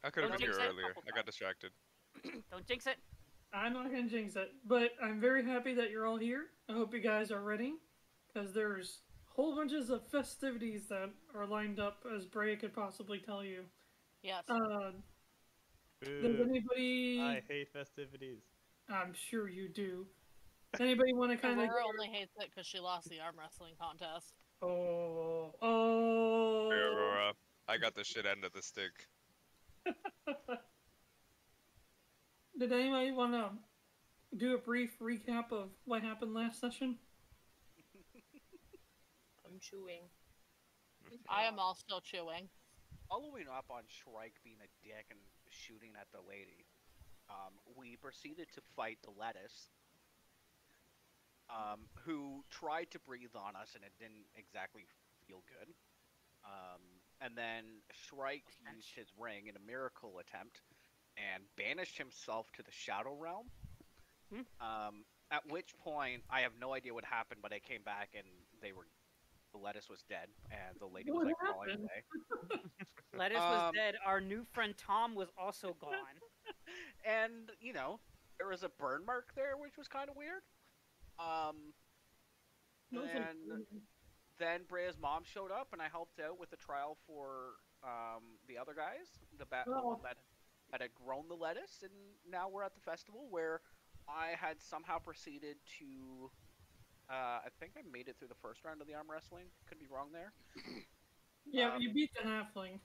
I could have Don't been here jinx it. earlier. I got distracted. Don't jinx it. I'm not gonna jinx it, but I'm very happy that you're all here. I hope you guys are ready, because there's whole bunches of festivities that are lined up, as Breya could possibly tell you. Yes. Does anybody... I hate festivities. I'm sure you do. Anybody want to kind of... Aurora only hates it because she lost the arm wrestling contest. Oh. Hey, Aurora. I got the shit end of the stick. Did anybody want to do a brief recap of what happened last session? I'm chewing. I am also chewing. Following up on Shrike being a dick and shooting at the lady, we proceeded to fight the lettuce, who tried to breathe on us, and it didn't exactly feel good. And then Shrike used his ring in a miracle attempt and banished himself to the Shadow Realm. At which point, I have no idea what happened, but I came back and the lettuce was dead, and the lady was like crawling away. Lettuce was dead. Our new friend Tom was also gone. And, you know, there was a burn mark there, which was kind of weird. And then Breya's mom showed up, and I helped out with the trial for the other guys, the one that had grown the lettuce, and now we're at the festival where I had somehow proceeded to... I think I made it through the first round of the arm wrestling. Could be wrong there. Yeah, you beat the halfling.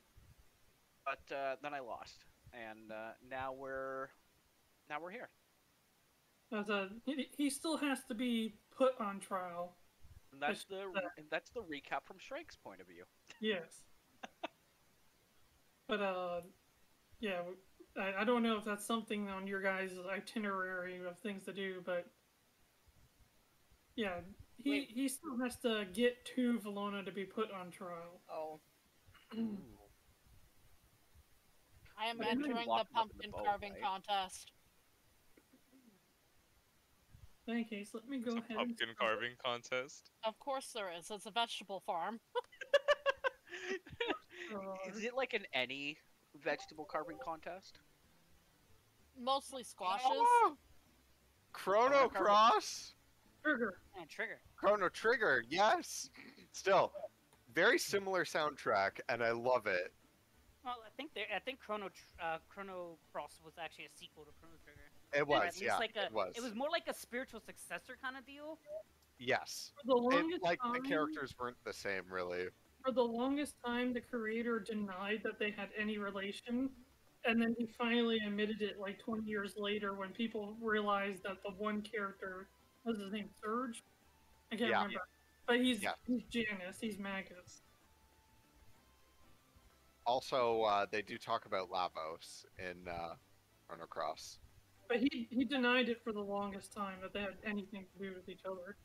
But then I lost, and now we're here. He still has to be put on trial. And that's the recap from Shrike's point of view. Yes. But yeah, I don't know if that's something on your guys' itinerary of things to do, but yeah, he still has to get to Valona to be put on trial. Oh. I am entering the pumpkin carving contest. In any case, let me go ahead. Pumpkin carving contest. Of course there is. It's a vegetable farm. Is it like any vegetable carving contest? Mostly squashes. Oh! Chrono Cross? Trigger. Oh, Trigger. Chrono Trigger, yes! Still, very similar soundtrack, and I love it. Well, I think Chrono Cross was actually a sequel to Chrono Trigger. It was, yeah. It was. It was more like a spiritual successor kind of deal. Yes. For the longest the time, characters weren't the same, really. For the longest time, the creator denied that they had any relation, and then he finally admitted it like 20 years later when people realized that the one character was his name Surge. I can't remember. But he's Janus, he's Magus. Also, they do talk about Lavos in Chrono Cross. But he denied it for the longest time that they had anything to do with each other.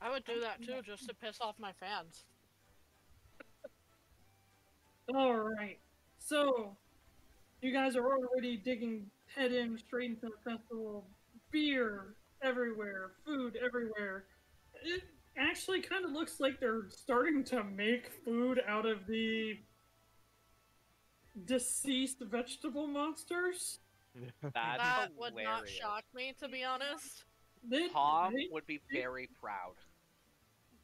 I would do that too, just to piss off my fans. Alright, so you guys are already digging head in straight into the festival. Beer everywhere, food everywhere. It actually kind of looks like they're starting to make food out of the deceased vegetable monsters. That would not shock me, to be honest. Tom would be very proud.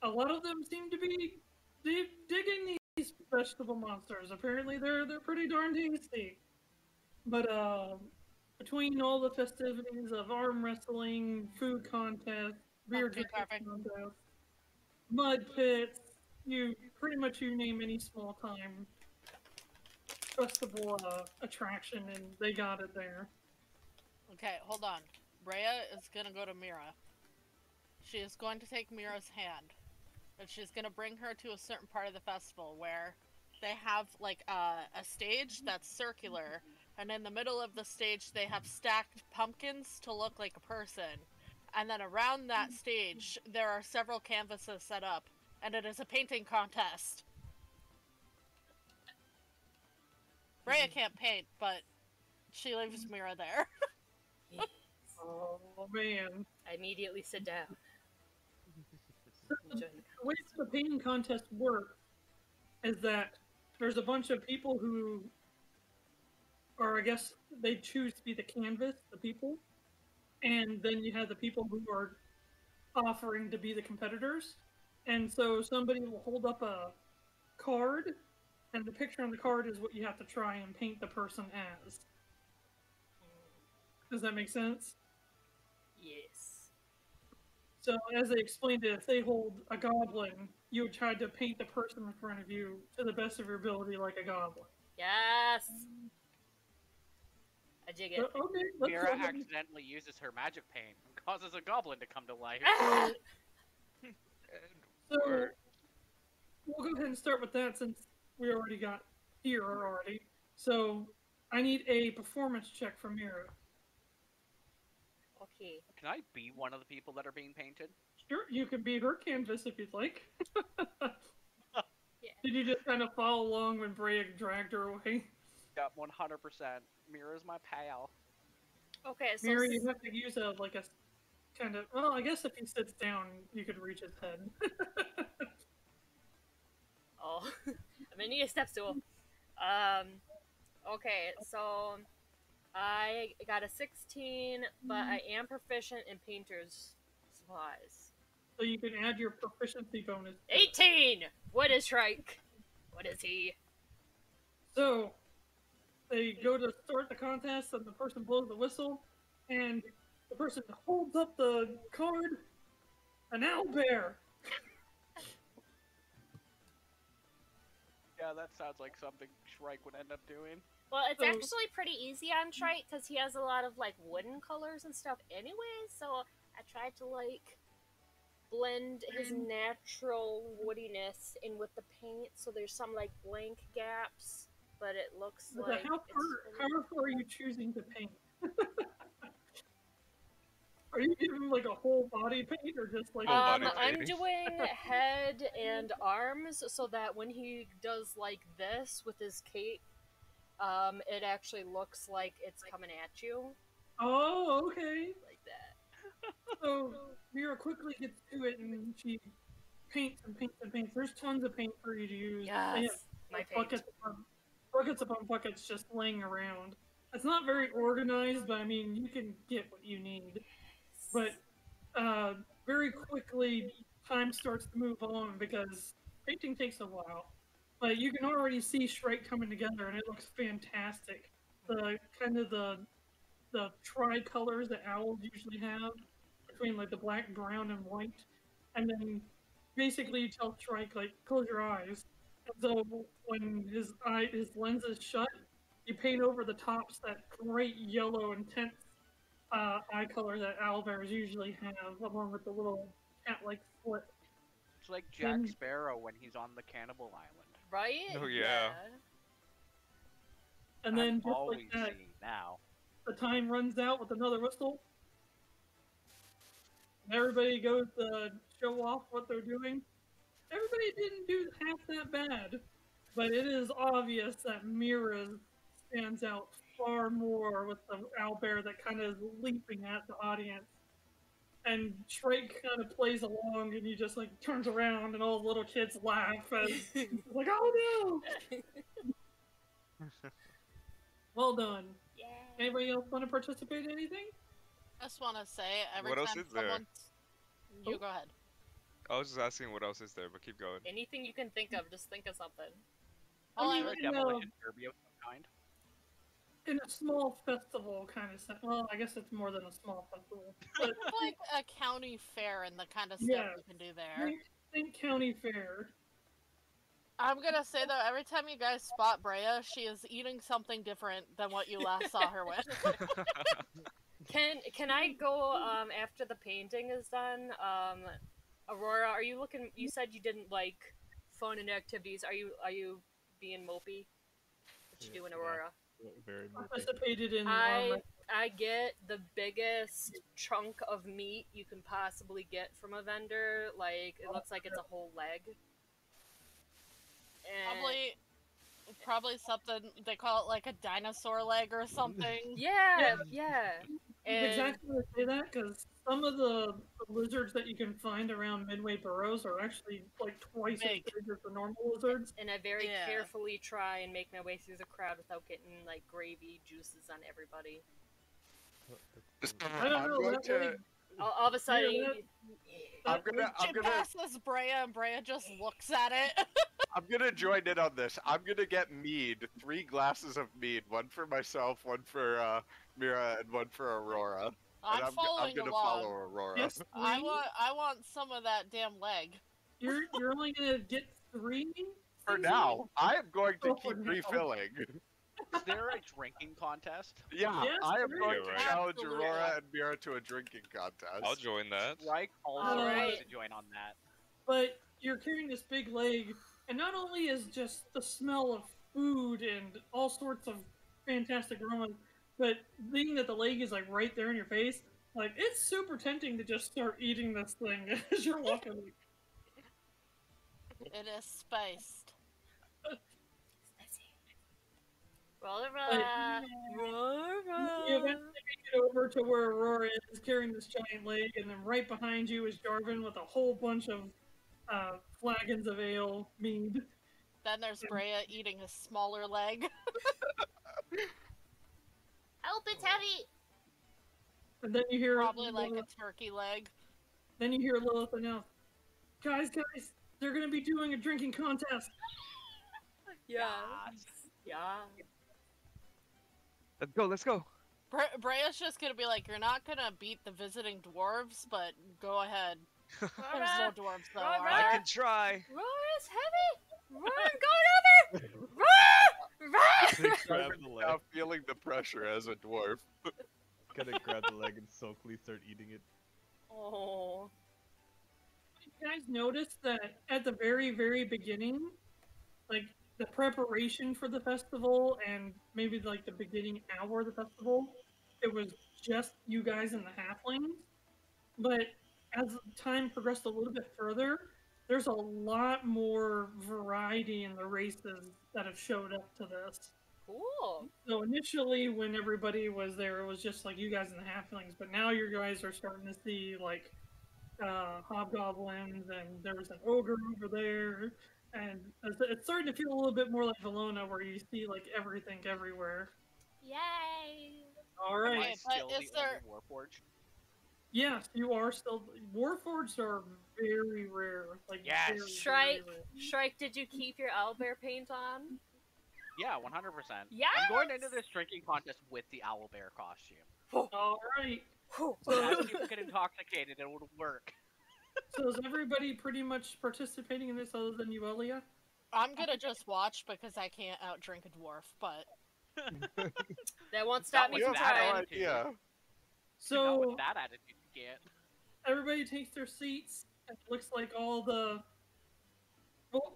A lot of them seem to be digging these vegetable monsters. Apparently they're pretty darn tasty. But between all the festivities of arm wrestling, food contest, beer drinking contest, mud pits, you name any small time festival attraction, and they got it there. Okay, hold on. Breya is gonna go to Mirra. She is going to take Mirra's hand, and she's gonna bring her to a certain part of the festival where they have like a stage that's circular, and in the middle of the stage they have stacked pumpkins to look like a person, and then around that stage there are several canvases set up, and it is a painting contest. Breya can't paint, but she leaves Mirra there. Yes. Oh man. I immediately sit down. The way the painting contest works is that there's a bunch of people who or I guess they choose to be the canvas, the people, and then you have the people who are offering to be the competitors. And so somebody will hold up a card, and the picture on the card is what you have to try and paint the person as. Does that make sense? Yes. So, as they explained it, if they hold a goblin, you would try to paint the person in front of you to the best of your ability like a goblin. Yes. I dig it. So, okay, let's Mirra go ahead and- accidentally uses her magic paint and causes a goblin to come to life. Ah! So, we'll go ahead and start with that since we already got here already. So, I need a performance check from Mirra. Okay. Can I be one of the people that are being painted? Sure, you can be her canvas if you'd like. Yeah. Did you just kind of follow along when Breya dragged her away? Yep, 100%. Mirra's my pal. Okay, so Mirra, you have to use a kind of. Well, I guess if he sits down, you could reach his head. oh, I'm gonna need a step stool. Okay, so I got a 16, but I am proficient in painter's supplies. So you can add your proficiency bonus. 18. What is Shrike? What is he? So they go to start the contest, and the person blows the whistle, and the person holds up the card. An owlbear. Yeah, that sounds like something Shrike would end up doing. Well, it's So- actually pretty easy on Shrike because he has a lot of like wooden colors and stuff anyway. So I tried to like blend his natural woodiness in with the paint, so there's some like blank gaps, but it looks But like how far are you choosing to paint? Are you giving like a whole body paint or just like? Whole body I'm painting. doing head and arms so that when he does like this with his cape, it actually looks like it's coming at you Oh, okay. like that. So Mirra quickly gets to it, and she paints and paints and paints. There's tons of paint for you to use. They have, Yes, my like, paint. buckets upon buckets just laying around. It's not very organized, but I mean, you can get what you need. But very quickly, time starts to move on because painting takes a while. But you can already see Shrike coming together, and it looks fantastic. The kind of the tri-colors that owls usually have between like the black, brown, and white, and then basically you tell Shrike like close your eyes. And so when his lens is shut, you paint over the tops that great yellow intense eye color that owlbears usually have, along with the little cat-like slit. It's like Jack Then- Sparrow when he's on the Cannibal Island. Right? Oh, yeah. And then I'm just always like that, seeing now. the time runs out with another whistle. And everybody goes to show off what they're doing. Everybody didn't do half that bad, but it is obvious that Mirra stands out far more with the owlbear that kind of is leaping at the audience. And Shrike kind of plays along, and he just like turns around, and all the little kids laugh as like, "Oh no!" Well done. Yeah. Anybody else want to participate in anything? I just want to say every What else time is there? someone's... You Oh. go ahead. I was just asking what else is there, but keep going. Anything you can think of, just think of something. All I mean, was- in, Demolition Derby of some kind. in a small festival kind of sense. Well, I guess it's more than a small festival. But It's like a county fair and the kind of stuff Yeah. you can do there. think county fair. I'm gonna say though, every time you guys spot Breya, she is eating something different than what you last saw her with. Can I go after the painting is done? Aurora, are you looking? You said you didn't like fun and activities. Are you being mopey? What you doing, Yeah. Aurora? Very moving. Participated in. I get the biggest chunk of meat you can possibly get from a vendor. Like it looks like it's a whole leg. And Probably Probably something they call it like a dinosaur leg or something. Yeah, yeah. And Exactly what I say that because some of the lizards that you can find around Midway Burrows are actually like twice as Big. big as the normal lizards. and I very Yeah. carefully try and make my way through the crowd without getting like gravy juices on everybody. I don't I'm know. going That to. leg, All of a sudden, Yeah, I'm gonna. She passes Breya, and Breya just looks at it. I'm gonna join in on this. I'm gonna get mead, 3 glasses of mead, one for myself, one for Mirra, and one for Aurora. I'm and I'm following gonna along. follow Aurora. yes, I three? want some of that damn leg. You're only gonna get 3 For things now, I am going to Oh, for keep now. refilling. Is there a drinking contest? Yeah, Yes, I am there going is. to challenge Absolutely. Aurora and Mirra to a drinking contest. I'll join that. Shrike also Alright. wants to join on that. But you're carrying this big leg, and not only is just the smell of food and all sorts of fantastic aromas, but being that the leg is like right there in your face, like it's super tempting to just start eating this thing as you're walking. It is spiced. Aurora, You eventually make it over to where Aurora is carrying this giant leg, and then right behind you is Jarvin with a whole bunch of flagons of ale, mead. Then there's Breya eating a smaller leg. Help! It's heavy. And then you hear Probably like a turkey leg. Then you hear Lilith announce, guys, they're gonna be doing a drinking contest. Yeah. Yeah. Let's go. Breya's just gonna be like, you're not gonna beat the visiting dwarves, but go ahead. There's no dwarves though. Aurora. are I there? can try. Rora's heavy. Run, go over. Run, run. Grab the Now leg. feeling the pressure as a dwarf. Gonna grab the leg and sulkily start eating it. Oh. You guys notice that at the very, very beginning, like the preparation for the festival and maybe like the beginning hour of the festival, it was just you guys and the halflings. But as time progressed a little bit further, there's a lot more variety in the races that have showed up to this. Cool. So initially, when everybody was there, it was just like you guys and the halflings. But now you guys are starting to see like hobgoblins, and there was an ogre over there, and it's starting to feel a little bit more like Valona, where you see like everything everywhere. Yay. All Am right. I Right, but still is the there- only Warforged? Yes, you are still. Warforged are very rare. Like Yes. very, Shrike. very rare. Shrike, did you keep your owlbear paint on? Yeah, 100%. Yes! I'm going into this drinking contest with the owlbear costume. All right. Whew. So as people get intoxicated, it would work. So is everybody pretty much participating in this other than Yuelia? I'm gonna just watch because I can't outdrink a dwarf, but That won't stop me with from that trying. attitude. Yeah. Not So with that attitude, you can't. everybody takes their seats. It looks like all the,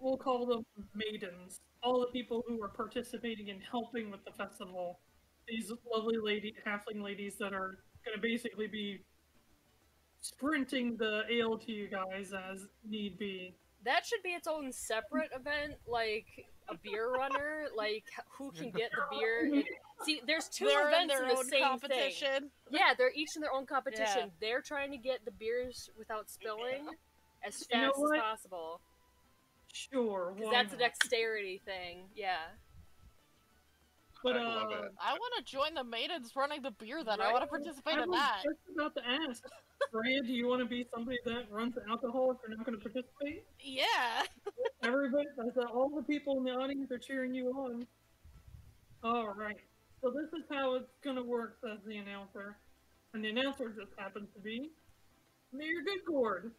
we'll call them maidens, all the people who are participating and helping with the festival. These lovely halfling ladies that are going to basically be sprinting the ale to you guys as need be. That should be its own separate event, like a beer runner, like who can get the beer. See, there's two they're in events their in the own same competition. thing. Yeah, they're each in their own competition. Yeah. They're trying to get the beers without spilling as You know fast as what? possible. Sure, Because why that's a not? dexterity thing. Yeah. But I love it. I want to join the maidens running the beer. Then I want to participate I in was that. just about to ask, Breya, do you want to be somebody that runs alcohol if you're not going to participate? Yeah. Everybody, all the people in the audience are cheering you on. All right. So this is how it's gonna work, says the announcer, and the announcer just happens to be Mayor Goodgourd,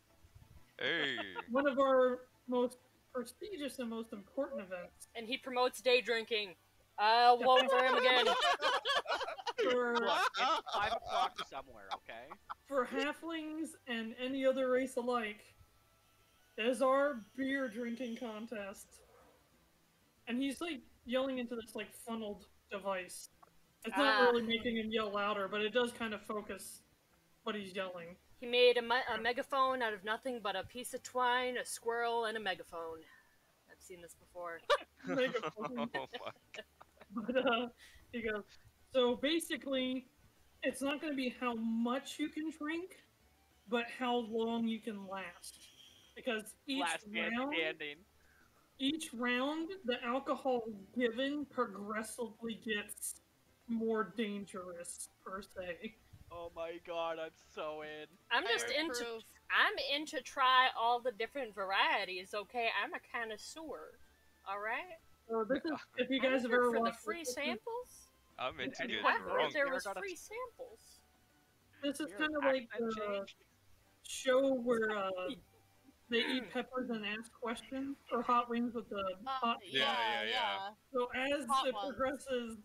Hey. one of our most prestigious and most important events. And he promotes day drinking. I'll vote for him again. For, Look, it's 5 o'clock somewhere, okay? for halflings and any other race alike, is our beer drinking contest. And he's like yelling into this like funneled device. It's not really making him yell louder, but it does kind of focus what he's yelling. He made a megaphone out of nothing but a piece of twine, a squirrel, and a megaphone. I've seen this before. Oh my. But he goes, so basically, it's not going to be how much you can drink, but how long you can last. Because Last man standing. each round, the alcohol given progressively gets more dangerous, per se. Oh my god, I'm so in. I'm just Fire into. proof. I'm into try all the different varieties. Okay, I'm a connoisseur. All right. So this is, if you I'm guys have here ever for the watched free samples. I'm into Any getting I Drunk. thought drunk. there Mirra was got a- free samples. this is Your kind of like accent the changed. show where they eat peppers and ask questions, or hot wings with the hot. Yeah. So as Hot it ones. progresses,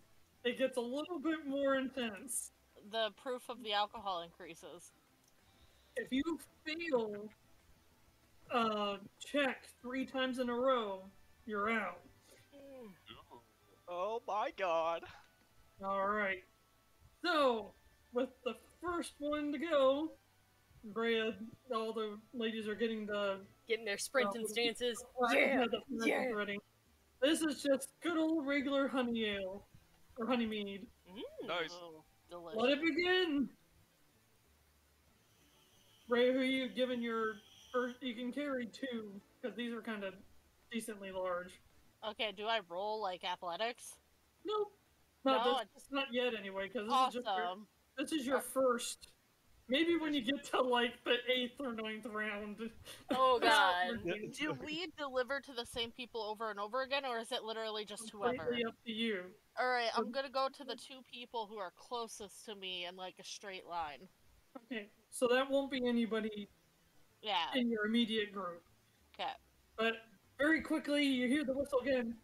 it gets a little bit more intense. The proof of the alcohol increases. If you fail check 3 times in a row, you're out. Oh my god. Alright. So, with the first one to go, Breya, all the ladies are getting the Getting their sprinting stances. the Yeah. ready. This is just good old regular honey ale. Or honey mead. Nice. Ooh, Let it delicious. begin! Breya, who are you giving your first? You can carry 2, because these are kind of decently large. Okay, do I roll like athletics? Nope. No, Not yet anyway, because Awesome. this is your first. Maybe when you get to like the 8th or 9th round. Oh god. Do we deliver to the same people over and over again, or is it literally just whoever? Completely up to you. Alright, I'm gonna go to the 2 people who are closest to me in like a straight line. Okay, so that won't be anybody Yeah, in your immediate group. okay. But very quickly, you hear the whistle again.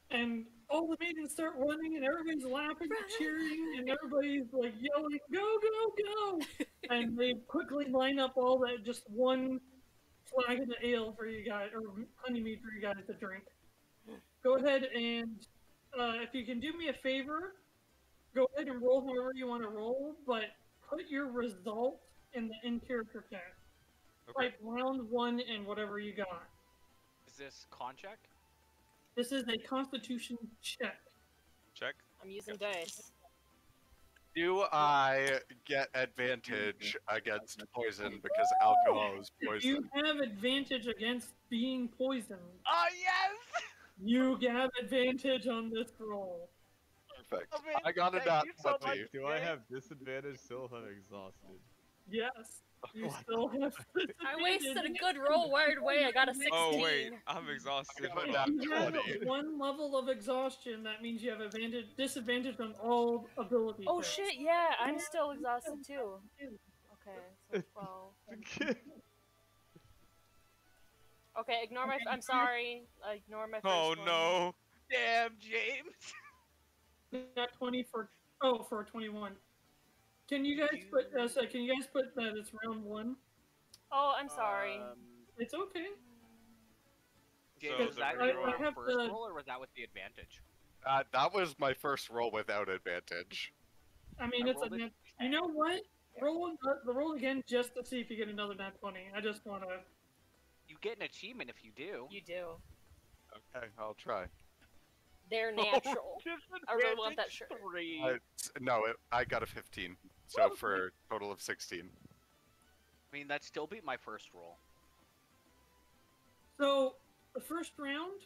And all the maidens start running, and everybody's laughing and cheering, and everybody's like yelling, "Go, go, go!" And they quickly line up all that, just one flag of the ale for you guys, or honey mead for you guys to drink. Go ahead and, if you can do me a favor, go ahead and roll however you want to roll, but put your result in the in-character chat. Okay. Like round 1 and whatever you got. Is this con check? This is a constitution check. Check. I'm using dice. Do I get advantage against poison because alcohol is If you poison? have advantage against being poisoned, Oh yes! you have advantage on this roll. Perfect. Oh, man, I got a thank nat you so 20. much. Do I have disadvantage still if I'm exhausted? Yes, you still have I wasted a good roll right away. I got a 16. Oh wait, I'm exhausted. I got Hold a on. nat If you have 20. 1 level of exhaustion, that means you have disadvantage on all ability Oh checks. shit, yeah, I'm still exhausted too. Okay, so 12. Okay, ignore my. I'm sorry. Ignore my first Oh one. no. Damn, James. Got 20 for 21. Can you guys put that it's round 1? Oh, I'm sorry. It's okay. James, So was that I your have first to- roll, or was that with the advantage? That was my first roll without advantage. I mean, I it's a rolled it. net. You know what? Roll again just to see if you get another nat 20. I just want to. You get an achievement if you do. You do. Okay, I'll try. They're natural. I really want that shirt. 3. I got a 15, so for a total of 16. I mean, that still beat my first roll. So, the first round,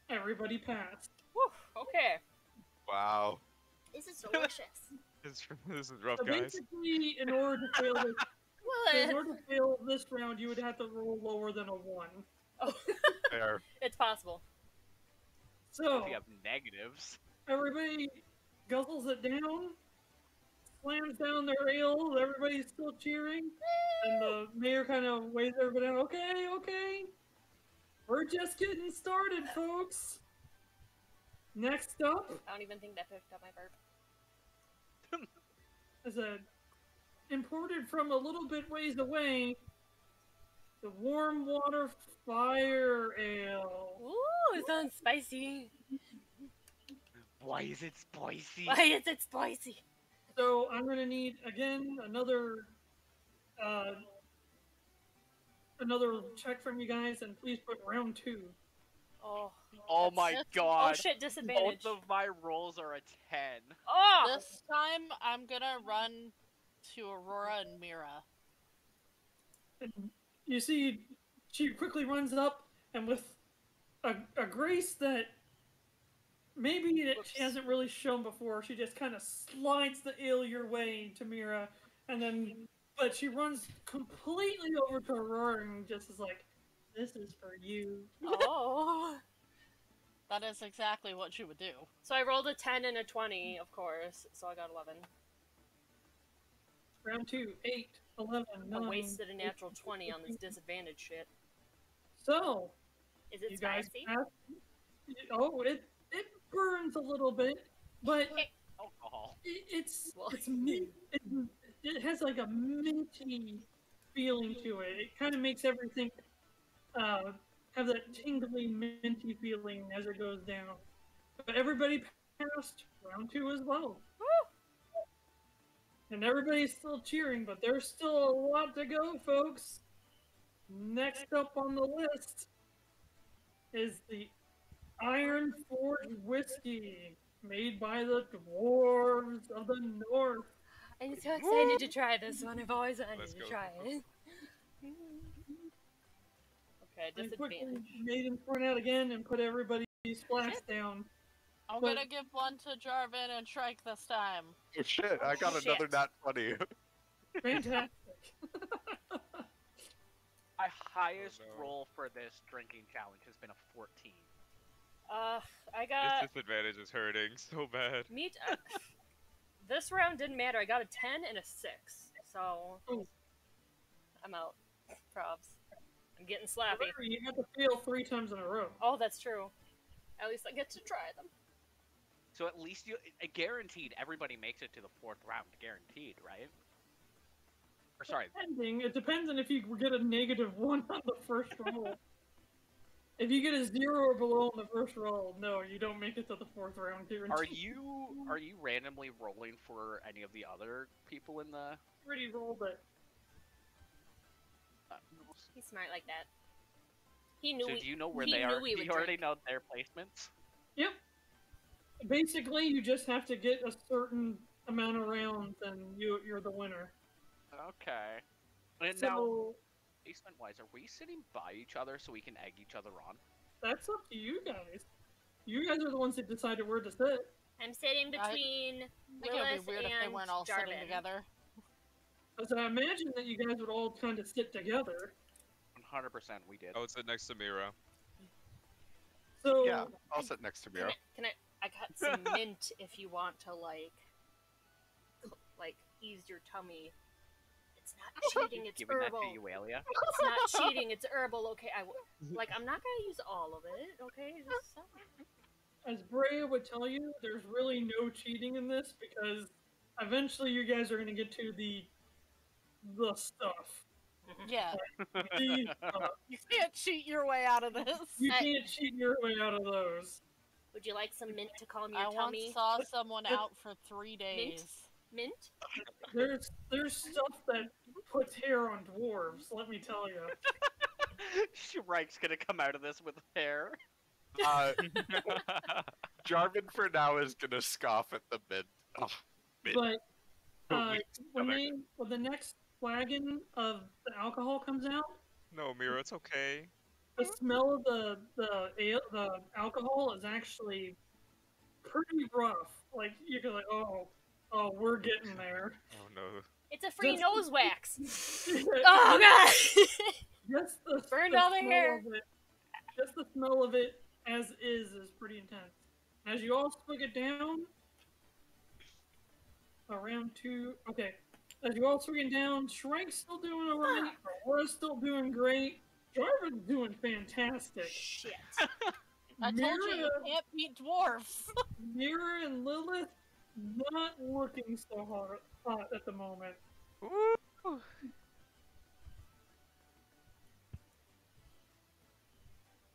everybody passed. Whew, okay. Wow. This is delicious. This is rough, So guys. basically, in order to fail this, round, you would have to roll lower than a 1. Oh, Fair. it's possible. So, If you have negatives. everybody guzzles it down, slams down their ale, everybody's still cheering, and the mayor kind of waves everybody down. Okay. We're just getting started, folks. Next up I don't even think that picked up my burp. is imported from a little bit ways away, the warm water fire ale. Ooh, it sounds spicy. Why is it spicy? Why is it spicy? So I'm gonna need again another another check from you guys, and please put round 2. Oh. Oh my This- Oh god. shit, disadvantage. Both of my rolls are a 10. Oh! This time, I'm gonna run to Aurora and Mirra. And you see, she quickly runs up, and with a grace that maybe she hasn't really shown before, she just kind of slides the ale your way to Mirra, and then, but she runs completely over to Aurora and just is like, "This is for you." Oh. That is exactly what she would do. So I rolled a 10 and a 20, of course, so I got 11. Round 2, 8, 11, 9. I wasted a natural 20 on this disadvantage shit. So, Is it you guys spicy? have, oh, it burns a little bit, but Alcohol. it's Well- mint. It has like a minty feeling to it. It kind of makes everything have that tingly, minty feeling as it goes down. But everybody passed round 2 as well. And everybody's still cheering, but there's still a lot to go, folks. Next up on the list is the Iron Forge Whiskey, made by the Dwarves of the North. I'm so excited to try this one. I've always wanted Let's to go. try it. Okay, I quickly disadvantage. made him point out again and put everybody's splash down. I'm But- gonna give one to Jarvin and Shrike this time. Oh shit, I got Shit. another nat 20. Fantastic. My highest no. roll for this drinking challenge has been a 14. I This got disadvantage is hurting so bad. meat. This round didn't matter. I got a 10 and a 6, so Ooh. I'm out. Probs. I'm getting slappy. Remember, you have to fail 3 times in a row. Oh, that's true. At least I get to try them. So at least you guaranteed everybody makes it to the 4th round. Guaranteed, right? Or sorry, Depending, it depends on if you get a -1 on the first roll. If you get a 0 or below on the first roll, no, you don't make it to the 4th round. Guaranteed. are you randomly rolling for any of the other people in the? already rolled it? He's smart like that. He knew. So do you know where he they knew are? we Do would you already drink. know their placements? Yep. Basically, you just have to get a certain amount of rounds, and you're the winner. Okay. And now, So placement-wise, are we sitting by each other so we can egg each other on? that's up to you guys. You guys are the ones that decided where to sit. I'm sitting I between I think Lilith it would be weird and if they weren't all Jarvin. sitting together. So I imagine that you guys would all kind of sit together. 100% we did. I would sit next to Mirra. So Yeah, I'll sit next to Can Mirra. I got some mint if you want to like ease your tummy. It's not cheating. It's Giving herbal. that to Yuelia. It's not cheating. It's herbal. Okay, I'm not gonna use all of it. Okay, just as Breya would tell you, there's really no cheating in this because eventually you guys are going to get to the stuff. Yeah, The stuff. you can't cheat your way out of this. You can't cheat your way out of those. Would you like some mint to calm your I once tummy? saw someone out for 3 days. Mint? There's stuff that puts hair on dwarves, let me tell you. Shrike's gonna come out of this with hair. Jarvin for now is gonna scoff at the mid. Oh, mid. But Oh, when the next flagon of the alcohol comes out, No, Mirra, it's okay. the smell of the alcohol is actually pretty rough. Like you can like, oh, we're getting there. Oh no. It's a free Just- nose wax. Just Oh god! the Burned the all the smell hair. of it- just the smell of it as is pretty intense. As you all swig it down, around 2. Okay, as you all swig it down, Shrike's still doing alright. Aurora's still doing great. Jarvin's doing fantastic. Shit. I told you you Mirra- can't beat dwarfs. Mirra and Lilith not looking so hot at the moment.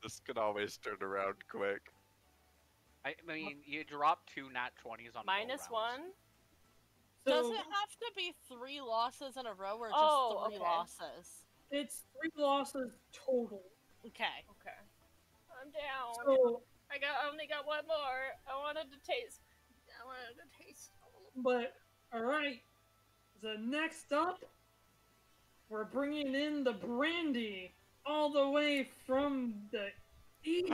This could always turn around quick. I mean, you dropped 2 nat 20s on Minus roll rounds. 1? Does So it have to be 3 losses in a row or just Oh, 3 okay. losses? It's 3 losses total. Okay. Okay. I'm down. So, I only got one more. I wanted to taste. but alright. The next up, we're bringing in the brandy all the way from the east.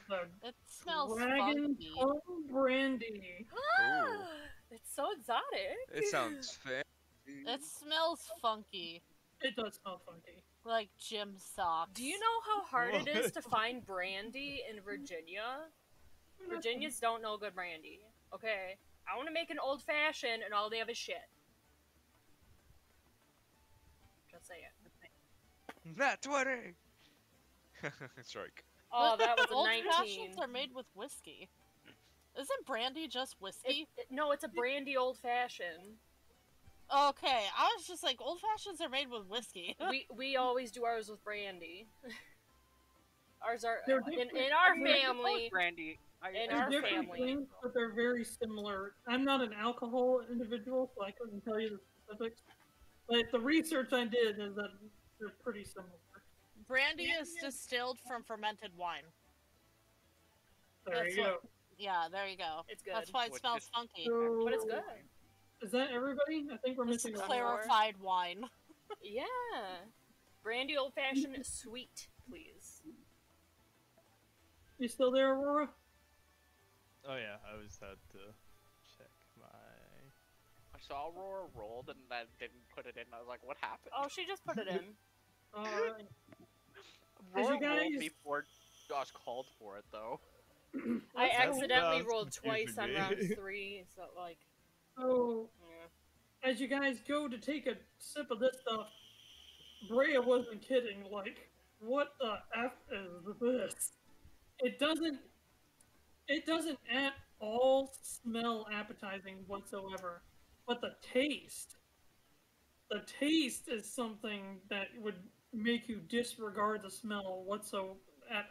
The It smells Dragon funky. Tongue brandy. Ooh. It's so exotic. It sounds fancy. It smells funky. It does smell funky. Like gym socks. Do you know how hard it is to find brandy in Virginia? Virginians don't know good brandy. Okay, I want to make an old fashioned, and all they have is shit. Just say it. Nat 20! Shrike. Oh, that was Old a 19. fashions are made with whiskey. Isn't brandy just whiskey? No, it's a brandy old fashioned. Okay, I was just like, old fashions are made with whiskey. we always do ours with brandy. Ours are They're in different. our They're family. Brandy. In They're our different family. things, but they're very similar. I'm not an alcohol individual, so I couldn't tell you the specifics. But the research I did is that they're pretty similar. Brandy is distilled from fermented wine. There That's you go. Yeah, there you go. It's good. That's why it Which smells is- funky. So, But it's good. Is that everybody? I think we're It's missing one. clarified wine. Yeah. Brandy old fashioned sweet, please. You still there, Aurora? Oh yeah, I just had to check my. I saw Aurora rolled and then didn't put it in. I was like, what happened? Oh, she just put it in. Alright. Aurora you rolled guys- before Josh called for it, though. I That's accidentally That's rolled twice on confusing round me. 3, so like, So, yeah. as you guys go to take a sip of this stuff, Breya wasn't kidding. Like, what the F is this? It doesn't at all smell appetizing whatsoever. But the taste is something that would make you disregard the smell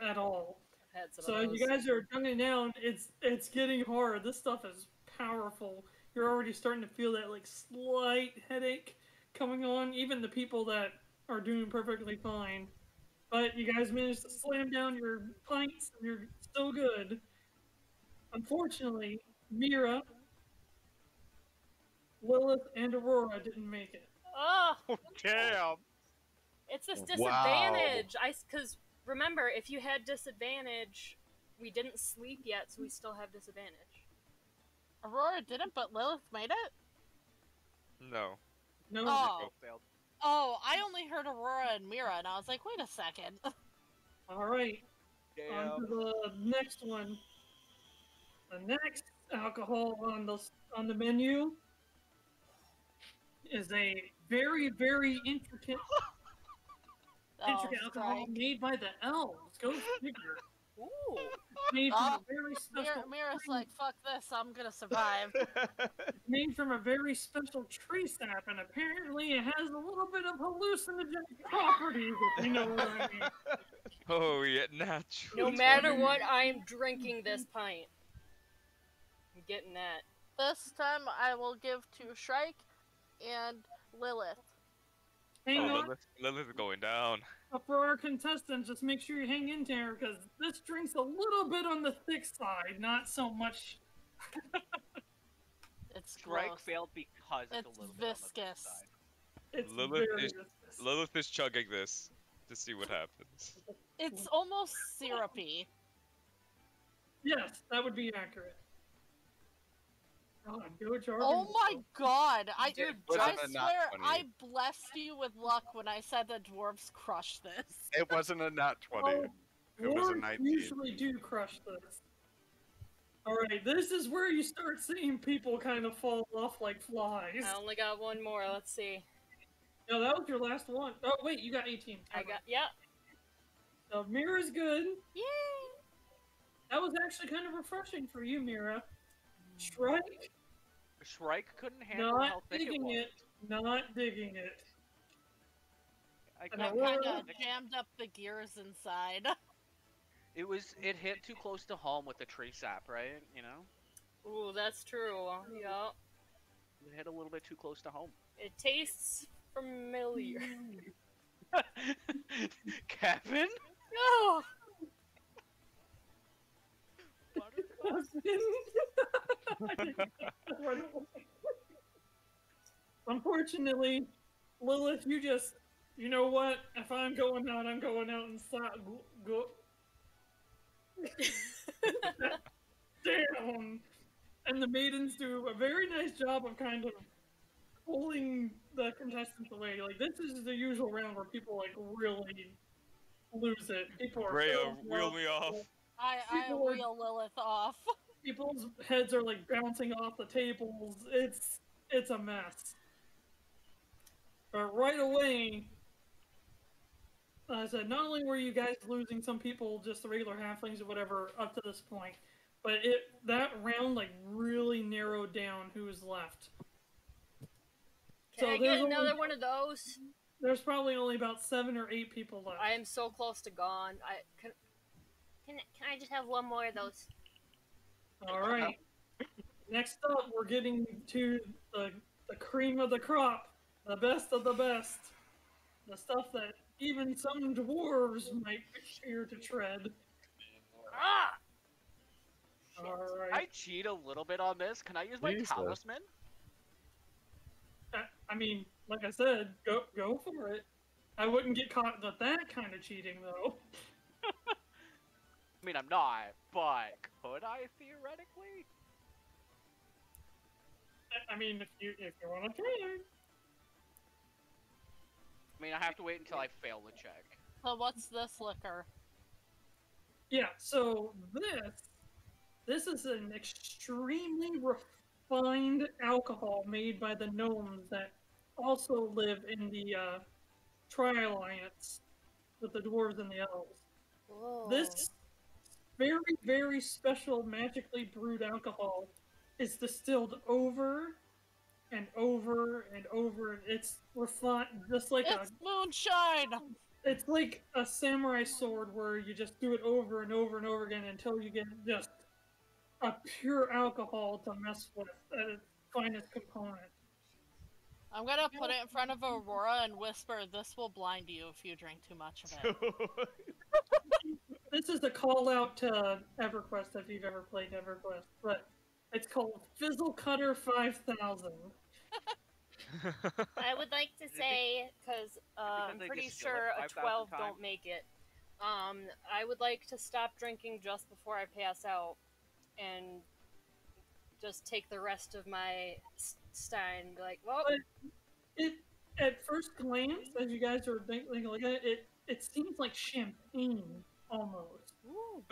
at all. I've had some So of as those. you guys are gunning down, it's getting hard. This stuff is powerful. You're already starting to feel that like slight headache coming on. Even the people that are doing perfectly fine, but you guys managed to slam down your pints, and you're still good. Unfortunately, Mirra, Lilith, and Aurora didn't make it. Oh, Damn! it's this Wow. disadvantage. Because remember, if you had disadvantage, we didn't sleep yet, so we still have disadvantage. Aurora didn't, but Lilith made it? No. No. Oh. Failed. Oh, I only heard Aurora and Mirra, and I was like, wait a second. All right. Damn. On to the next one. The next alcohol on the menu is a very, very intricate Oh, alcohol Shrike. made by the elves. Go figure. Ooh. Made from Oh, a very special Mirra's like, fuck this, I'm gonna survive. made from a very special tree sap, and apparently it has a little bit of hallucinogenic properties, if you know what I mean. Oh, yeah, natural. No matter what, I'm drinking this pint. I'm getting that. This time I will give to Shrike and Lilith. Hang Oh, on. Lilith is going down. For our contestants, just make sure you hang in there, because this drink's a little bit on the thick side, not so much. It's Shrike gross. failed because it's It's a little bit on the thick viscous. side. It's Lilith very is- viscous. Lilith is chugging this to see what happens. It's almost syrupy. Yes, that would be accurate. God, go Jarvin. Oh my god! I wasn't I a nat swear 20. I blessed you with luck when I said the dwarves crushed this. It wasn't a nat 20. Oh, It was a dwarves 19. usually do crush this. Alright, this is where you start seeing people kind of fall off like flies. I only got one more. Let's see. No, that was your last one. Oh, wait, you got 18. I got, yeah. So, Mirra's good. Yay! That was actually kind of refreshing for you, Mirra. Shrike, Shrike couldn't handle not how thick it digging was. it. Not digging it. I And That couldn't Aurora- kinda handle it. jammed up the gears inside. It hit too close to home with the tree sap, right? You know? Ooh, that's true. Yeah. It hit a little bit too close to home. It tastes familiar. Kevin? No! Unfortunately, Lilith, you know what? If I'm going out, I'm going out and slap go down. And the maidens do a very nice job of kind of pulling the contestants away. Like, this is the usual round where people, like, really lose it. People are Breya, wheel me off. I People are- wheel Lilith off. People's heads are, like, bouncing off the tables. It's a mess. But right away, I said, not only were you guys losing some people, just the regular halflings or whatever, up to this point, but that round, like, really narrowed down who was left. Can I there's get another only- one of those? There's probably only about 7 or 8 people left. I am so close to gone. Can I just have one more of those? All right. Next up, we're getting to the cream of the crop, the best of the best, the stuff that even some dwarves might fear to tread. Ah! All right. I cheat a little bit on this. Can I use my Jesus. talisman? I mean, like I said, go for it. I wouldn't get caught with that kind of cheating, though. I mean, I'm not, but could I theoretically? I mean, if you want to try it. I mean, I have to wait until I fail the check. So what's this liquor? Yeah. So this is an extremely refined alcohol made by the gnomes that also live in the Tri-Alliance with the dwarves and the elves. Whoa. This very, very special magically brewed alcohol is distilled over and over and over. It's refined, just like It's moonshine! it's like a samurai sword where you just do it over and over and over again until you get just a pure alcohol to mess with at its finest component. I'm gonna put it in front of Aurora and whisper, "This will blind you if you drink too much of it." This is a call out to EverQuest if you've ever played EverQuest, but it's called Fizzle Cutter 5000. I would like to say, because I'm they pretty distill sure it a 5,000 12 times? don't make it. I would like to stop drinking just before I pass out and just take the rest of my stein and be like, well, It at first glance, as you guys are thinking like it seems like champagne almost. ooh,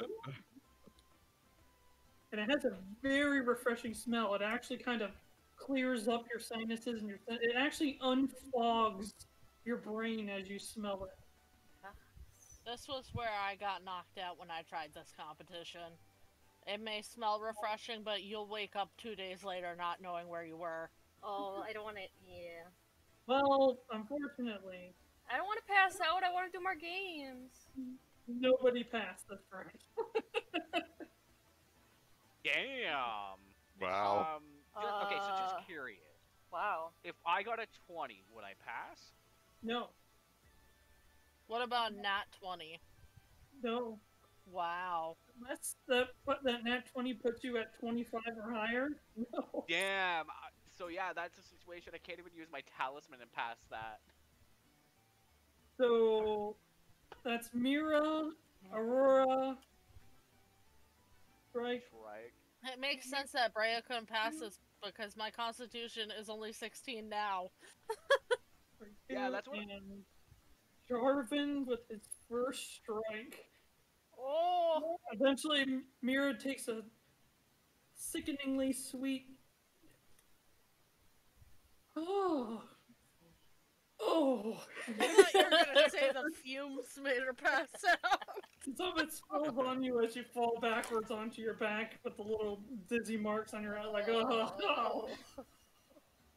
And it has a very refreshing smell. It actually kind of clears up your sinuses and it actually unfogs your brain as you smell it. This was where I got knocked out when I tried this competition. It may smell refreshing, but you'll wake up 2 days later not knowing where you were. oh, I don't want to, yeah. Well, unfortunately, I don't want to pass out, I want to do more games. nobody passed this round. Damn. Wow. Okay, so Uh, just curious. Wow. If I got a 20, would I pass? No, What about nat 20? no. Wow. That nat 20 puts you at 25 or higher? No. Damn. So yeah, that's a situation. I can't even use my talisman and pass that. So that's Mirra, Aurora, Shrike. Shrike. It makes sense that Breya couldn't pass this because my constitution is only 16 now. Yeah, that's what- And Jarvin with his first strike. Oh, Eventually, Mirra takes a sickeningly sweet. Oh. I thought you were gonna say the fumes made her pass out. Some of it spills on you as you fall backwards onto your back with the little dizzy marks on your eye, like, oh.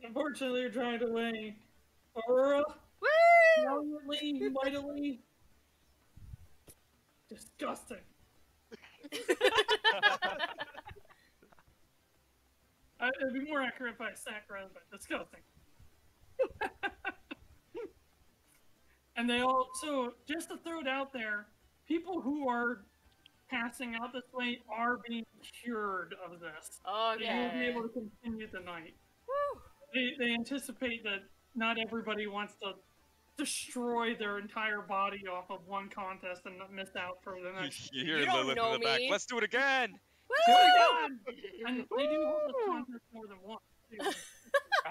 Unfortunately, you're trying to win. Aurora, woo! valiantly, mightily. Disgusting. It'd be more accurate if I sack rather than disgusting. And they all, so just to throw it out there, people who are passing out this way are being cured of this. Okay. They will be able to continue the night. Woo. They anticipate that not everybody wants to destroy their entire body off of one contest and not miss out for the next. You hear You don't Lilith know in the back. me. Let's do it again. And they do hold this contest more than once, too.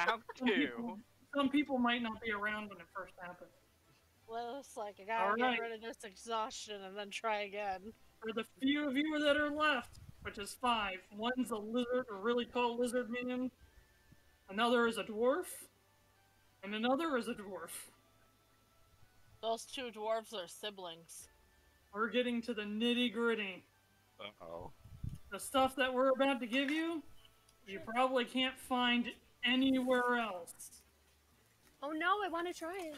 Round two. Some people might not be around when it first happened. Well, it's like I gotta Alright. get rid of this exhaustion and then try again. For the few of you that are left, which is 5, one's a lizard, a really tall lizard man, another is a dwarf, and another is a dwarf. Those two dwarves are siblings. We're getting to the nitty gritty. Uh-oh. The stuff that we're about to give you, you probably can't find anywhere else. Oh no, I want to try it.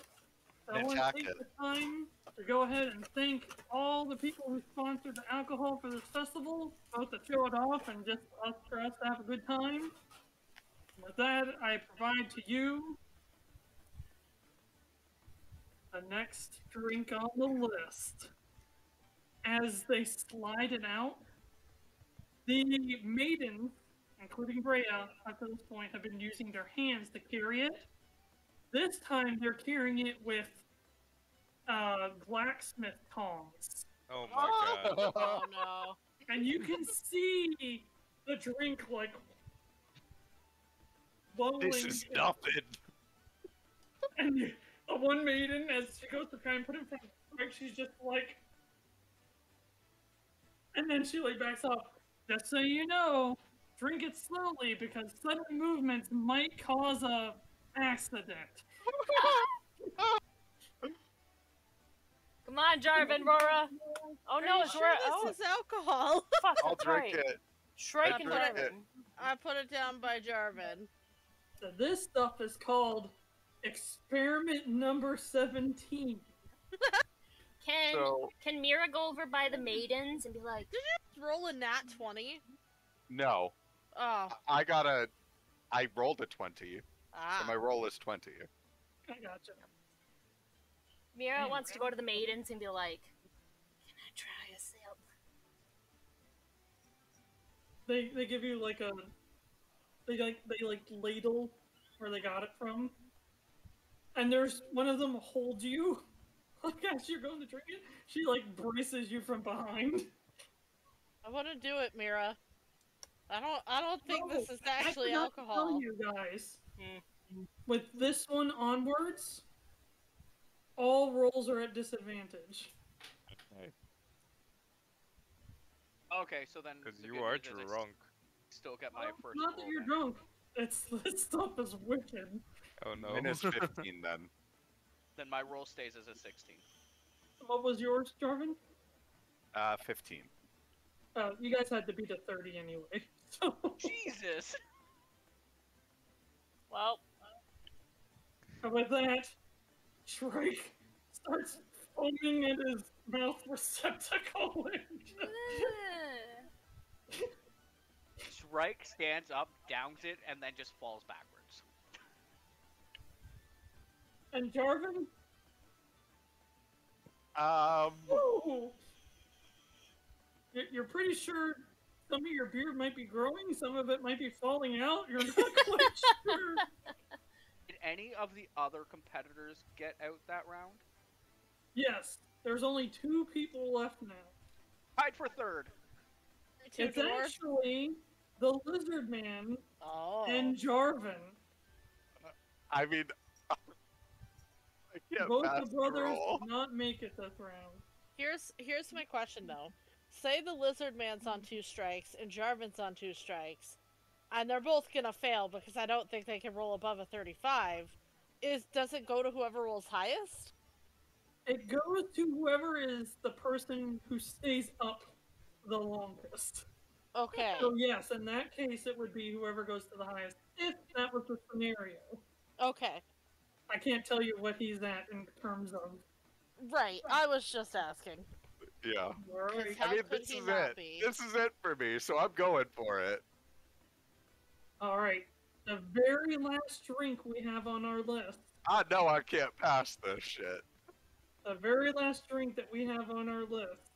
So I want to Attack take it. the time to go ahead and thank all the people who sponsored the alcohol for this festival, both to show it off and just for us to have a good time. With that, I provide to you the next drink on the list. As they slide it out, the maidens, including Breya, up to this point, have been using their hands to carry it. This time, they're carrying it with blacksmith tongs. Oh my god. Oh no. And you can see the drink, like, bubbling. This is nothing. And the one maiden, as she goes to try and put it in front of Shrike, she's just like... And then she like backs up. Just so you know, drink it slowly because sudden movements might cause a accident. Come on, Jarvin, Aurora. Oh no, Are it's you Aurora. sure Oh, this is alcohol? fuck, I'll that's drink right. it. Shrike I and drink Jarvin. it. I put it down by Jarvin. So this stuff is called experiment number 17. Can Mirra go over by the maidens and be like, Roll a nat 20. No. Oh. I rolled a 20, so my Ah. roll is 20. I gotcha. Mirra wants to go to the maidens and be like, can I try a sip? They give you like a they ladle where they got it from, and there's one of them holds you like as you're going to drink it. She like braces you from behind. I want to do it, Mirra. I don't think No, this is I actually forgot to tell alcohol. you guys, with this one onwards, all rolls are at disadvantage. Okay, so then. Because the you good are news is I drunk. Still get my first Not that roll you're then. drunk. It's this stuff is wicked. Oh no. Mine is 15 then. Then my roll stays as a 16. What was yours, Jarvin? 15. You guys had to beat a 30 anyway. So Jesus! Well, with that, Shrike starts foaming at his mouth receptacle. Shrike stands up, downs it, and then just falls backwards. And Jarvin? Um, Whoa! You're pretty sure some of your beard might be growing, some of it might be falling out. You're not quite sure. Did any of the other competitors get out that round? Yes, there's only 2 people left now. Tied for third. Two It's dwarves? actually the Lizard Man Oh. and Jarvin. I mean, I can't Both pass the brothers roll. did not make it this round. Here's my question though. Say the lizard man's on 2 strikes and Jarvin's on 2 strikes, and they're both gonna fail because I don't think they can roll above a 35. Does it go to whoever rolls highest? It goes to whoever is the person who stays up the longest. Okay. So yes, in that case, it would be whoever goes to the highest, if that was the scenario. Okay. I can't tell you what he's at in terms of... Right. I was just asking. Yeah. Alright. How I mean, could this he is not it. be? This is it for me, so I'm going for it. Alright. The very last drink we have on our list I know I can't pass this shit. the very last drink that we have on our list.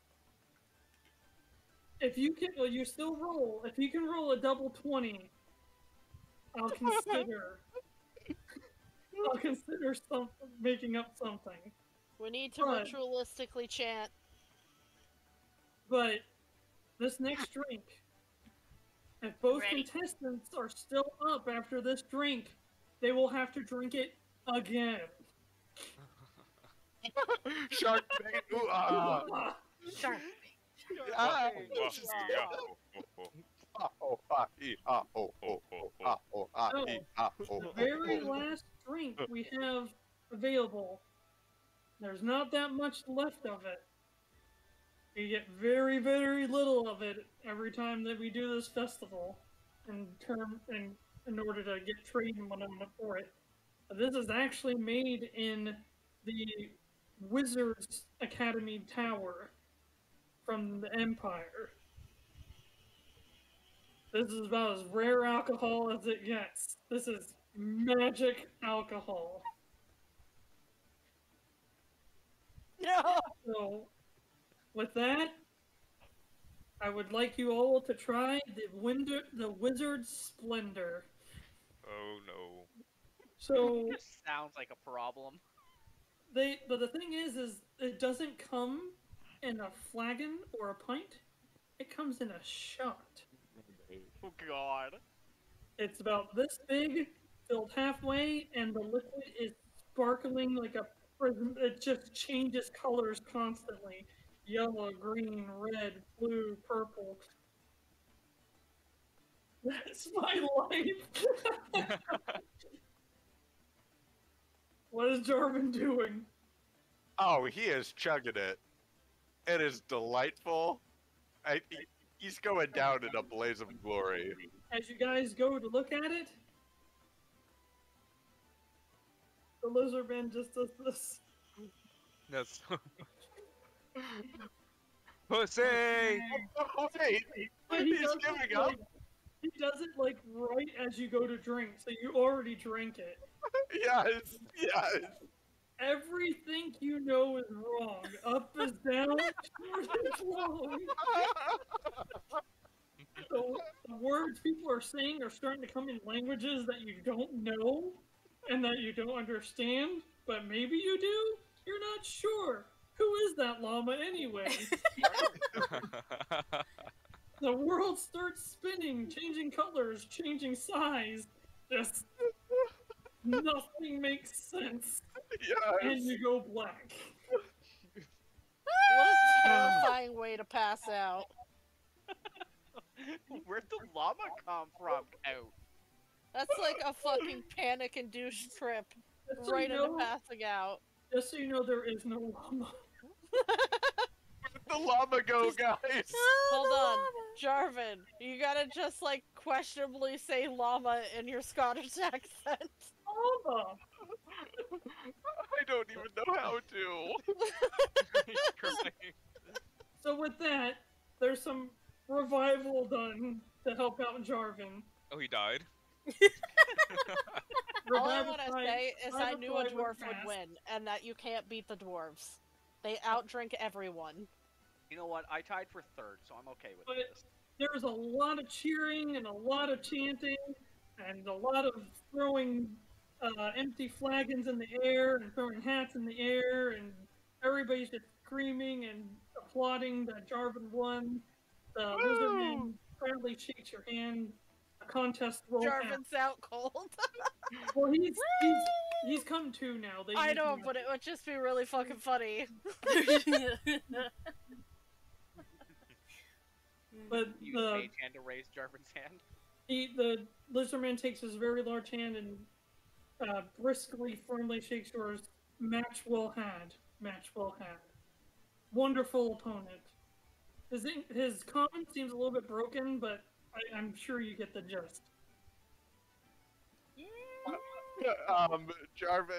If you can, well, you still roll. If you can roll a double 20, I'll consider. I'll consider making up something. We need to ritualistically chant. But this next drink, if both contestants are still up after this drink, they will have to drink it again. Shark bait. Ooh, Shark. Ah. The very last drink we have available, there's not that much left of it. You get very, very little of it every time that we do this festival in order to get trade and whatnot for it. But this is actually made in the Wizards Academy Tower from the Empire. This is about as rare alcohol as it gets. This is magic alcohol. No! So, with that, I would like you all to try the Wizard's Splendor. Oh no. So, This sounds like a problem. but the thing is it doesn't come in a flagon or a pint. It comes in a shot. Oh god. It's about this big, filled halfway, and the liquid is sparkling like a prism. It just changes colors constantly. Yellow, green, red, blue, purple. That's my life! What is Jarvin doing? Oh, he is chugging it. It is delightful. He's going down in a blaze of glory. As you guys go to look at it, the lizard man just does this. That's pussy. Oh, wait. But He's does it, giving up. he does it like right as you go to drink, so you already drank it. Yes, yes. Everything you know is wrong. Up is down, short is long. The words people are saying are starting to come in languages that you don't know and that you don't understand, but maybe you do? You're not sure. Who is that llama anyway? The world starts spinning, changing colors, changing size. Just nothing makes sense. Yes. And you go black. What a terrifying way to pass out. Where'd the llama come from? Out. That's like a fucking panic-induced trip. Just so Right you know- into passing out. Just so you know, there is no llama. Where'd the llama go, guys? Hold on, Jarvin. You gotta just like questionably say llama in your Scottish accent. Llama! I don't even know how to. So with that, there's some revival done to help out Jarvin. Oh, he died. All I Revival want to fight- say is I revival knew a fight dwarf would fast. win, and that you can't beat the dwarves. They outdrink everyone. You know what? I tied for third, so I'm okay with But this. there's a lot of cheering and a lot of chanting and a lot of throwing empty flagons in the air and throwing hats in the air, and everybody's just screaming and applauding that Jarvin won. The lizard man proudly shakes your hand. A contest will happen. Jarvin's out cold. Well, he's come to now. They I use know, him. but it would just be really fucking funny. But You the mage hand to raise Jarvin's hand. the lizardman takes his very large hand and briskly, firmly shakes yours. Match well had. Match well had. Wonderful opponent. His comment seems a little bit broken, but I'm sure you get the gist. Jarvin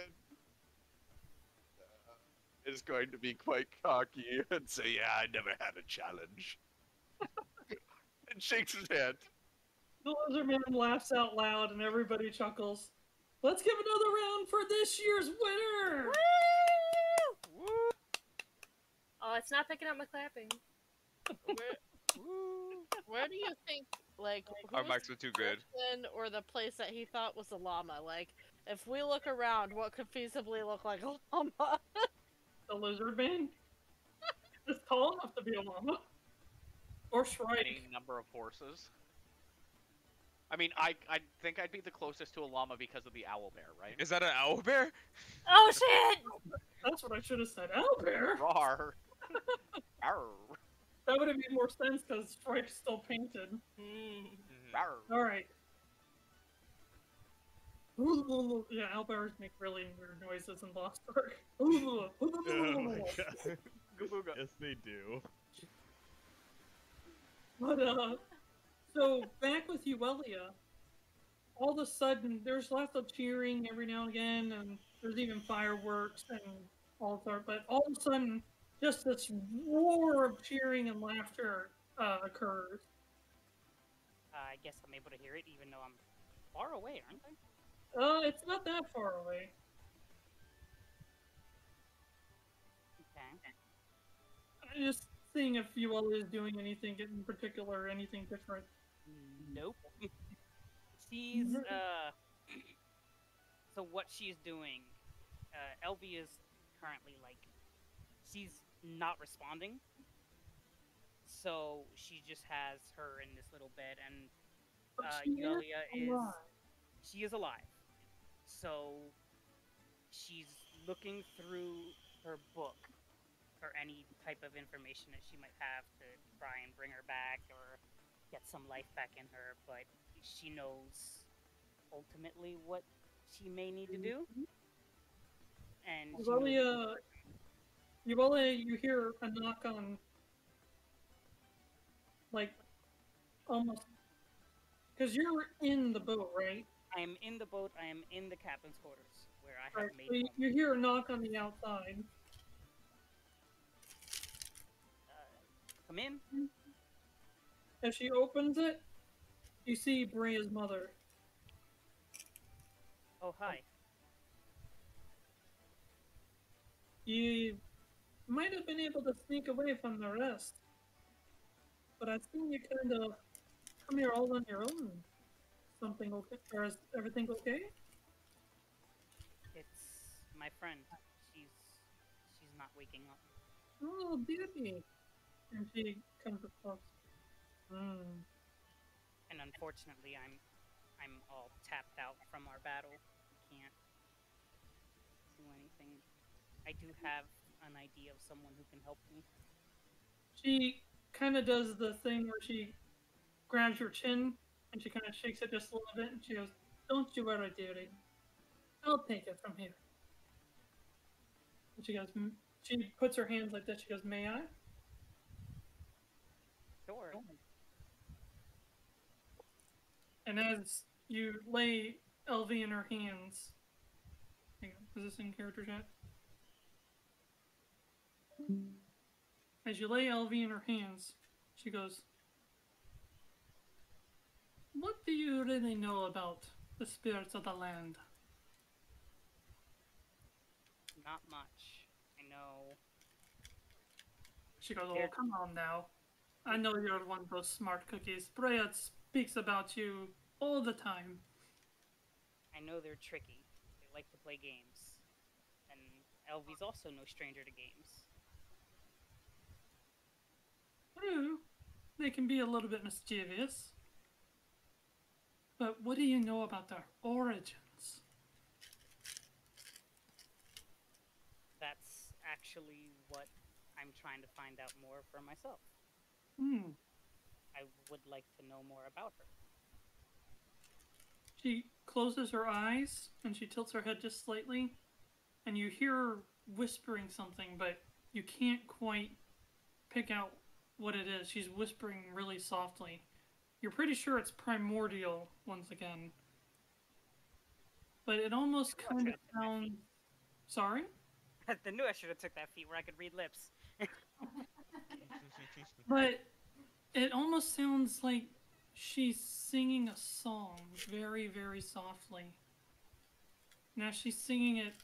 is going to be quite cocky and say, "Yeah, I never had a challenge," and shakes his hand. The lizardman laughs out loud, and everybody chuckles. Let's give another round for this year's winner. Woo! it's not picking up my clapping. Where do you think, like, Our who's mics are too good. person or the place that he thought was a llama? Like, if we look around, what could feasibly look like a llama? The lizard man? It's tall enough to be a llama. Or Shrike. Any number of horses. I mean, I think I'd be the closest to a llama because of the owl bear, right? Is that an owl bear? Oh shit! That's what I should have said. Owlbear? Rawr. Arr. That would have made more sense because Shrike's still painted. Arr. Alright. Yeah, owlbears make really weird noises in Lost Ark. Oh my god. Yes, they do. But, so back with Yuelia, all of a sudden, there's lots of cheering every now and again, and there's even fireworks and all sorts, but all of a sudden, just this roar of cheering and laughter occurs. I guess I'm able to hear it even though I'm far away, aren't I? It's not that far away. Okay. I'm just seeing if Yuelia is doing anything in particular, anything different. Nope. She's, so what she's doing, Elvie is currently, like, she's not responding. So she just has her in this little bed, and Yuelia she is alive. So she's looking through her book for any type of information that she might have to try and bring her back or get some life back in her, but she knows ultimately what she may need to do. And Yuelia, you hear a knock on, like, almost, because you're in the boat, right? I am in the boat, I am in the captain's quarters, where I have made... So you hear a knock on the outside. Come in. As she opens it, you see Breya's mother. Oh, hi. You might have been able to sneak away from the rest, but I've seen you kind of come here all on your own. Something okay? Or is everything okay? It's my friend. She's not waking up. Oh, baby. And she comes across. And unfortunately, I'm all tapped out from our battle. Can't do anything. I do have an idea of someone who can help me. She kind of does the thing where she grabs your chin and she kind of shakes it just a little bit and she goes, "Don't you worry, dearie. I'll take it from here." And she goes, she puts her hands like this. She goes, "May I?" Sure. And as you lay LV in her hands, hang on, is this in character chat? As you lay LV in her hands, she goes, "What do you really know about the spirits of the land?" Not much. I know. She goes, "Oh, come on now. I know you're one of those smart cookies. Breya speaks about you all the time." I know they're tricky. They like to play games. And Elvie's also no stranger to games. True, they can be a little bit mischievous. But what do you know about their origins? That's actually what I'm trying to find out more for myself. I would like to know more about her. She closes her eyes and she tilts her head just slightly, and you hear her whispering something, but you can't quite pick out what it is. She's whispering really softly. You're pretty sure it's primordial once again. But it almost kind of sounds... Sorry? I knew I should have took that feat where I could read lips. But it almost sounds like she's singing a song very, very softly. And as she's singing it,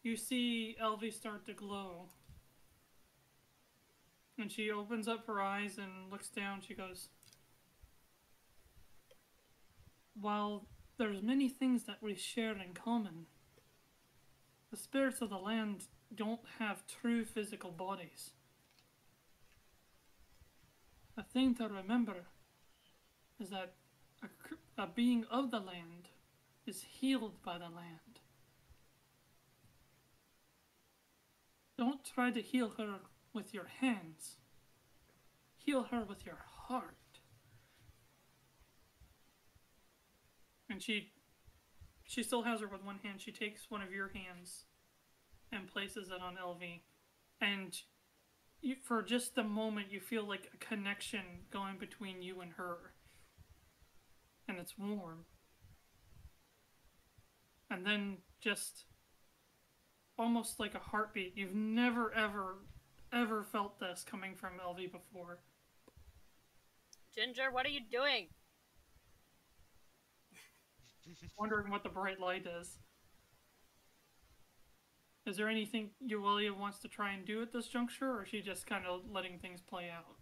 you see Elvie start to glow. And she opens up her eyes and looks down. She goes, "While there's many things that we share in common, the spirits of the land don't have true physical bodies. A thing to remember is that a being of the land is healed by the land. Don't try to heal her with your hands. Heal her with your heart." And she still has her with one hand. She takes one of your hands and places it on LV. And for just a moment, you feel like a connection going between you and her. And it's warm. And then just almost like a heartbeat. You've never, ever felt this coming from LV before. Ginger, what are you doing? Wondering what the bright light is. Is there anything Yuelia wants to try and do at this juncture, or is she just kind of letting things play out?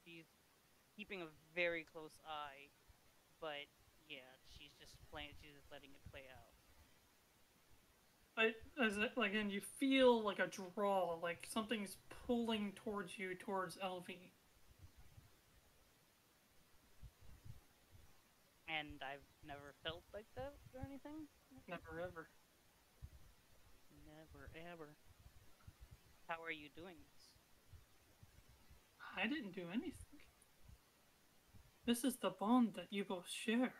She's keeping a very close eye, but yeah, she's just letting it play out. Again, you feel like a draw, like something's pulling towards you, towards LV. And I've never felt like that or anything? Never ever. Never ever. How are you doing this? I didn't do anything. This is the bond that you both share.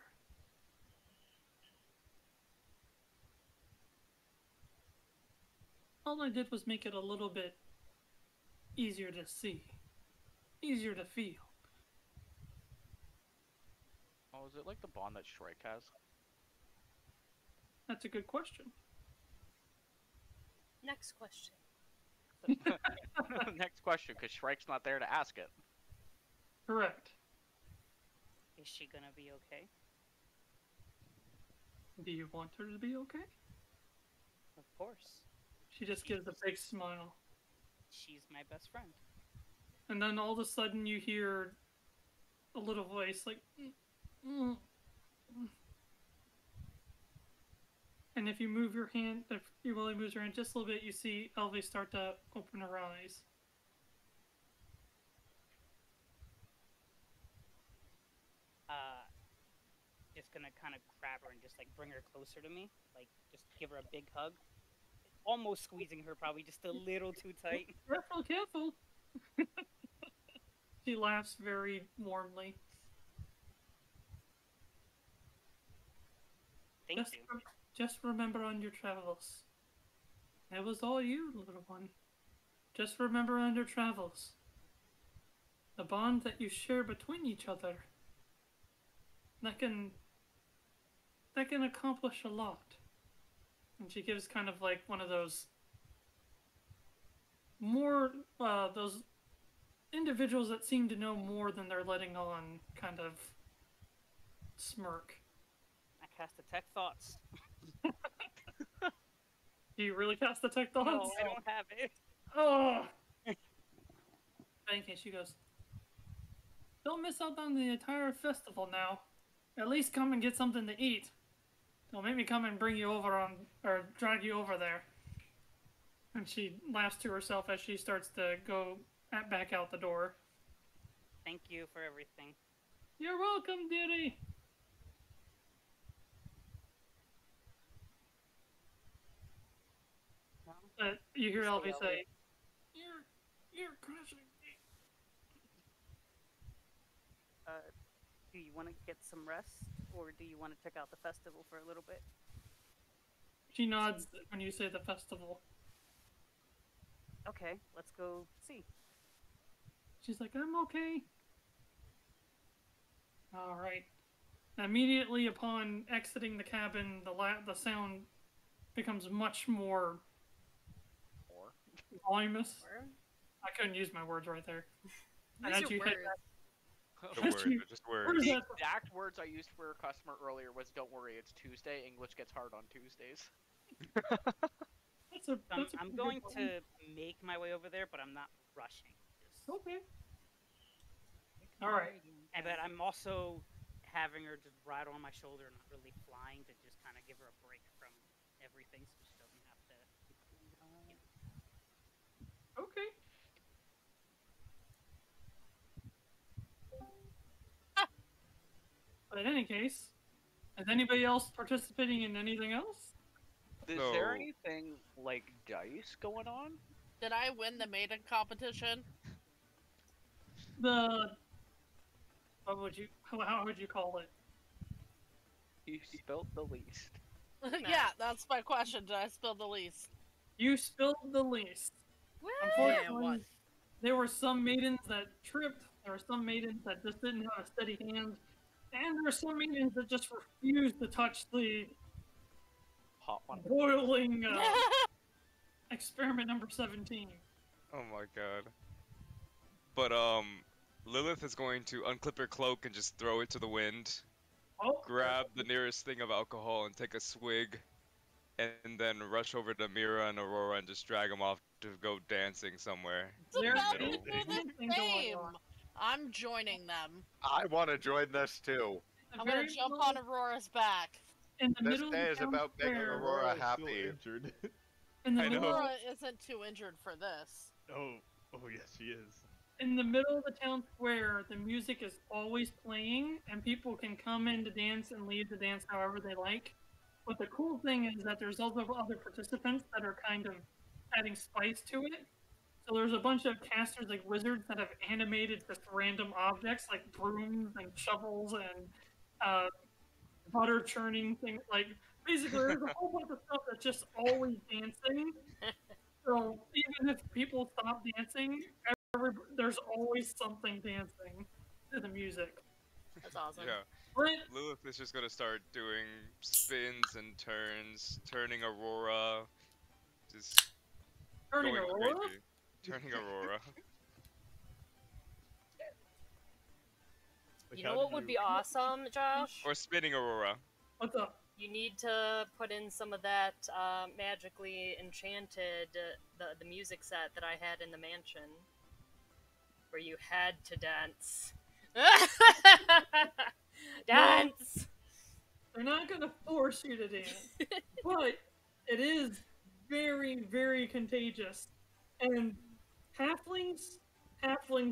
All I did was make it a little bit easier to see, easier to feel. Oh, is it like the bond that Shrike has? That's a good question. Next question. Next question, because Shrike's not there to ask it. Correct. Is she gonna be okay? Do you want her to be okay? Of course. She just gives a big smile. She's my best friend. And then all of a sudden you hear a little voice like... And if you move your hand, if Yuelia moves her hand just a little bit, you see Elvie start to open her eyes. Just gonna kind of grab her and just like bring her closer to me, like just give her a big hug, almost squeezing her, probably just a little too tight. Careful, careful. She laughs very warmly. Thank you. Just remember on your travels. It was all you, little one. Just remember on your travels. The bond that you share between each other. That can accomplish a lot. And she gives kind of like one of those those individuals that seem to know more than they're letting on kind of smirk. I cast Detect Thoughts. Do you really cast Detect Thoughts? No, I don't have it. Oh! In case she goes, "Don't miss out on the entire festival now. At least come and get something to eat. Don't make me come and bring you over or drag you over there." And she laughs to herself as she starts to go back out the door. Thank you for everything. You're welcome, dearie. You hear Elvie say, "You're crushing me." Do you want to get some rest, or do you want to check out the festival for a little bit? She nods when you say the festival. Okay, let's go see. She's like, "I'm okay." All right. Immediately upon exiting the cabin, the sound becomes much more voluminous. I couldn't use my words right there. Use your words. The word, just words. The exact words I used for a customer earlier was, "Don't worry, it's Tuesday. English gets hard on Tuesdays." I'm going to make my way over there, but I'm not rushing. Just... Okay. All right. But I'm also having her just ride on my shoulder, not really flying, to just kind of give her a break from everything, so she doesn't have to. Okay. But in any case, is anybody else participating in anything else? Is No. there anything like dice going on? Did I win the maiden competition? How would you call it? You spelled the least. Yeah, that's my question. Did I spill the least? You spilled the least. Unfortunately, there were some maidens that tripped. There were some maidens that just didn't have a steady hand. And there were some maidens that just refused to touch the Hot one. boiling experiment number 17. Oh my god. But Lilith is going to unclip her cloak and just throw it to the wind. Oh, Grab the nearest thing of alcohol and take a swig, and then rush over to Mirra and Aurora and just drag them off to go dancing somewhere. It's There's about to no do the dancing going same. on. I'm joining them. I want to join this too. I'm gonna jump on Aurora's back. In the This middle day of is the town about making square. Aurora Aurora's still happy. injured. In the I know. middle, Aurora isn't too injured for this. oh yes, she is. in the middle of the town square, the music is always playing, and people can come in to dance and leave to dance however they like. But the cool thing is that there's also other participants that are kind of adding spice to it. So there's a bunch of casters like wizards that have animated just random objects like brooms and shovels and butter churning things. Like basically, there's a whole bunch of stuff that's just always dancing. So even if people stop dancing, there's always something dancing to the music. That's awesome. Yeah. But Lilith is just gonna start doing spins and turns, turning Aurora, just turning going Aurora? crazy. Turning Aurora. Like, You know how what did would be you- awesome, Josh? Or spinning Aurora. What's up? You need to put in some of that magically enchanted the music set that I had in the mansion, where you had to dance. Dance. They're not gonna force you to dance, but it is very, very contagious. And halflings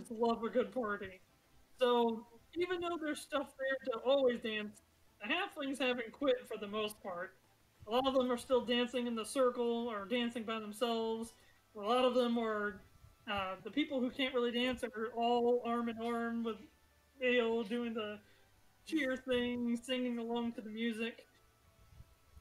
love a good party. So even though there's stuff there to always dance, the halflings haven't quit for the most part. A lot of them are still dancing in the circle or dancing by themselves. A lot of them are the people who can't really dance are all arm in arm with Ale doing the cheer thing, singing along to the music.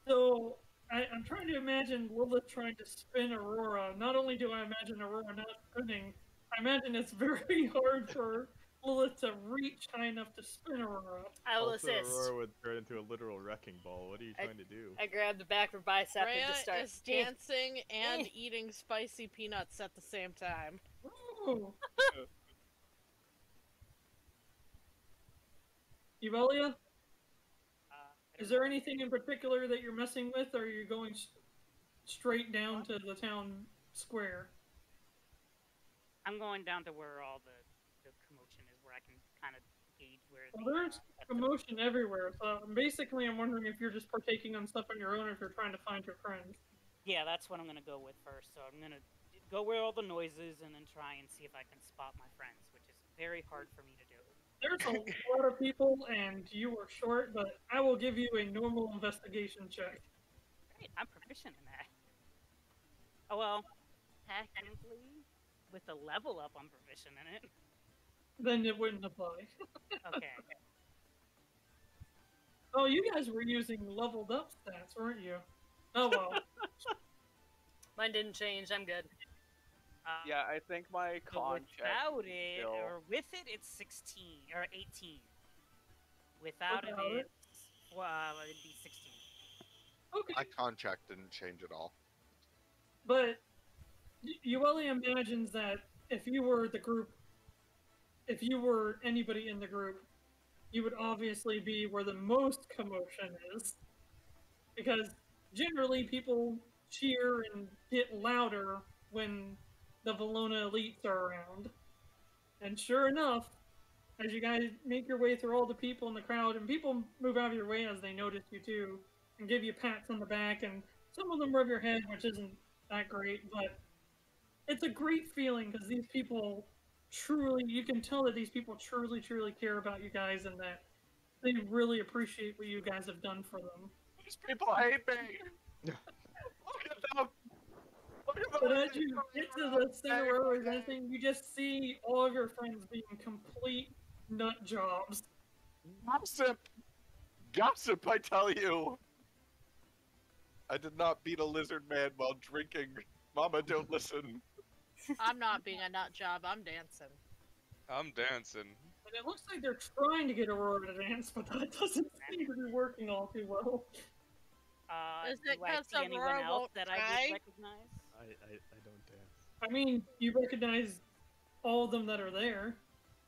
So I'm trying to imagine Lilith trying to spin Aurora. Not only do I imagine Aurora not spinning, I imagine it's very hard for Lilith to reach high enough to spin Aurora. I will Also, assist. Aurora would turn into a literal wrecking ball. What are you trying to do? I grabbed the back of her bicep and just Breya started. is dancing and eating spicy peanuts at the same time. Ooh. Yuelia, is there anything in particular that you're messing with, or are you going straight down to the town square? I'm going down to where all the commotion is, where I can kind of gauge where. Well, there's commotion everywhere, so basically I'm wondering if you're just partaking on stuff on your own, or if you're trying to find your friends. Yeah, that's what I'm gonna go with first. So I'm gonna go where all the noise is, and then try and see if I can spot my friends, which is very hard for me to do. There's a lot of people, and you were short, but I will give you a normal investigation check. Great, I'm proficient in that. Oh well, technically, with the level up, I'm proficient in it. Then it wouldn't apply. Okay. Oh, you guys were using leveled up stats, weren't you? Oh well. Mine didn't change. I'm good. Yeah, I think my So con check. without it, still- or with it, it's 16 or 18. Without Without it, it? well, it'd be 16. Okay. My contract didn't change at all. But Yuelia imagines that if you were the group, if you were anybody in the group, you would obviously be where the most commotion is. Because generally people cheer and get louder when the Valona elites are around. And sure enough, as you guys make your way through all the people in the crowd, and people move out of your way as they notice you too, and give you pats on the back, and some of them rub your head, which isn't that great, but it's a great feeling because these people truly, you can tell that these people truly, truly care about you guys and that they really appreciate what you guys have done for them. These people hate me. Look at them. Look at them. But as you get to the center of everything, you just see all of your friends being complete nut jobs. Gossip. Gossip, I tell you. I did not beat a lizard man while drinking. Mama, don't listen. I'm not being a nut job. I'm dancing. I'm dancing. And it looks like they're trying to get Aurora to dance, but that doesn't seem to be working all too well. Is it Do I 'cause see anyone Aurora else won't that I try? would recognize? I don't dance. I mean, you recognize all of them that are there.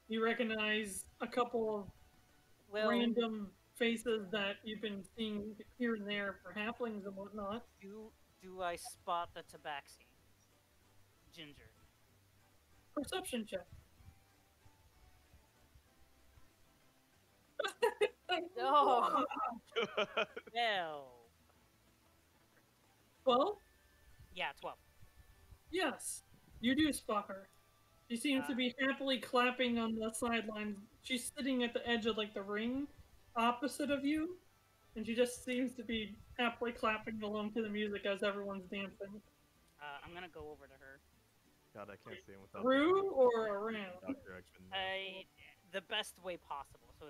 You recognize a couple of Well, random faces that you've been seeing here and there for halflings and whatnot. do I spot the tabaxi? Ginger. Perception check. No. Well, 12? yeah, 12. Yes, you do spot her. She seems to be happily clapping on the sidelines. She's sitting at the edge of like the ring, opposite of you, and she just seems to be happily clapping along to the music as everyone's dancing. I'm gonna go over to her. God, I can't see him without Through or around? Dr. Ekman. The best way possible. So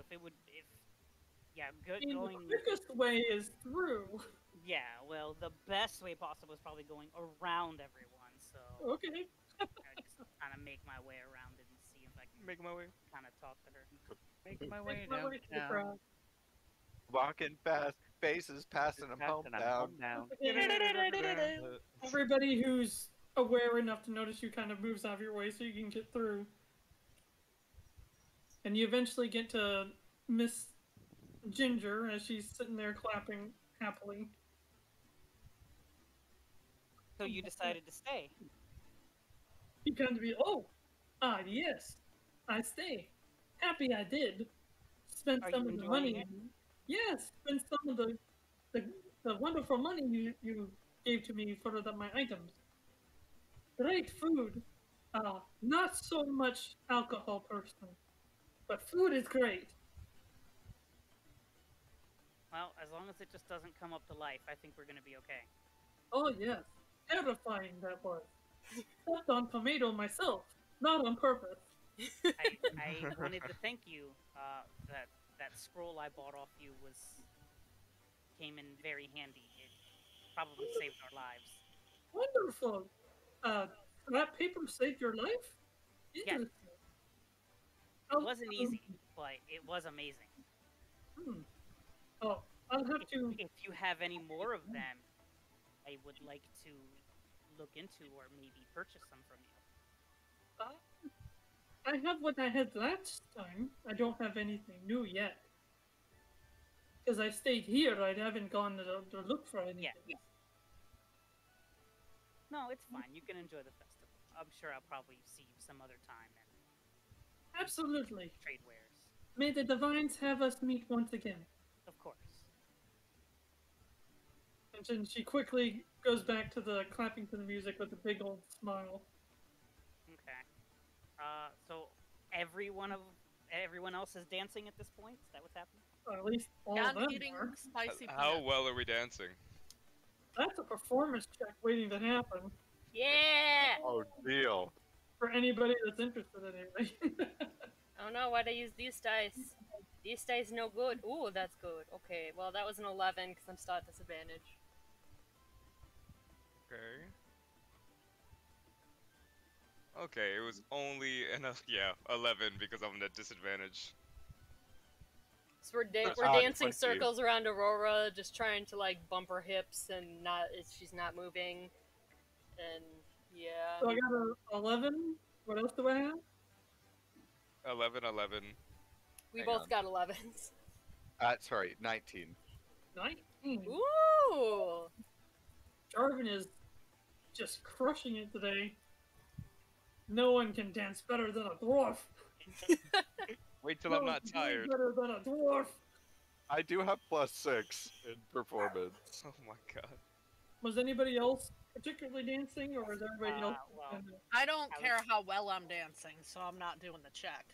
yeah, I mean, going. the quickest way is through. Yeah, well, the best way possible is probably going around everyone. So Okay. I just kind of make my way around it and see if I can Make my way. kind of talk to her. Making my way Make my way to the downtown. crowd. Walking fast, faces passing them home down. now. Everybody who's aware enough to notice you kind of moves out of your way so you can get through. And you eventually get to Miss Ginger as she's sitting there clapping happily. So you decided to stay. You come to be, yes, I stay. Happy I did. Spent Are some you of the enjoying money. it? Yes, spent some of the wonderful money you gave to me for my items. Great food. Not so much alcohol personally, but food is great. Well, as long as it just doesn't come up to life, I think we're gonna be okay. Oh yes, terrifying that was. Stepped on tomato myself, not on purpose. I wanted to thank you. That scroll I bought off you came in very handy. It probably saved our lives. Wonderful. That paper saved your life? Yes. Interesting. It wasn't easy, but it was amazing. Oh, I'll have to. If you have any more of them, I would like to look into or maybe purchase some from you. I have what I had last time. I don't have anything new yet. Because I stayed here, I haven't gone to look for anything. Yeah. No, it's fine. You can enjoy the festival. I'm sure I'll probably see you some other time and Absolutely. trade wares. May the divines have us meet once again. Of course. And then she quickly goes back to the clapping to the music with a big old smile. Okay. So everyone else is dancing at this point? Is that what's happening? Or at least all Yeah, of I'm them eating are. spicy How peanuts. well are we dancing? That's a performance check waiting to happen Yeah! Oh, deal. for anybody that's interested in anything. Oh no, why'd I use these dice? These dice no good. Ooh, that's good. Okay, well that was an 11 because I'm still at disadvantage. Okay. Okay, it was only 11 because I'm at disadvantage. So we're That's dancing 20. circles around Aurora, just trying to like bump her hips and she's not moving. And yeah. So I got a 11. What else do I have? 11. We hang both on. got 11s. Sorry, 19. 19. Ooh! Jarvin is just crushing it today. No one can dance better than a dwarf. Wait till No I'm one not can dance tired. better than a dwarf. I do have +6 in performance. Oh my god. Was anybody else particularly dancing, or is everybody else? Well, I don't I care was- how well I'm dancing, so I'm not doing the check.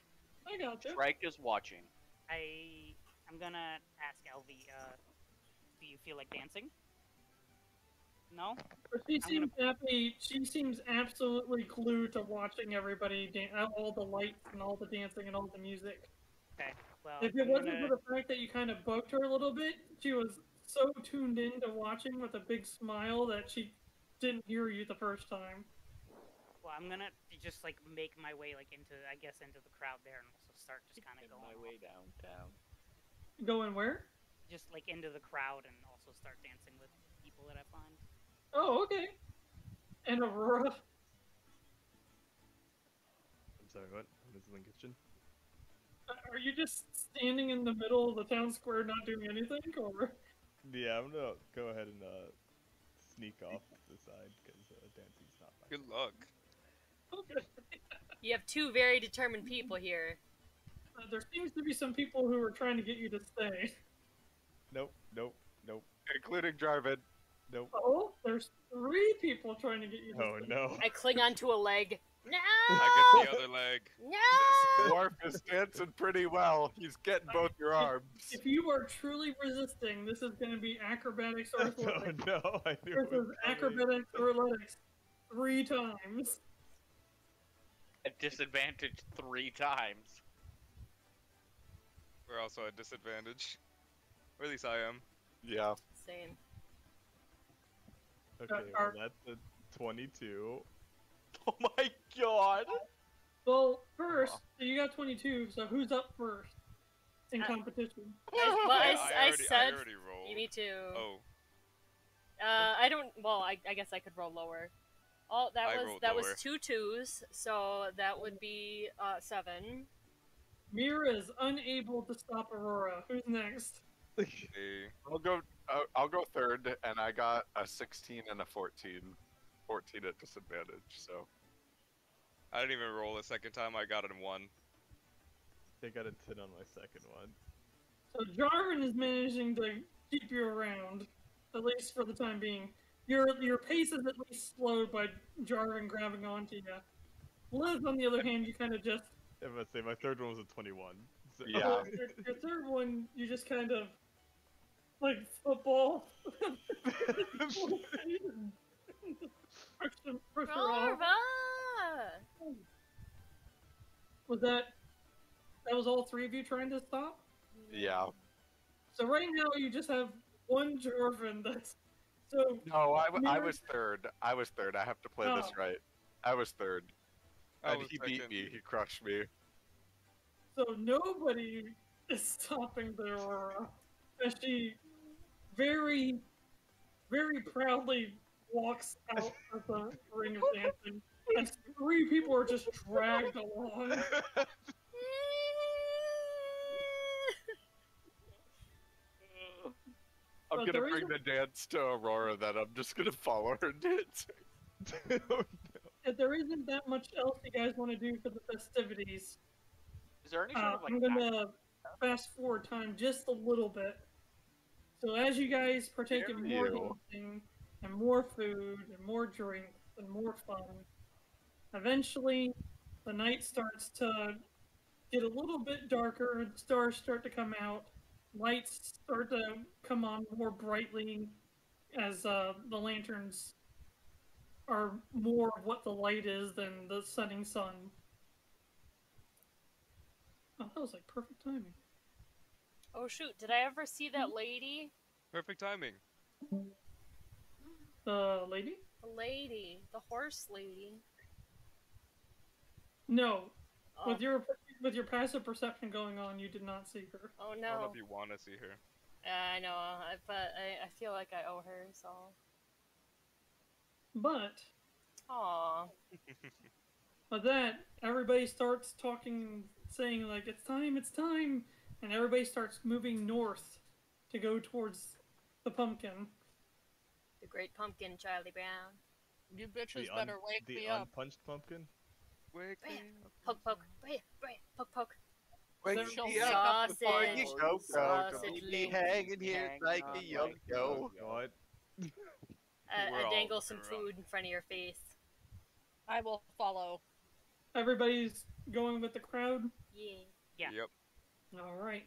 I got you. Shrike is watching. I'm gonna ask Elvie, do you feel like dancing? No? But she I'm seems happy. She seems absolutely glued to watching everybody all the lights and all the dancing and all the music. Okay, well, If it I'm wasn't gonna- for the fact that you kind of bugged her a little bit, she was so tuned in to watching with a big smile that she didn't hear you the first time. Well, I'm gonna just like make my way like into the crowd there, and also start just kind of going my way downtown. Going where? just like into the crowd and also start dancing with people that I find. Oh, okay. And Aurora. I'm sorry, what? This is in the kitchen? Are you just standing in the middle of the town square not doing anything, or? Yeah, I'm gonna go ahead and sneak off to the side because dancing's not my Good luck. Okay. You have two very determined people here. There seems to be some people who are trying to get you to stay. Nope, nope, nope, Including Jarvin. nope. Oh, there's 3 people trying to get you to Oh stay. no. I cling onto a leg. No! I get the other leg. No! Dwarf is dancing pretty well. He's getting both your arms. If you are truly resisting, this is going to be acrobatics or Oh athletics. no, I knew it This is was coming. acrobatics or athletics 3 times. At disadvantage 3 times. We're also at disadvantage. Or at least I am. Yeah. Insane. Okay, well that's a 22. Oh my god! Well, first, you got 22, so who's up first in competition? I said already rolled. you need to. Oh, I don't. Well, I guess I could roll lower. Oh, I rolled that was lower. 2 2s, so that would be 7. Mirra is unable to stop Aurora. Who's next? hey. I'll go third, and I got a 16 and a 14. 14 at disadvantage, so. I didn't even roll a second time. I got it in 1. I got a 10 on my second one. So Jarvin is managing to keep you around, at least for the time being. Your pace is at least slowed by Jarvin grabbing onto you. Liz, on the other hand, you kind of just... I must say, my third one was a 21. So... Yeah. Your third one, you just kind of... like football. push her off. Jarva! Was that was all 3 of you trying to stop? Yeah. So right now you just have one Jarvin that's so No, I Mirra- was third. I was third. I have to play this Oh. right. I was third. I And was he beat second. me. He crushed me. so nobody is stopping the Aurora as she very, very proudly walks out of the ring of dancing. And 3 people are just dragged along. I'm But gonna there bring is the dance to Aurora, then I'm just gonna follow her dancing. If there isn't that much else you guys want to do for the festivities, Is there any sort of like I'm gonna fast forward time just a little bit. So as you guys partake in more Ew. dancing and more food and more drinks and more fun, eventually the night starts to get a little bit darker and stars start to come out. Lights start to come on more brightly as the lanterns are more of what the light is than the setting sun. Oh, that was like perfect timing. Oh shoot, did I ever see that lady? Perfect timing. The lady? The lady. The horse lady. No. Oh, With your passive perception going on, you did not see her. oh I don't know no. if you want to see her. I know, but I feel like I owe her, so... But Aww. with that, everybody starts talking, saying like, it's time, and everybody starts moving north to go towards the pumpkin. The Great Pumpkin, Charlie Brown. You bitches better wake me up. The unpunched pumpkin? Wake Breya, me poke, poke. Breya, poke, poke. Wake She'll me wake up up before you sausage. go, Sausage Don't be link. hanging here Hang like on a yo-yo. What? We're I all dangle some looking around. food in front of your face. I will follow. Everybody's going with the crowd? Yeah. Yeah. Yep. Alright.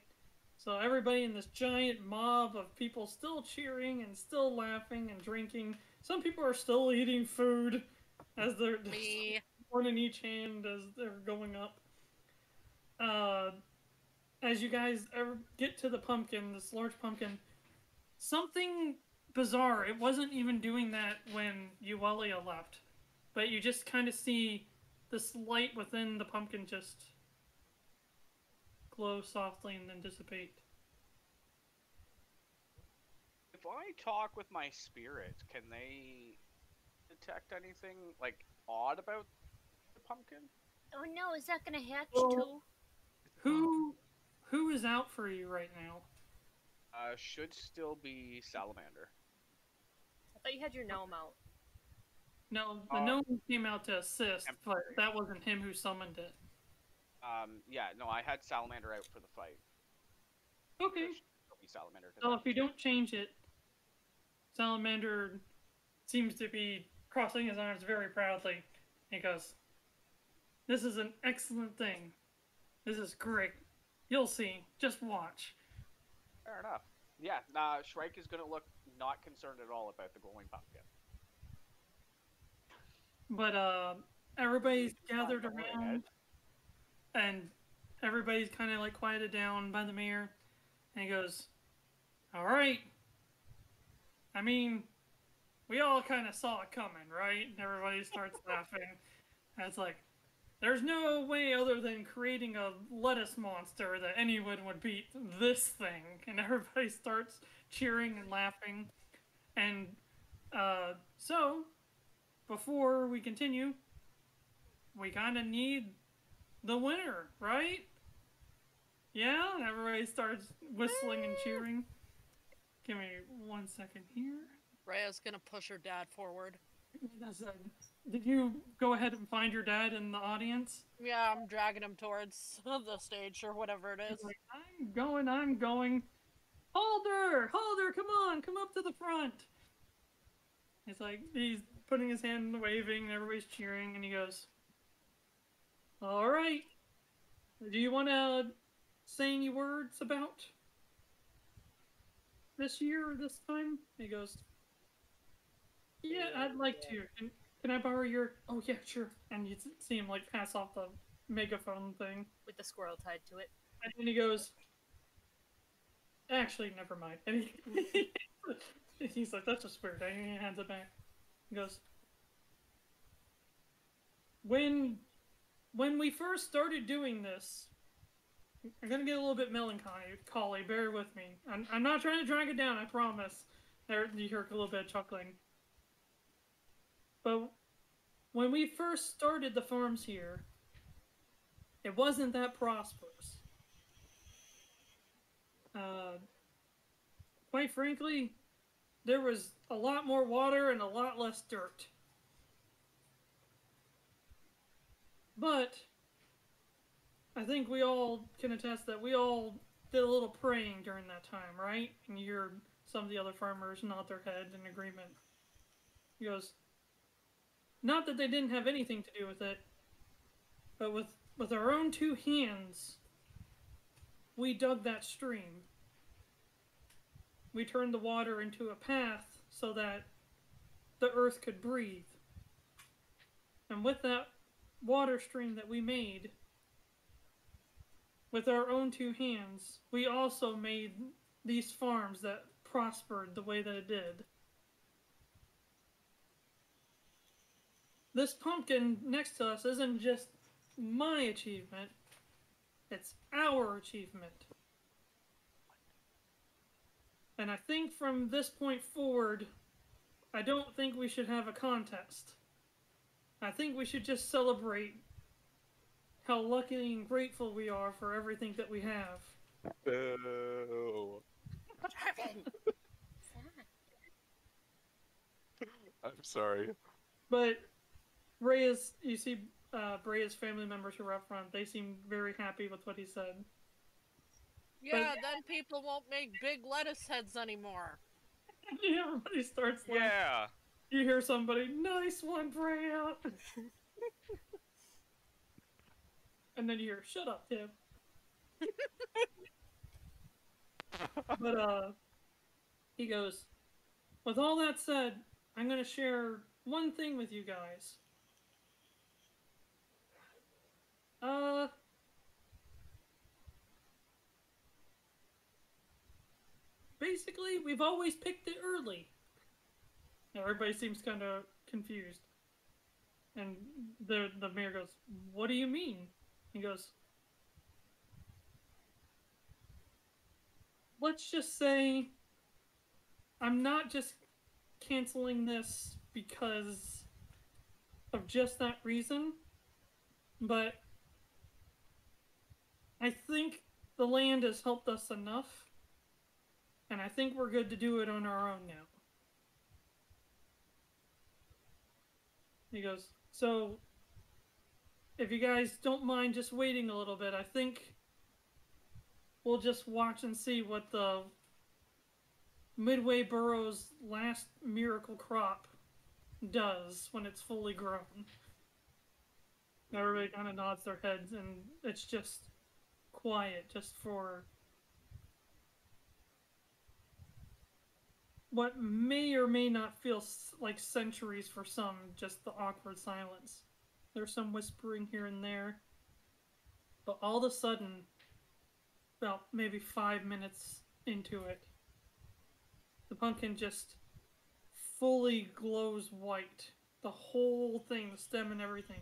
So everybody in this giant mob of people still cheering and still laughing and drinking. Some people are still eating food as they're Me. one in each hand as they're going up. As you guys ever get to the pumpkin, this large pumpkin, something bizarre. It wasn't even doing that when Yuelia left. But you just kind of see this light within the pumpkin just glow softly and then dissipate. If I talk with my spirits, can they detect anything like odd about the pumpkin? Oh no, is that gonna hatch Well- too? Who is out for you right now? Should still be salamander. I thought you had your gnome out. No, the gnome came out to assist, but that wasn't him who summoned it. Yeah, no, I had salamander out for the fight. Okay. Should be salamander. So if you don't change it, Salamander seems to be crossing his arms very proudly. He goes, "This is an excellent thing. This is great. You'll see. Just watch." Fair enough. Yeah, Shrike is gonna look not concerned at all about the glowing pumpkin. But everybody's gathered Don't worry, around, and everybody's kind of like quieted down by the mayor. And he goes, "All right. I mean, we all kind of saw it coming, right?" And everybody starts laughing. And it's like, there's no way other than creating a lettuce monster that anyone would beat this thing. And everybody starts cheering and laughing. And so, before we continue, we kind of need the winner, right? Yeah? And everybody starts whistling and cheering. Give me 1 second here. Breya's gonna push her dad forward. Did you go ahead and find your dad in the audience? Yeah, I'm dragging him towards the stage or whatever it is. He's like, I'm going. Holder, come up to the front. It's like, he's putting his hand and waving, and everybody's cheering, and he goes, "All right. Do you want to say any words about this year or this time?" He goes, "Yeah, I'd like to. Can I borrow your..." "Oh, yeah, sure." And you see him, like, pass off the megaphone thing. With the squirrel tied to it. And then he goes, "Actually, never mind." And he's like, "That's just weird." And he hands it back. He goes, When we first started doing this," I'm gonna get a little bit melancholy, bear with me. I'm not trying to drag it down, I promise. There, you hear a little bit of chuckling. But when we first started the farms here, it wasn't that prosperous. Quite frankly, there was a lot more water and a lot less dirt. But I think we all can attest that we all did a little praying during that time, right? And you hear some of the other farmers nod their head in agreement. He goes, "Not that they didn't have anything to do with it, but with our own two hands, we dug that stream. We turned the water into a path so that the earth could breathe. And with that water stream that we made, with our own two hands, we also made these farms that prospered the way that it did. This pumpkin next to us isn't just my achievement, it's our achievement. And I think from this point forward, I don't think we should have a contest. I think we should just celebrate how lucky and grateful we are for everything that we have." Boo. Jarvin! I'm sorry. But Breya's, you see Breya's family members who were up front, they seem very happy with what he said. Yeah, then people won't make big lettuce heads anymore. Everybody starts laughing. Yeah. You hear somebody, nice one, Breya! And then you hear, shut up, Tim. But, he goes, with all that said, I'm gonna share one thing with you guys. Basically, we've always picked it early. Everybody seems kind of confused. And the mayor goes, what do you mean? He goes, let's just say I'm not just canceling this because of just that reason, but I think the land has helped us enough, and I think we're good to do it on our own now. He goes, so if you guys don't mind just waiting a little bit, I think we'll just watch and see what the Midway Burrow's last miracle crop does when it's fully grown. Everybody kind of nods their heads, and it's just quiet, just for what may or may not feel like centuries for some, just the awkward silence. There's some whispering here and there, but all of a sudden, about maybe 5 minutes into it, the pumpkin just fully glows white. The whole thing, the stem and everything,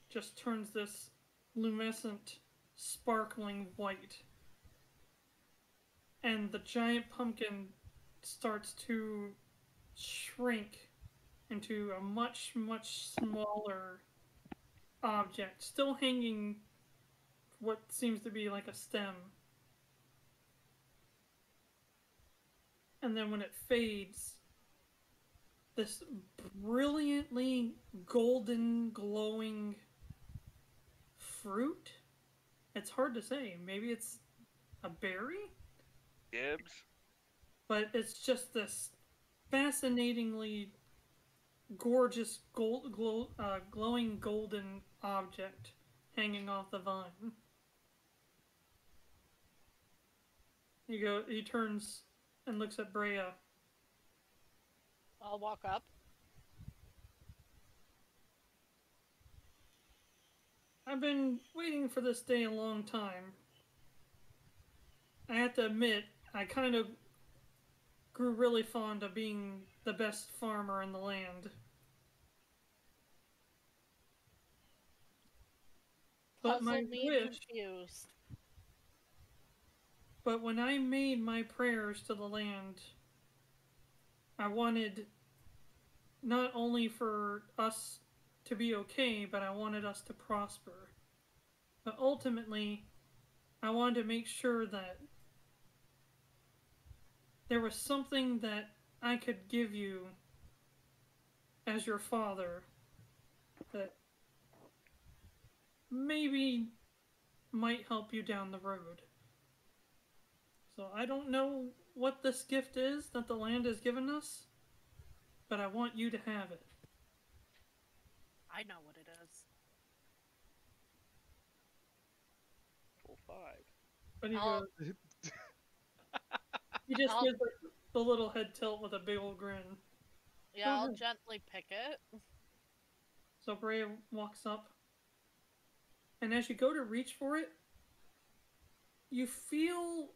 just turns this luminescent, sparkling white. And the giant pumpkin starts to shrink into a much, much smaller object, still hanging what seems to be like a stem. And then when it fades, this brilliantly golden glowing fruit? It's hard to say. Maybe it's a berry? Gibbs? But it's just this fascinatingly gorgeous glowing golden object hanging off the vine. He turns and looks at Breya. I'll walk up. I've been waiting for this day a long time. I have to admit, I kind of grew really fond of being the best farmer in the land. But my wish... confused. But when I made my prayers to the land, I wanted not only for us to be okay, but I wanted us to prosper. But ultimately, I wanted to make sure that there was something that I could give you as your father that maybe might help you down the road. So I don't know what this gift is that the land has given us, but I want you to have it. I know what it is. Full 5. But he I'll- goes, he just I'll- gives like the little head tilt with a big old grin. Yeah, I'll Mhm. gently pick it. So Breya walks up, and as you go to reach for it, you feel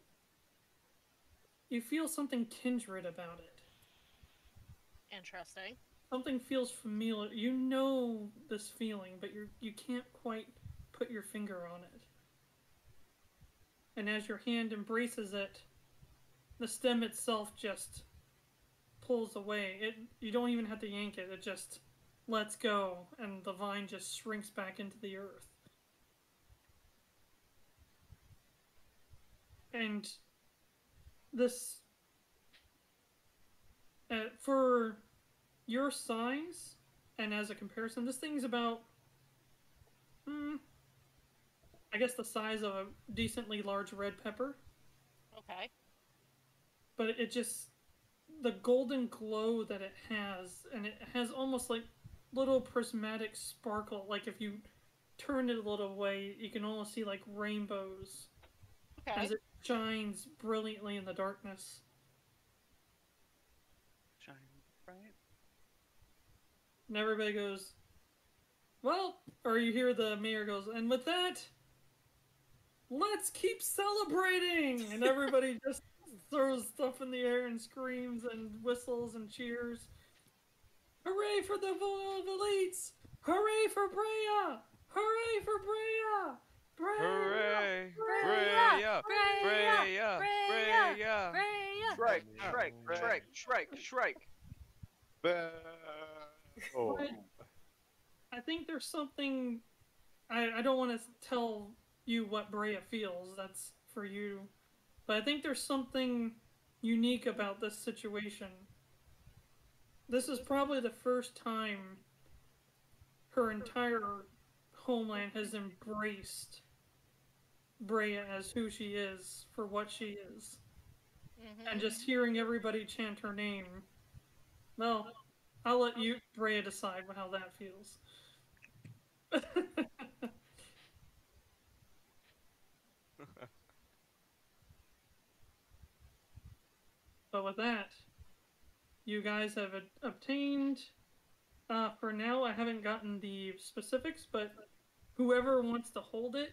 something kindred about it. Interesting. Something feels familiar. You know this feeling, but you can't quite put your finger on it. And as your hand embraces it, the stem itself just pulls away. You don't even have to yank it. It just lets go, and the vine just shrinks back into the earth. And this, for your size, and as a comparison, this thing's about, I guess the size of a decently large red pepper. Okay. But it just, the golden glow that it has, and it has almost like little prismatic sparkle. Like if you turn it a little way, you can almost see like rainbows Okay. as it shines brilliantly in the darkness. Shine bright. And everybody goes, well, or you hear the mayor goes, and with that, let's keep celebrating! And everybody just throws stuff in the air and screams and whistles and cheers. Hooray for the elites! Hooray for Breya! Hooray for Breya! Breya! Hooray! Breya! Breya! Breya! Breya! Shrike, Shrike, Shrike, Shrike, Shrike. Oh. But I think there's something. I don't want to tell you what Breya feels. That's for you. But I think there's something unique about this situation. This is probably the first time her entire homeland has embraced Breya as who she is, for what she is. Mhm. And just hearing everybody chant her name, well, I'll let you, Breya, decide how that feels. But with that, you guys have obtained, for now, I haven't gotten the specifics, but whoever wants to hold it,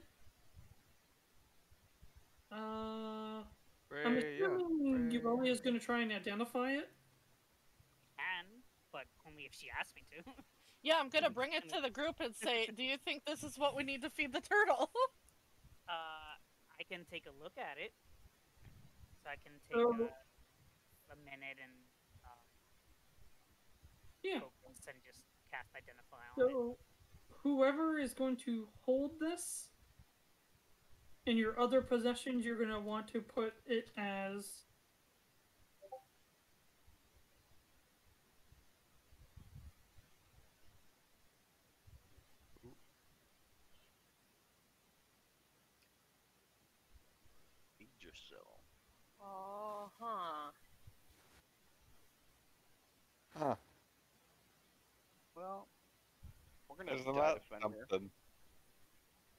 I'm assuming Yuelia is going to try and identify it. Can, but only if she asks me to. Yeah, I'm gonna bring it to the group and say, do you think this is what we need to feed the turtle? I can take a look at it. So I can take So- a minute and Yeah. focus and just cast Identify on it. So, whoever is going to hold this, in your other possessions, you're going to want to put it as... Feed yourself. Oh, huh. Huh. Well, we're gonna Isn't die that defend here. something?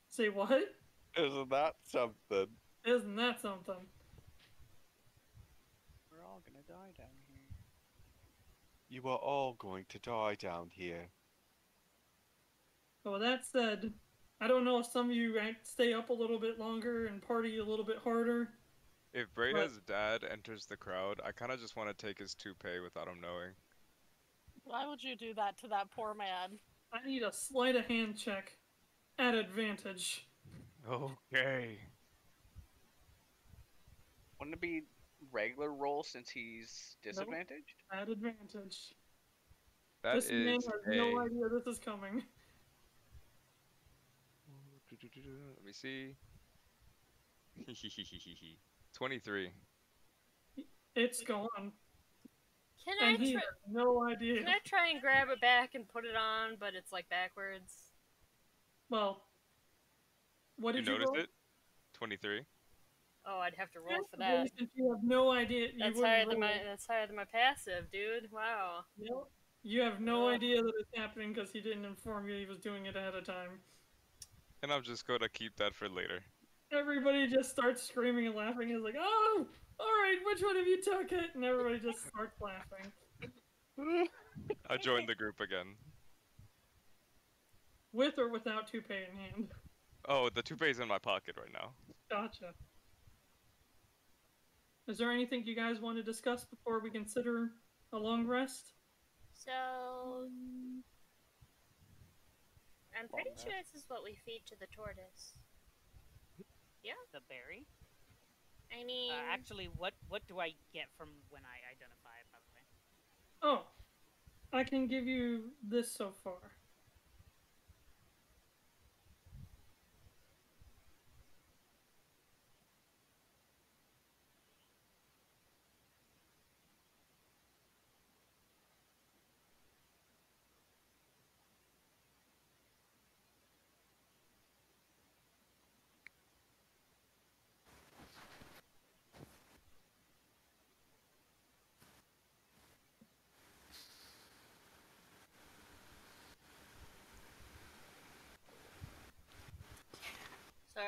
Say what? Isn't that something? Isn't that something? We're all gonna die down here. You are all going to die down here. Well, that said, I don't know if some of you might stay up a little bit longer and party a little bit harder. If Breya's dad enters the crowd, I kind of just want to take his toupee without him knowing. Why would you do that to that poor man? I need a sleight of hand check at advantage. Okay. Wouldn't it be regular roll since he's disadvantaged? At advantage. That This man is has no idea this is coming. Let me see. 23. It's gone. Can I And he try? has no idea. Can I try and grab it back and put it on, but it's like backwards? Well, what You did you noticed roll? it? 23. Oh, I'd have to roll for Possibly, that. since you have no idea. That's wouldn't higher than roll. that's higher than my passive, dude. Wow. Nope. You have no Yeah. idea that it's happening because he didn't inform you he was doing it ahead of time. And I'm just going to keep that for later. Everybody just starts screaming and laughing. He's like, "Oh, all right, which one of you took it?" And everybody just starts laughing. I joined the group again. With or without toupee in hand. Oh, the toupee's in my pocket right now. Gotcha. Is there anything you guys want to discuss before we consider a long rest? So I'm pretty sure this is what we feed to the tortoise. The berry. I mean, Actually, what do I get from when I identify it, by the way? Oh, I can give you this so far.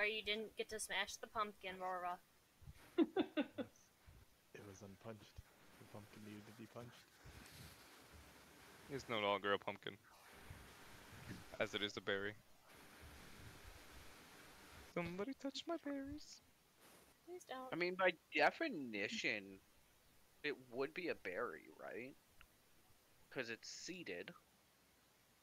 sorry you didn't get to smash the pumpkin, Aurora. It was unpunched. The pumpkin needed to be punched. It's no longer a pumpkin, as it is a berry. Somebody touch my berries. Please don't. I mean, by definition, it would be a berry, right? Because it's seeded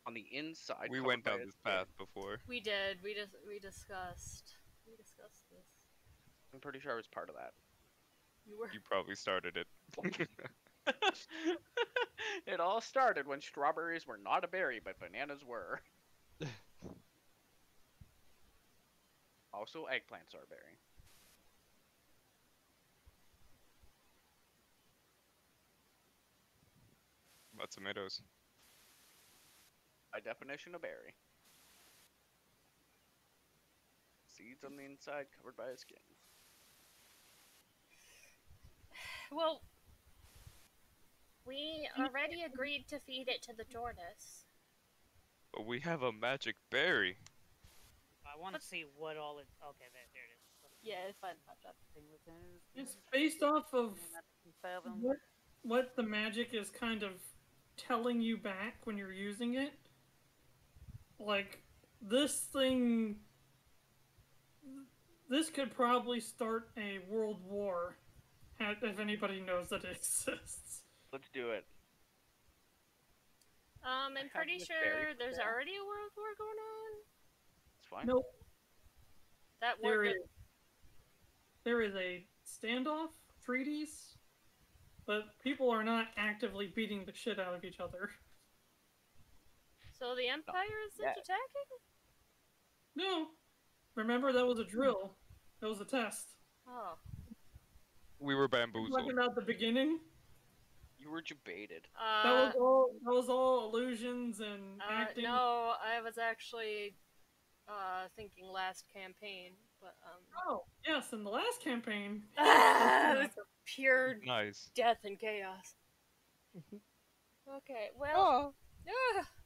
on the inside. We covered went by down a this skin. path before. We did. We discussed this. I'm pretty sure I was part of that. You were. You probably started it. It all started when strawberries were not a berry, but bananas were. Also, eggplants are a berry. About tomatoes. By definition, a berry. Seeds on the inside, covered by a skin. Well, we already agreed to feed it to the tortoise. But we have a magic berry. I want to see what all it. Okay, there it is. Yeah, it's fine. Thing within It's based off of fathom. what the magic is kind of telling you back when you're using it. Like, this could probably start a world war, if anybody knows that it exists. Let's do it. I'm have pretty this sure berry there's for already a world war going on. It's fine. Nope. That There war. is, there is a standoff, treaties, but people are not actively beating the shit out of each other. So the Empire isn't Yeah. attacking? No. Remember, that was a drill. That was a test. Oh. We were Talking bamboozled. about the beginning. You were debated. That was all illusions and acting. No, I was actually thinking last campaign, but Oh, yes, in the last campaign. it was pure Nice. death and chaos. Okay, well.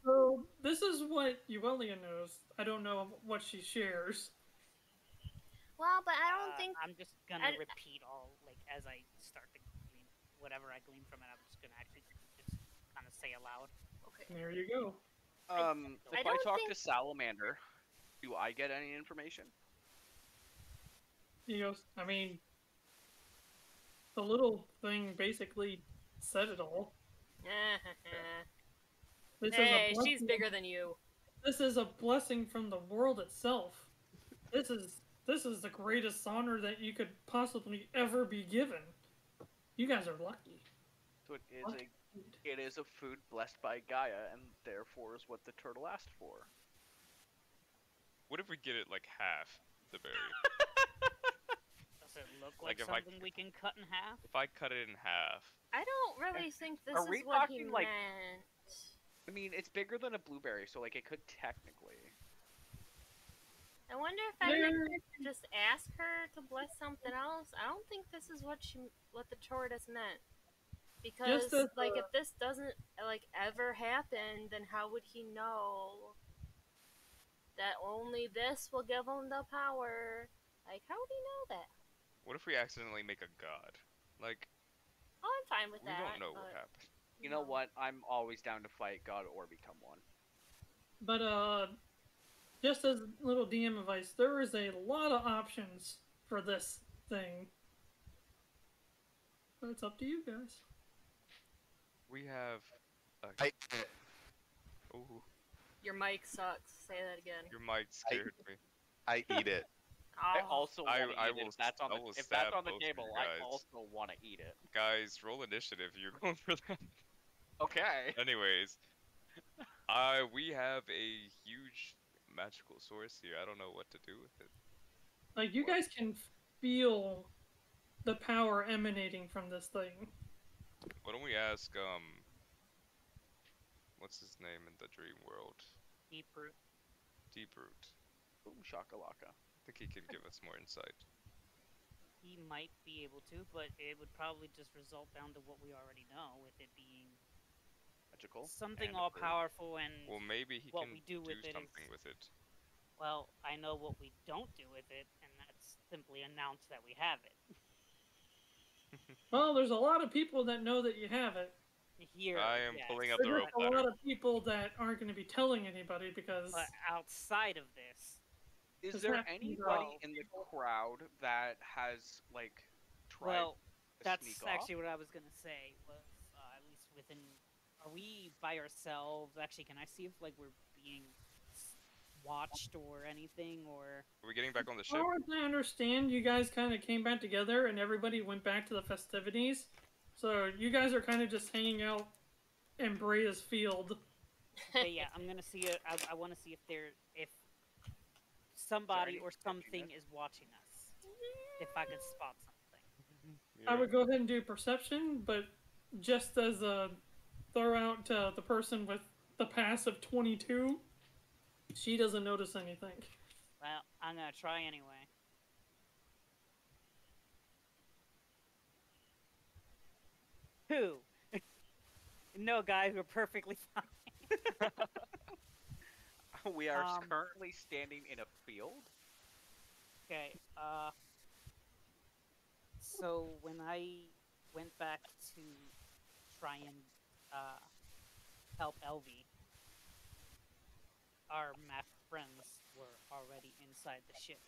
So this is what Yuelia knows. I don't know what she shares. Well, but I don't think. I'm just gonna repeat all like as I start to glean whatever I glean from it. I'm just gonna actually just kind of say aloud. Okay. There you go. If I don't talk think- to Salamander, do I get any information? He goes, I mean, the little thing basically said it all. This is a Hey, she's blessing- bigger than you. This is a blessing from the world itself. This is the greatest honor that you could possibly ever be given. You guys are lucky. So it is Lucky. it is a food blessed by Gaia, and therefore is what the turtle asked for. What if we get it like half the berry? Does it look Like like, if I- something we can cut in half? If I cut it in half, I don't really think this Are we is what he talking, like- meant. I mean, it's bigger than a blueberry, so like it could technically. I wonder if I could just ask her to bless something else. I don't think this is what the tortoise meant. Because Just as like a- if this doesn't like ever happen, then how would he know that only this will give him the power? Like, how would he know that? what if we accidentally make a god? Like, Oh, I'm fine with we that. don't know what but, happened. You know what? I'm always down to fight God or become one. But just as little DM advice, there is a lot of options for this thing. But it's up to you guys. We have. I Oh, Your mic sucks. Say that again. your mic scared me. eat it. I Oh. also want to I eat it. will If that's on I the, will if that's stab on the both of you table, I guys. also want to eat it. Guys, roll initiative. You're going for that. Okay. Anyways, we have a huge magical source here. I don't know what to do with it. Like, you guys can feel the power emanating from this thing. Why don't we ask what's his name in the dream world? Deep root. Deeproot. Boom shakalaka. I think he can give us more insight. He might be able to, but it would probably just result down to what we already know, with it being Magical. something and all approved. powerful and Well, maybe he what can we do with it something is- with it. Well, I know what we don't do with it, and that's simply announce that we have it. Well, there's a lot of people that know that you have it. Here, I am yes, pulling up There's the rope a ladder. lot of people that aren't going to be telling anybody because but outside of this, Is Just there have to anybody go. in the crowd that has like tried well, to that's sneak off? actually what I was gonna say. Was at least within, are we by ourselves? Actually, can I see if like we're being watched or anything, or Are we getting back on the as ship? far as I understand, you guys kind of came back together and everybody went back to the festivities. So you guys are kind of just hanging out in Breya's field. but yeah, I'm gonna see it. I want to see if somebody any or something is watching us. If I can spot something. I would go ahead and do perception, but just as a throw out to the person with the pass of 22, she doesn't notice anything. Well, I'm gonna try anyway. Who? No, guys, we're perfectly fine. We are Um, currently standing in a field. Okay, so when I went back to try and help Elvie, our map friends were already inside the ship.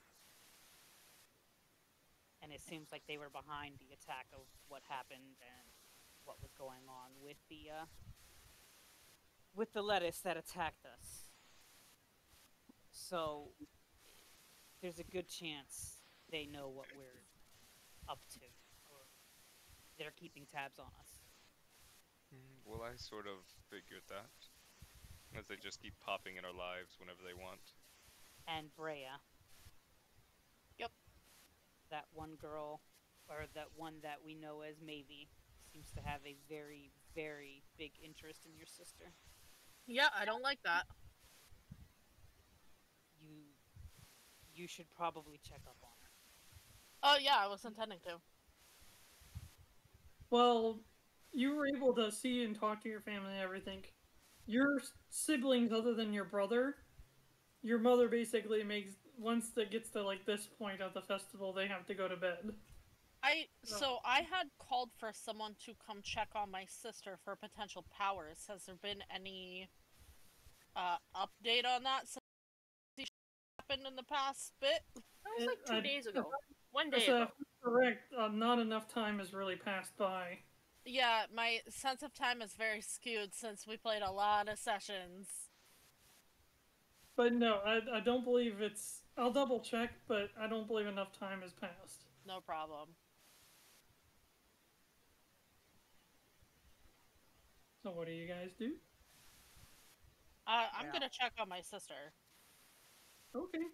And it seems like they were behind the attack of what happened and what was going on with the lettuce that attacked us. So there's a good chance they know what we're up to, or they're keeping tabs on us. Well, I sort of figured that. As they just keep popping in our lives whenever they want. And Breya. Yep. That one girl, or that one that we know as Maybe, seems to have a very, very big interest in your sister. Yeah, I don't like that. You should probably check up on her. Oh yeah, I was intending to. Well, you were able to see and talk to your family and everything. Your siblings, other than your brother, your mother basically makes, once it gets to like this point of the festival, they have to go to bed. So I had called for someone to come check on my sister for potential powers. Has there been any update on that since it happened in the past bit? That was like 2 days ago. 1 day That's ago. correct. Not enough time has really passed by. Yeah, my sense of time is very skewed since we played a lot of sessions. But no, I don't believe it's. I'll double check, but I don't believe enough time has passed. No problem. So what do you guys do? I'm Yeah. gonna check on my sister. Okay.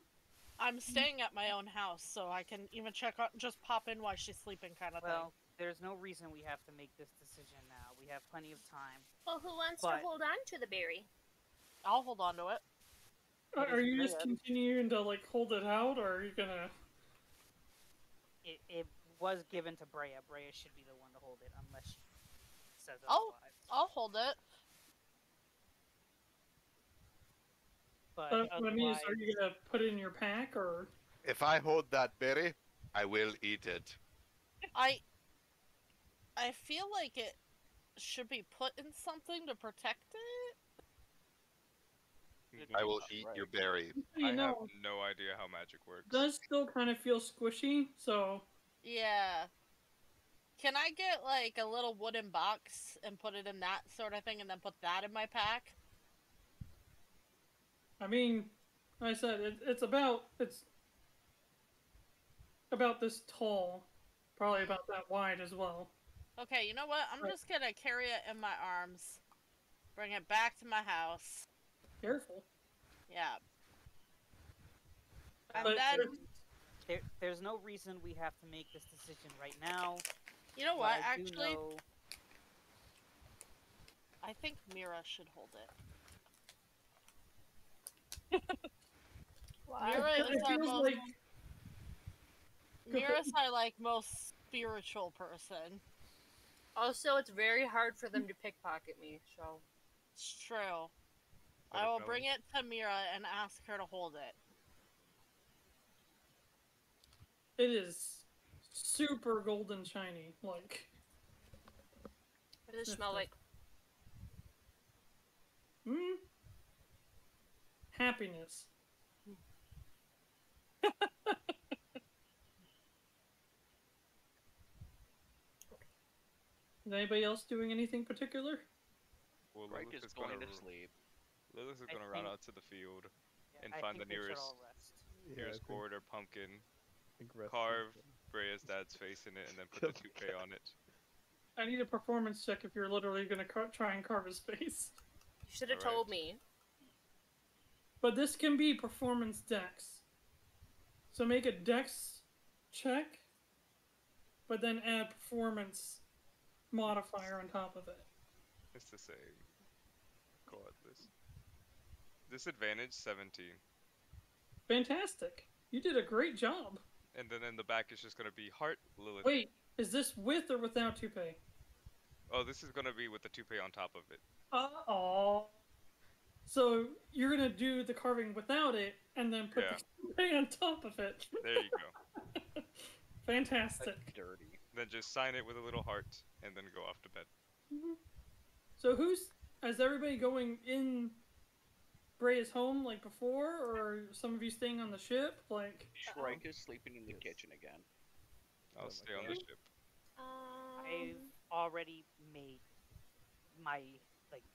I'm staying at my own house, so I can even check on, just pop in while she's sleeping, kind of Well, there's no reason we have to make this decision now. We have plenty of time. Well, who wants But- to hold on to the berry? thing. I'll hold on to it. Are you just Breya. continuing to like hold it out, or are you gonna? It was given to Breya. Breya should be the one to hold it, unless she says Oh. otherwise. I'll hold it. But But I mean, otherwise, are you gonna put it in your pack, or? If I hold that berry, I will eat it. I feel like it should be put in something to protect it. I will That's eat right. your berry. You I have know, no idea how magic works. it does still kind of feel squishy, so Yeah. Can I get like a little wooden box and put it in that sort of thing, and then put that in my pack? I mean, like I said, it's about this tall, probably about that wide as well. Okay, you know what? I'm Right. just gonna carry it in my arms, bring it back to my house. Careful. Yeah. And But then, there's no reason we have to make this decision right now. you know but what? I do Actually, know- I think Mirra should hold it. Mirra it is our feels most like Mirra's our like most spiritual person. Also, it's very hard for them to pickpocket me, so. It's true. But I if will no bring one- it to Mirra and ask her to hold it. It is super golden shiny. Like, What does it smell like? Happiness. Is anybody else doing anything particular? Well, Shrike Lilith is is going gonna to sleep. Lilith is I gonna run think- out to the field Yeah, and I find the think we should nearest all rest. nearest I gourd or pumpkin, think rest is carve good. Breya's dad's face in it, and then put the toupee on it. I need a performance check if you're literally going to try and carve his face. You should have Alright. told me. But this can be performance dex. So make a dex check, but then add performance modifier on top of it. It's the same. Regardless. Disadvantage 17. Fantastic. You did a great job. And then in the back it's just gonna be heart Lilith. Wait, is this with or without toupee? Oh, this is gonna be with the toupee on top of it. Oh. So you're gonna do the carving without it, and then put Yeah. the toupee on top of it. There you go. Fantastic. That's dirty. Then just sign it with a little heart, and then go off to bed. So is everybody going in Breya's home like before, or some of you staying on the ship? Like, Shrike is sleeping in the kitchen again. I'll Oh my stay on the God. ship. I've already made my,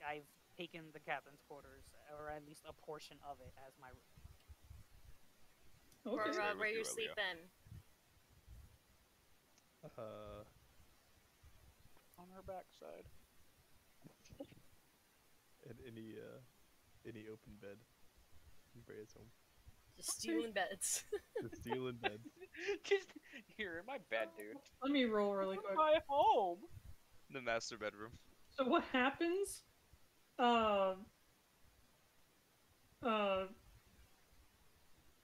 I've taken the captain's quarters, or at least a portion of it, as my room. okay. Stay with Where you, you Yuelia. sleeping? On her backside. At any open bed in Breya's home. Just stealing beds. The stealing bed. Just here in my bed, dude. Let me roll really quick. My home. The master bedroom. So what happens?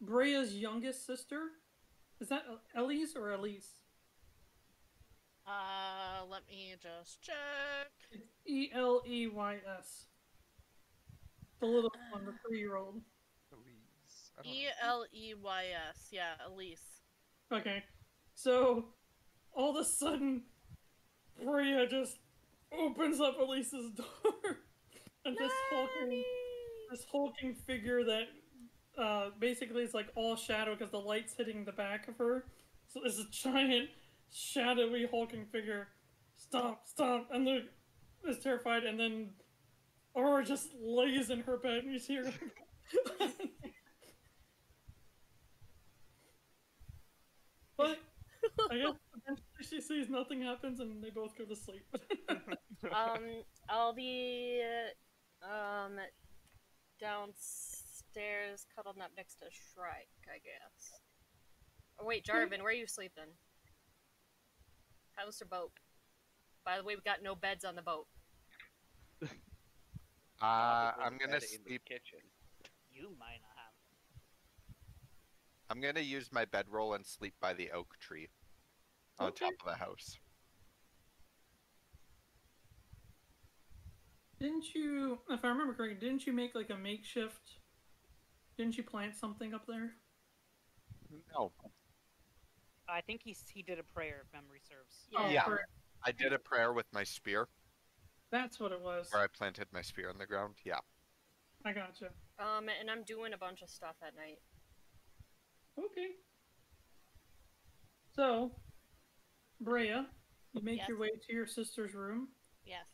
Breya's youngest sister, is that Elise or Elise? Let me just check. It's Eleys. The little one, the 3-year-old. Elise. I don't know. Eleys. Yeah, Elise. Okay, so all of a sudden, Breya just opens up Elise's door, and this hulking figure that basically is like all shadow because the light's hitting the back of her. So there's a giant, shadowy hulking figure. Stop! And they're is terrified, and then Aurora just lays in her bed, and you see her. But I guess eventually she sees nothing happens, and they both go to sleep. I'll be downstairs cuddled up next to Shrike, I guess. Oh wait, Jarvin, where are you sleeping? House or boat? By the way, we got no beds on the boat. I'm gonna in the sleep. kitchen. You might not have. I'm gonna use my bedroll and sleep by the oak tree on Okay. top of the house. Didn't you, if I remember correctly, didn't you make like a makeshift? Didn't you plant something up there? No, I think he did a prayer, if memory serves. Yeah. correct. I did a prayer with my spear, That's what it was. where I planted my spear on the ground. Yeah. I gotcha. And I'm doing a bunch of stuff at night. Okay. So, Breya, you make Yes. your way to your sister's room. Yes.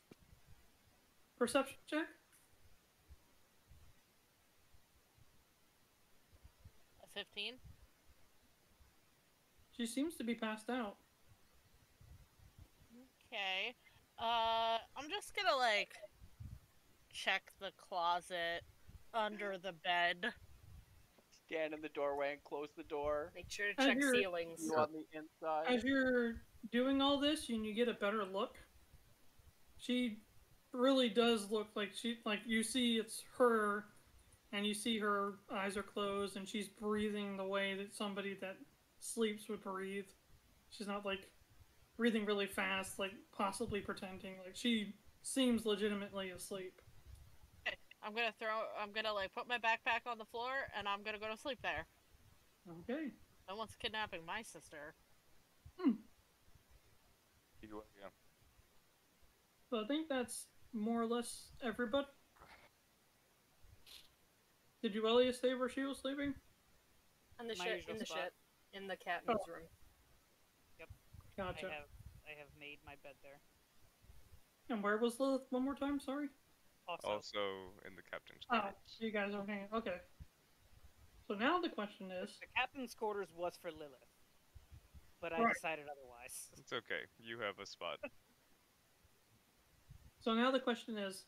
Perception check. A 15. She seems to be passed out. Okay. I'm just gonna check the closet under the bed. Stand in the doorway and close the door. Make sure to I check hear- ceilings. You on the inside. As you're doing all this and you get a better look, she really does look like you see it's her, and you see her eyes are closed and she's breathing the way that somebody that sleeps would breathe. She's not breathing really fast, possibly pretending. She seems legitimately asleep. I'm gonna put my backpack on the floor and I'm gonna go to sleep there. Okay. Someone's kidnapping my sister. Yuelia. So I think that's more or less everybody. Did Yuelia stay where she was sleeping? On the My ship, usual in the spot. ship, in the captain's room. Gotcha. I have made my bed there. And where was Lilith one more time? Sorry. Also in the captain's Oh, quarters. so you guys are hanging. Okay. So now the question is, The captain's quarters was for Lilith, but I Right. decided otherwise. It's okay. You have a spot. so now the question is,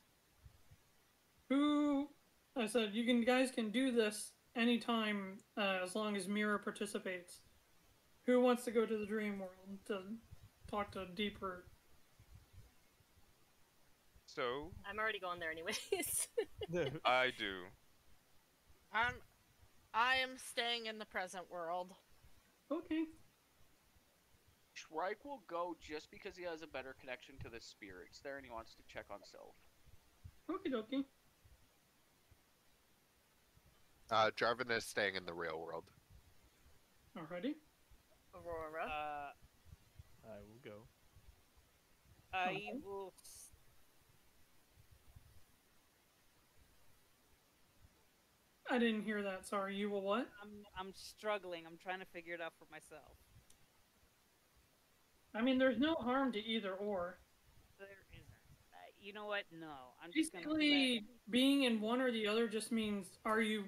who? I said you guys can do this anytime as long as Mirra participates. Who wants to go to the dream world to talk to deeper? So, I'm already going there anyways. I do. I am staying in the present world. Okay. Shrike will go just because he has a better connection to the spirits there and he wants to check on Sylph. Okie dokie. Jarvin is staying in the real world. Alrighty. Aurora. I will go. I will. I didn't hear that. Sorry. You will what? I'm struggling. I'm trying to figure it out for myself. I mean, there's no harm to either or. There isn't. You know what? No, I'm just gonna. Basically, being in one or the other just means are you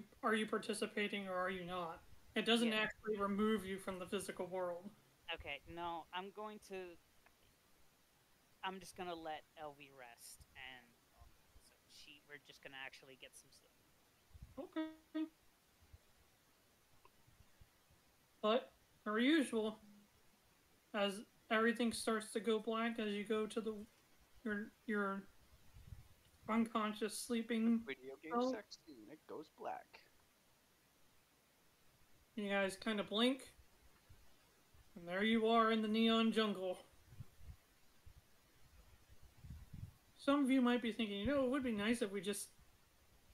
participating or are you not? It doesn't Yeah. actually remove you from the physical world. Okay, no, I'm going to. I'm just gonna let Elvie rest, and so we're just gonna actually get some sleep. Okay. But, per usual, as everything starts to go black as you go to your unconscious sleeping, Video game Oh. sex scene, it goes black. you guys kind of blink, and there you are in the neon jungle. Some of you might be thinking, you know, it would be nice if we just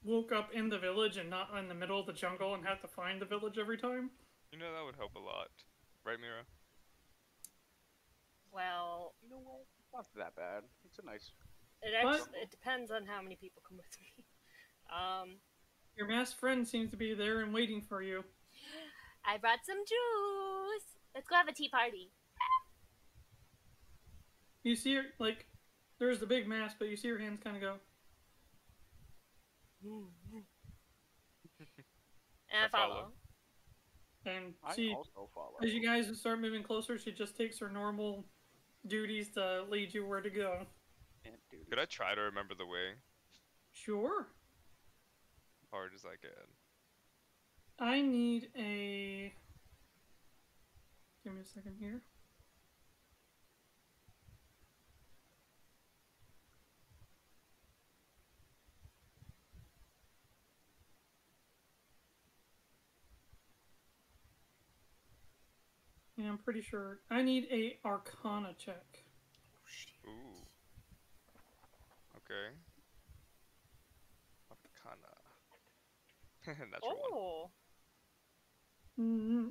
woke up in the village and not in the middle of the jungle and have to find the village every time. You know, that would help a lot. Right, Mirra? Well, You know what? It's not that bad. It's a nice. it depends on how many people come with me. Your masked friend seems to be there and waiting for you. I brought some juice. Let's go have a tea party. You see her, like, there's the big mask, but you see her hands kind of go. And I follow. And I she, also follow. as you guys start moving closer, she just takes her normal duties to lead you where to go. And duties. Could I try to remember the way? Sure. Hard as I can. I need a... Give me a second here. Yeah, I'm pretty sure. I need a Arcana check. Ooh. Okay. Arcana. That's one. Oh. Mm-hmm.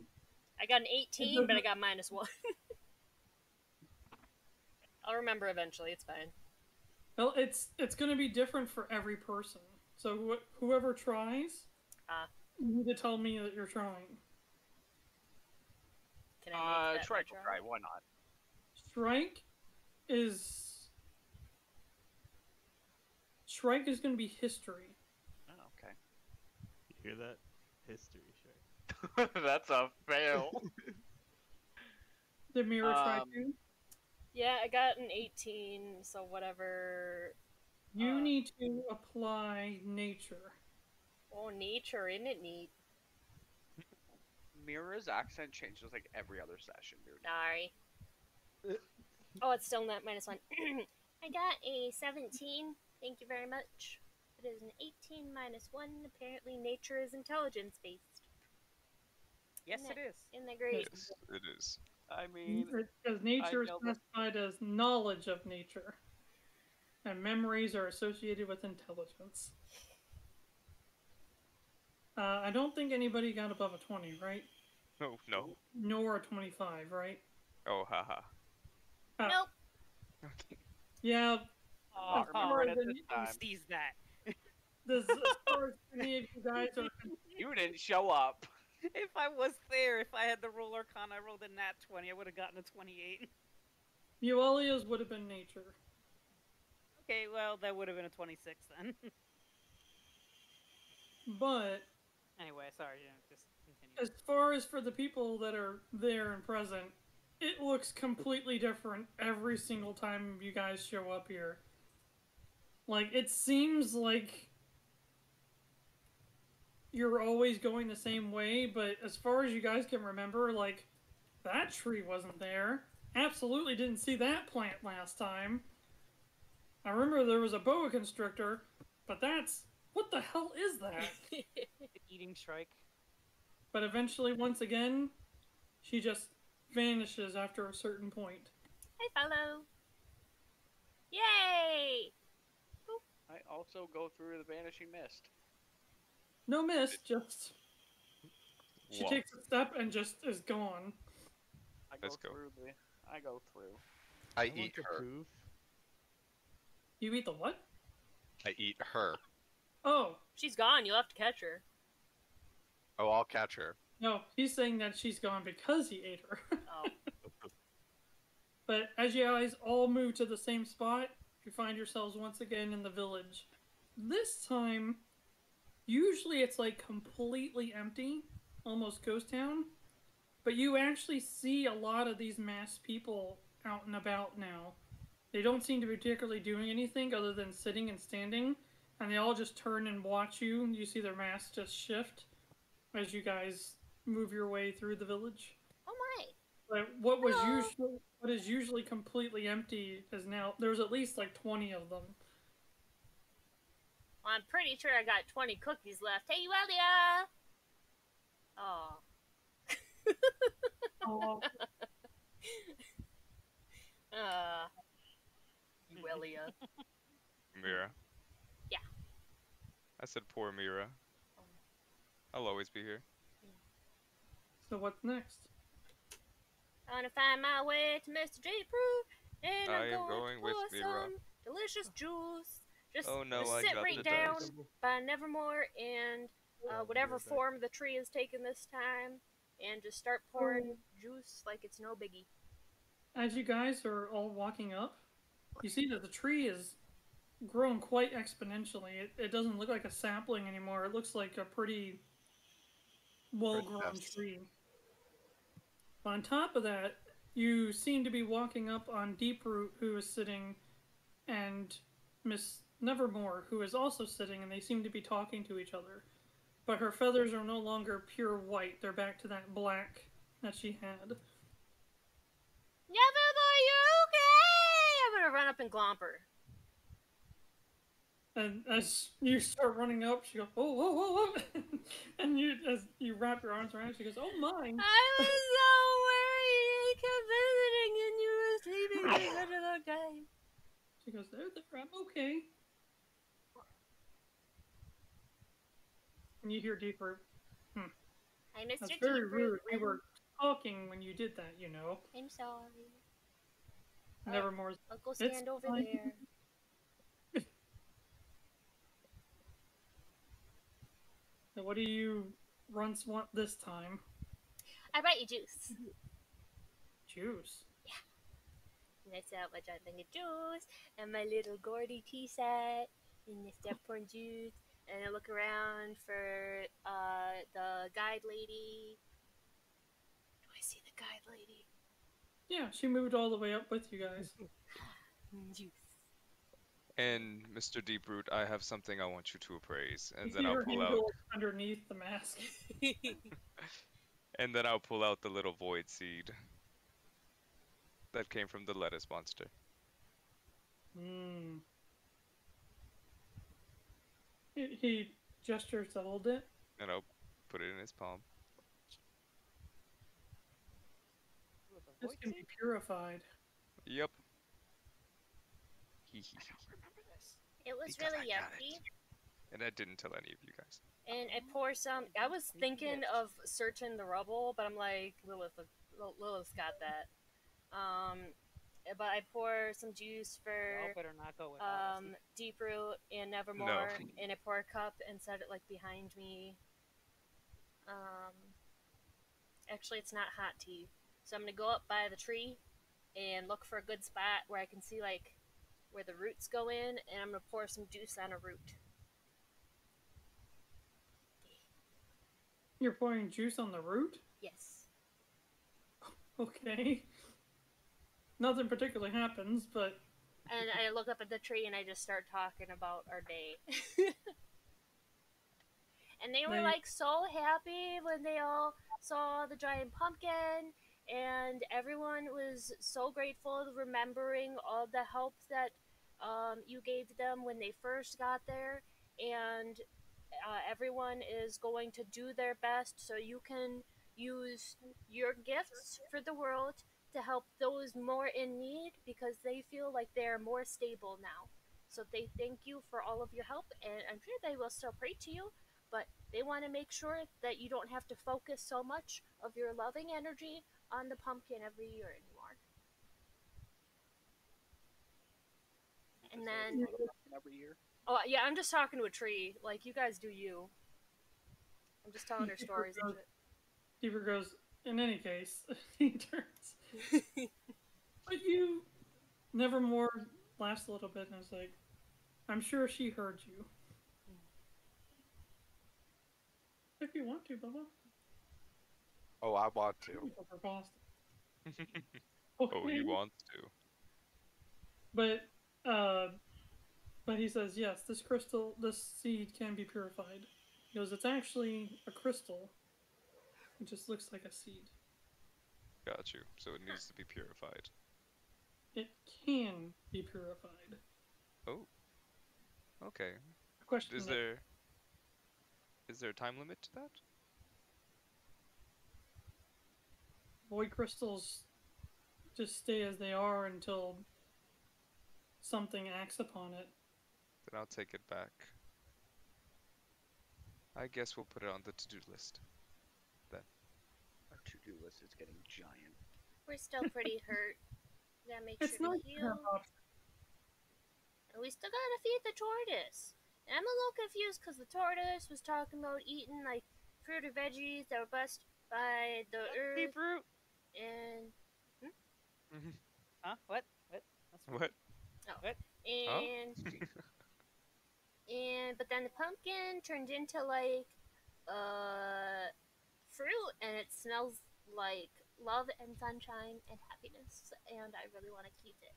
I got an 18, but I got -1. I'll remember eventually, it's fine. Well, it's going to be different for every person. So whoever tries, you need to tell me that you're trying. Can I make that Shrike my will try. Why not? Shrike is going to be history. Oh, okay. You hear that? History, Shrike. That's a fail. Did Mirra try too? Yeah, I got an 18, so whatever. You need to apply nature. Oh, nature, isn't it neat? Mirra's accent changes like every other session, dude. Sorry. Oh, it's still not -1. I got a 17. Thank you very much. It is an 18 -1. Apparently, nature is intelligence based. Yes, Isn't it is. Isn't that great? Yes, it is. I mean, Because nature is know that- classified as knowledge of nature. And memories are associated with intelligence. I don't think anybody got above a 20, right? Oh, no. Nor 25, right? Oh, haha. Nope. Okay. Yeah. Oh, As far remember as it any- this time. sees that. as far as any of you guys are You didn't show up. If I was there, if I had the roll arcana, I rolled a nat 20, I would have gotten a 28. Yuelia's would have been nature. Okay, well, that would have been a 26 then. But Anyway, sorry, just continue. as far as for the people that are there and present, it looks completely different every single time you guys show up here. Like, it seems like you're always going the same way, but as far as you guys can remember, like, that tree wasn't there. Absolutely didn't see that plant last time. I remember there was a boa constrictor, but that's... What the hell is that? Eating Shrike. But eventually, once again, she just vanishes after a certain point. Hey, fellow. Yay! I also go through the vanishing mist. No miss, just... She Whoa. takes a step and just is gone. I Let's go. I go through. I want eat to her. prove- You eat the what? I eat her. Oh, She's gone. You'll have to catch her. Oh, I'll catch her. no, he's saying that she's gone because he ate her. Oh. But as you guys all move to the same spot, you find yourselves once again in the village. This time, usually it's like completely empty, almost ghost town. But you actually see a lot of these masked people out and about now. They don't seem to be particularly doing anything other than sitting and standing, and they all just turn and watch you. You see their masks just shift as you guys move your way through the village. Oh my. But what was Hello. what is usually completely empty is now there's at least like 20 of them. Well, I'm pretty sure I got 20 cookies left. Hey, Yuelia! Oh. Oh, Yuelia. Mirra. Yeah. I said poor Mirra. I'll always be here. so what's next? I want to find my way to Mr. J. Brew, and I I'm am going with for Mirra. some delicious juice. Just, Oh no, just I sit got right the down dice. by Nevermore and whatever form the tree is taking this time, and just start pouring juice like it's no biggie. As you guys are all walking up, you see that the tree is grown quite exponentially. It doesn't look like a sapling anymore. It looks like a pretty well-grown Fantastic. tree. On top of that, you seem to be walking up on Deeproot, who is sitting, and Miss Nevermore, who is also sitting, and they seem to be talking to each other. But her feathers are no longer pure white. They're back to that black that she had. Nevermore, you okay? I'm gonna run up and glomp her. And as you start running up, she goes, "Oh, whoa, whoa, whoa!" And as you wrap your arms around her, she goes, "Oh, mine." I was so worried. I kept visiting and you were sleeping for such a long time. She goes, "There, I'm okay." And you hear Deeproot. Hi, Mr. That's very Deeproot. rude. We were talking when you did that, you know. I'm sorry. Nevermore's. I'll go It's stand over fine. there. So what do you runts want this time? I brought you juice. Juice. And I set out my giant thing of juice and my little Gordy tea set and the step pouring juice. And I look around for the guide lady. Do I see the guide lady? Yeah, she moved all the way up with you guys. Juice. And Mr. Deeproot, I have something I want you to appraise, and You then see I'll her pull hand out, go underneath the mask. and then I'll pull out the little void seed that came from the lettuce monster. Hmm. He gestures to hold it. And I'll put it in his palm. This can be purified. Yep. It was Because really I got yucky. And I didn't tell any of you guys. And I pour some. I was thinking of searching the rubble, but I'm like, Lilith's got that. But I pour some juice for Y'all better not go with that. Deep Root and Nevermore, and I pour a cup and set it like behind me. Actually, it's not hot tea, so I'm gonna go up by the tree and look for a good spot where I can see like where the roots go in, and I'm gonna pour some juice on a root. You're pouring juice on the root? Yes. Okay. Nothing particularly happens, but... And I look up at the tree and I just start talking about our day. And they were like so happy when they all saw the giant pumpkin, and everyone was so grateful, remembering all the help that you gave them when they first got there, and everyone is going to do their best so you can use your gifts for the world to help those more in need, because they feel like they're more stable now. So they thank you for all of your help, and I'm sure they will still pray to you, but they want to make sure that you don't have to focus so much of your loving energy on the pumpkin every year anymore. And then... every year? Oh, yeah, I'm just talking to a tree. Like, you guys do you. I'm just telling her stories and shit. Deeper goes, in any case, he turns. But you... Nevermore laughs a little bit and is like, I'm sure she heard you. If you want to, Bubba. Oh, I want to. Oh, he wants to. But he says, yes, this seed can be purified. He goes, it's actually a crystal. It just looks like a seed. Got you. So it needs to be purified. It can be purified. Oh. Okay. Question Is there a time limit to that? Void crystals just stay as they are until something acts upon it. Then I'll take it back. I guess we'll put it on the to-do list. Then. Our to-do list is getting giant. We're still pretty hurt. We gotta make It's sure not to heal. And we still gotta feed the tortoise. And I'm a little confused because the tortoise was talking about eating like fruit or veggies that were blessed by the earth. Deep Root. And Huh? What? What? Oh. What? And and but then the pumpkin turned into like fruit, and it smells like love and sunshine and happiness, and I really want to keep it.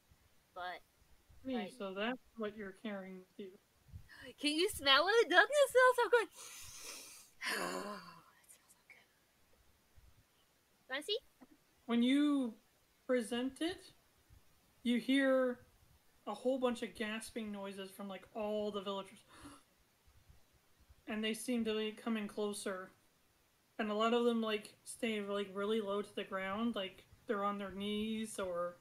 But Hey, so that's what you're carrying with you. can you smell it? Doesn't it smell so good? It smells so good. Wanna see? When you present it, you hear a whole bunch of gasping noises from like all the villagers. And they seem to be coming closer. And a lot of them like stay like really low to the ground, like they're on their knees or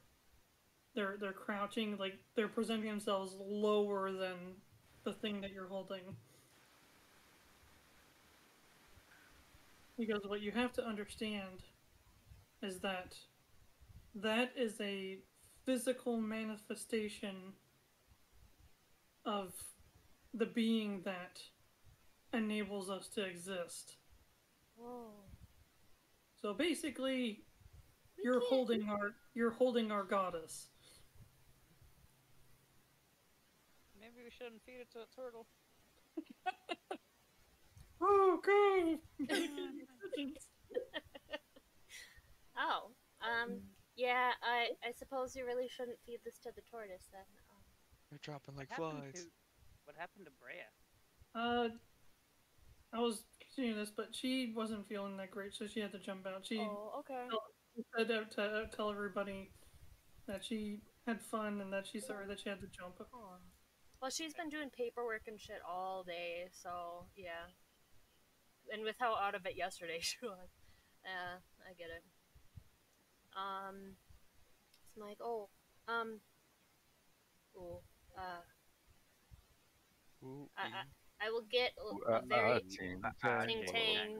they're crouching, like they're presenting themselves lower than the thing that you're holding. Because what you have to understand is that is a physical manifestation of the being that enables us to exist. Whoa. So basically, you're holding our goddess. Maybe we shouldn't feed it to a turtle. Oh, go! Oh, yeah, I suppose you really shouldn't feed this to the tortoise then. They're dropping like What happened flies. What happened to Breya? I was continuing this, but she wasn't feeling that great, so she had to jump out. She okay. said out to tell everybody that she had fun and that she's sorry that she had to jump. Aw. Well, she's been doing paperwork and shit all day, so yeah. And with how out of it yesterday she was, yeah, I get it. So I'm like, I will get a very ting tang.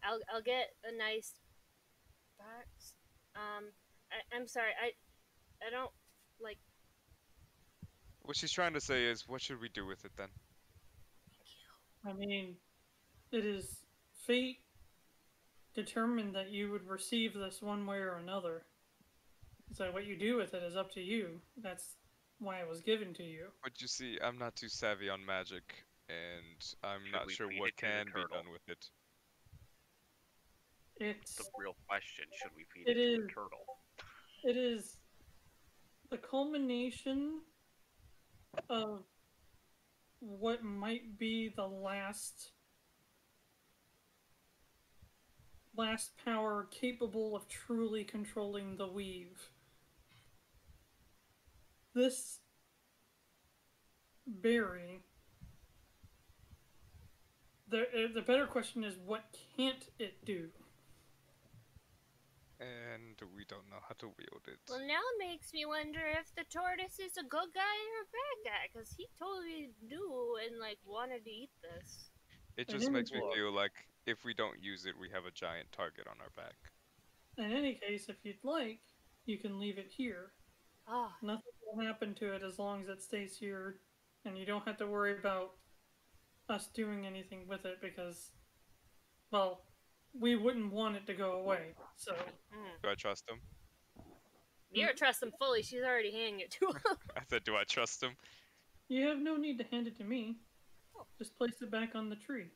I'll get a nice box. I'm sorry. I don't like. What she's trying to say is, what should we do with it then? I mean, it is fate determined that you would receive this one way or another. So what you do with it is up to you. That's why it was given to you. But you see, I'm not too savvy on magic, and I'm not sure what can be done with it. It's the real question. Should we feed it it to a turtle? It is the culmination of what might be the last power capable of truly controlling the weave. This berry, the better question is, what can't it do? And we don't know how to wield it. Well, now it makes me wonder if the tortoise is a good guy or a bad guy, because he totally knew and, like, wanted to eat this. It just makes me feel like if we don't use it, we have a giant target on our back. In any case, if you'd like, you can leave it here. Oh. Nothing will happen to it as long as it stays here, and you don't have to worry about us doing anything with it because, well, we wouldn't want it to go away, so... Do I trust him? Mirra trusts him fully. She's already handing it to him. I said, do I trust him? You have no need to hand it to me. Oh. Just place it back on the tree.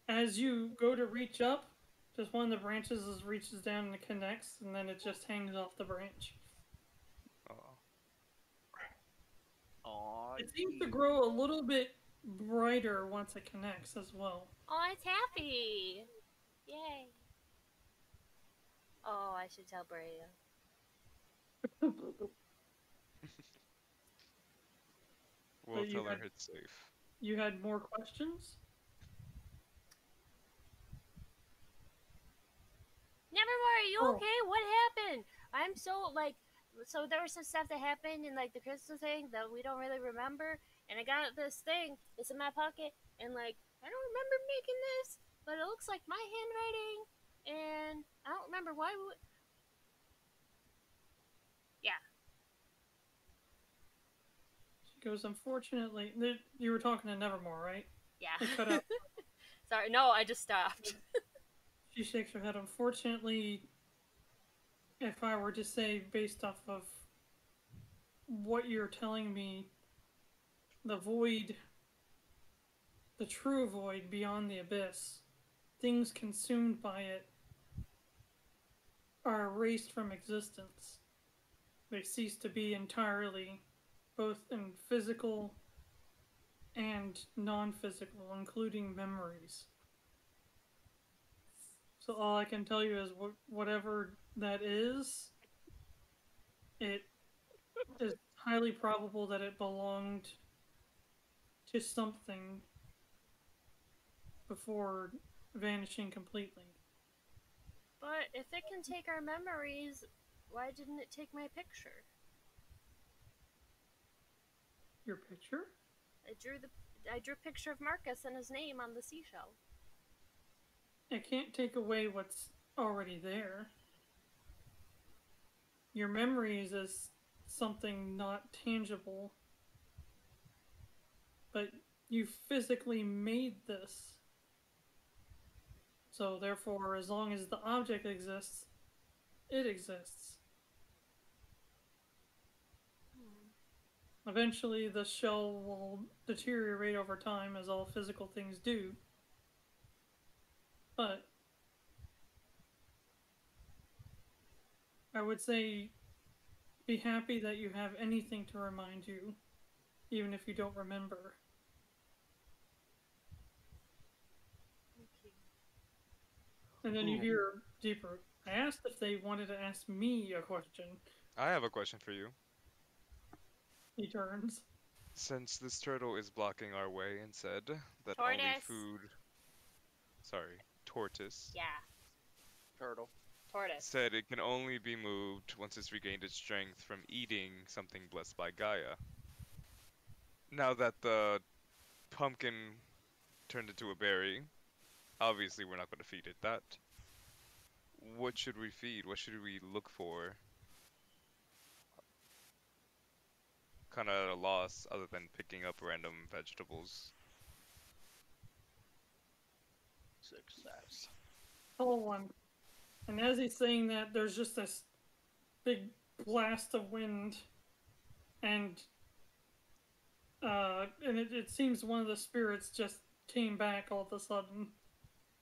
As you go to reach up, just one of the branches reaches down and connects, and then it just hangs off the branch. Oh. It seems to grow a little bit brighter once it connects as well. Oh, it's happy! Yay! Oh, I should tell Breya. We'll tell her it's safe. You had more questions? Nevermore, are you okay? What happened? I'm so, like, so there was some stuff that happened in, like, the crystal thing that we don't really remember, and I got this thing, it's in my pocket, and, like, I don't remember making this, but it looks like my handwriting, and I don't remember why we... Yeah. She goes, unfortunately, you were talking to Nevermore, right? Yeah. It cut out. Sorry, no, I just stopped. She shakes her head. Unfortunately, if I were to say based off of what you're telling me, the void, the true void beyond the abyss, things consumed by it are erased from existence. They cease to be entirely, both in physical and non-physical, including memories. So all I can tell you is whatever that is, it is highly probable that it belonged to something before vanishing completely. But if it can take our memories, why didn't it take my picture? Your picture? I drew a picture of Marcus and his name on the seashell. It can't take away what's already there. Your memories is something not tangible, but you physically made this. So therefore, as long as the object exists, it exists. Eventually, the shell will deteriorate over time, as all physical things do. But I would say be happy that you have anything to remind you, even if you don't remember. And then you hear deeper. I asked if they wanted to ask me a question. I have a question for you. He turns. Since this turtle is blocking our way and said that Tortoise. only food... Sorry, tortoise. Yeah. Turtle. Tortoise. said it can only be moved once it's regained its strength from eating something blessed by Gaia. Now that the pumpkin turned into a berry, obviously we're not going to feed it that. What should we feed? What should we look for? Kind of at a loss other than picking up random vegetables. Success. Tall one. And as he's saying that, there's just this big blast of wind, and it seems one of the spirits just came back all of a sudden.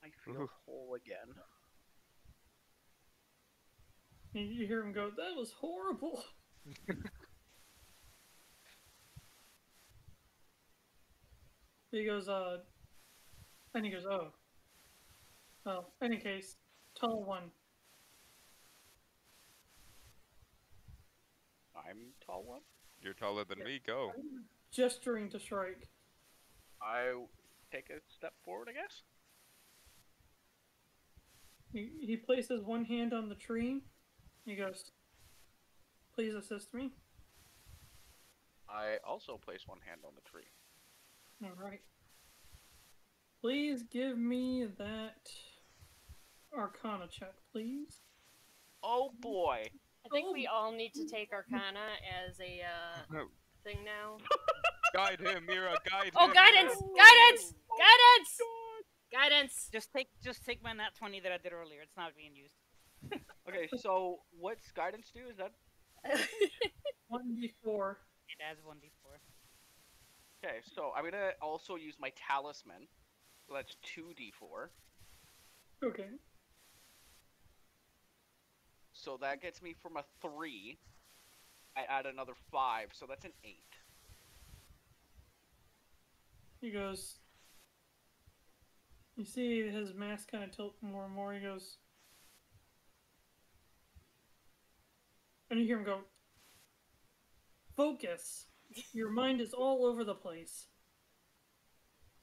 I feel whole again. You hear him go, "That was horrible." He goes, and he goes, "Oh. Well, any case, tall one." I'm tall one. You're taller than me, go. Gesturing to Shrike. I take a step forward, I guess. He places one hand on the tree. He goes, "Please assist me." I also place one hand on the tree. Alright. Please give me that Arcana check, please. Oh boy! I think we all need to take Arcana as a thing now. Guide him, Mirra, guide Oh, him. guidance! Mirra. Guidance! Guidance! Guidance! Just take my nat 20 that I did earlier. It's not being used. Okay, so what's guidance do? Is that 1d4. It adds 1d4. okay? So I'm gonna also use my talisman. So that's 2d4. Okay. So that gets me from a 3. I add another 5, so that's an 8. He goes, you see his mask kind of tilt more and more. He goes, and you hear him go, "Focus. Your mind is all over the place."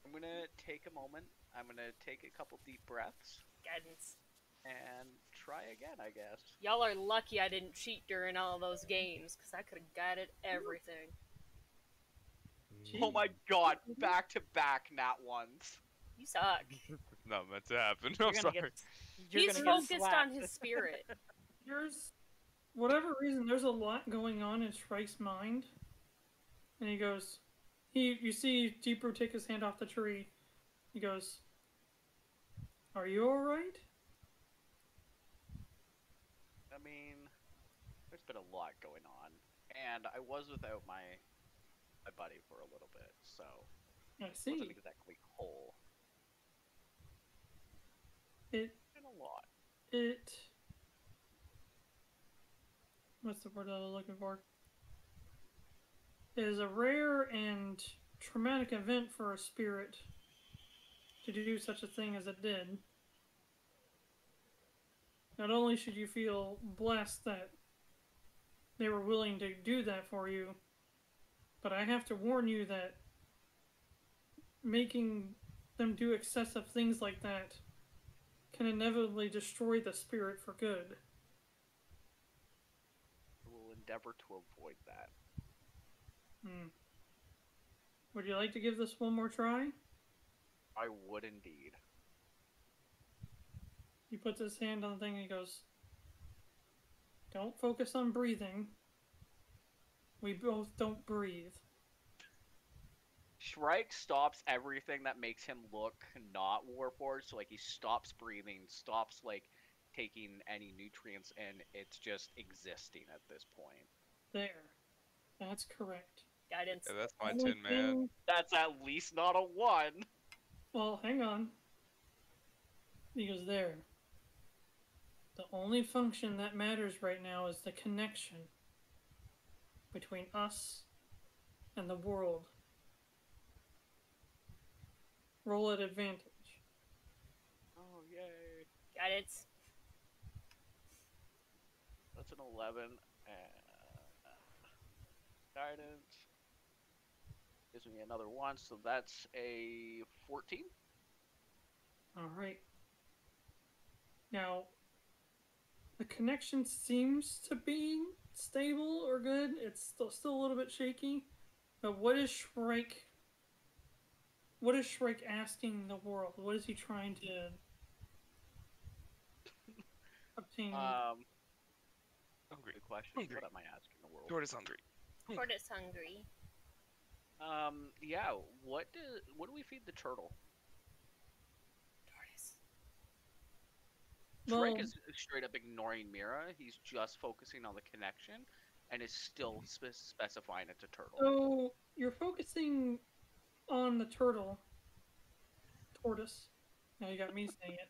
I'm gonna take a moment. I'm gonna take a couple deep breaths Guidance. and try again, I guess. Y'all are lucky I didn't cheat during all those games, because I could have guided everything. Oh my god, back to back nat ones. You suck. Not meant to happen. You're I'm gonna sorry. get- you're He's gonna get focused slapped. on his spirit. There's, whatever reason, there's a lot going on in Shrike's mind. And he goes, you see Deeper take his hand off the tree. He goes, "Are you alright?" I mean, there's been a lot going on, and I was without my buddy for a little bit, so I wasn't see. exactly whole. It, Been a lot. what's the word I was looking for? It is a rare and traumatic event for a spirit to do such a thing as it did. Not only should you feel blessed that they were willing to do that for you, but I have to warn you that making them do excessive things like that can inevitably destroy the spirit for good. I will endeavor to avoid that. Would you like to give this one more try? I would indeed. He puts his hand on the thing and he goes, "Don't focus on breathing. We both don't breathe." Shrike stops everything that makes him look not Warforged, so like he stops breathing, stops like taking any nutrients, and it's just existing at this point. There. That's correct. Guidance. Yeah, that's my Only tin man. thing- That's at least not a 1. Well, hang on. He goes, "There. The only function that matters right now is the connection between us and the world. Roll at advantage." Oh, yay. Guidance. That's an 11. Guidance. Gives me another 1, so that's a 14. Alright. Now, The connection seems to be stable or good. It's still a little bit shaky. But what is Shrike? What is Shrike asking the world? What is he trying to obtain? Hungry. Good question. Hungry. What am I asking the world? Tortoise hungry. Tortoise hungry. Yeah. What do we feed the turtle? Tortoise. Shrike Well- is straight up ignoring Mirra. He's just focusing on the connection, and is still specifying it's a turtle. So you're focusing on the tortoise. Now you got me saying it.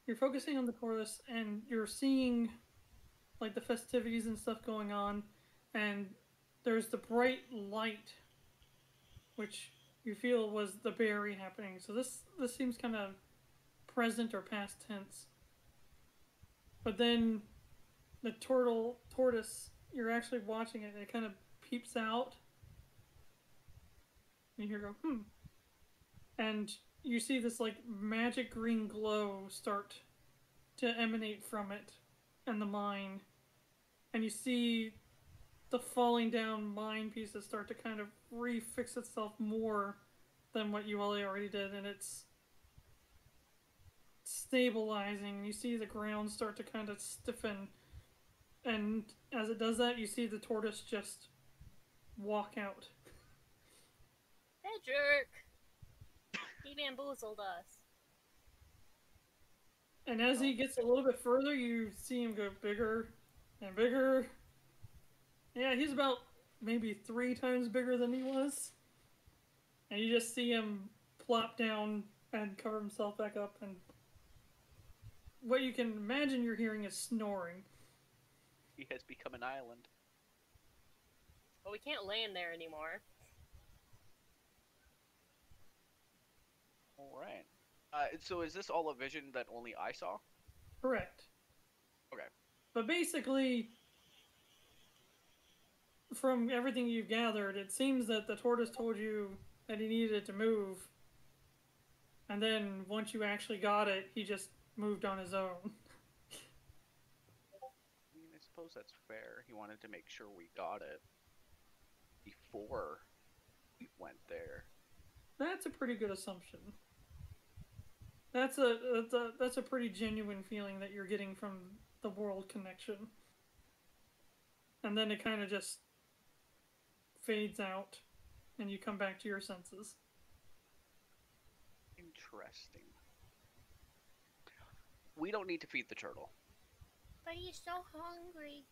You're focusing on the tortoise, and you're seeing like the festivities and stuff going on, and there's the bright light, which you feel was the berry happening. So this seems kind of present or past tense. But then the tortoise, you're actually watching it, and it kind of peeps out. And you hear go, and you see this like magic green glow start to emanate from it and the mine. And you see the falling down mine pieces start to kind of refix itself more than what Yuelia already did, and it's stabilizing. You see the ground start to kind of stiffen, and as it does that, you see the tortoise just walk out. That jerk! He bamboozled us. And as he gets a little bit further, you see him go bigger and bigger. Yeah, he's about maybe 3 times bigger than he was. And you just see him plop down and cover himself back up, and what you can imagine you're hearing is snoring. He has become an island. But we can't land there anymore. Alright. So is this all a vision that only I saw? Correct. Okay. But basically, from everything you've gathered, it seems that the tortoise told you that he needed it to move. And then once you actually got it, he just moved on his own. I mean, I suppose that's fair. He wanted to make sure we got it before we went there. That's a pretty good assumption. That's a pretty genuine feeling that you're getting from the world connection. And then it kind of just fades out, and you come back to your senses. Interesting. We don't need to feed the turtle. But he's so hungry.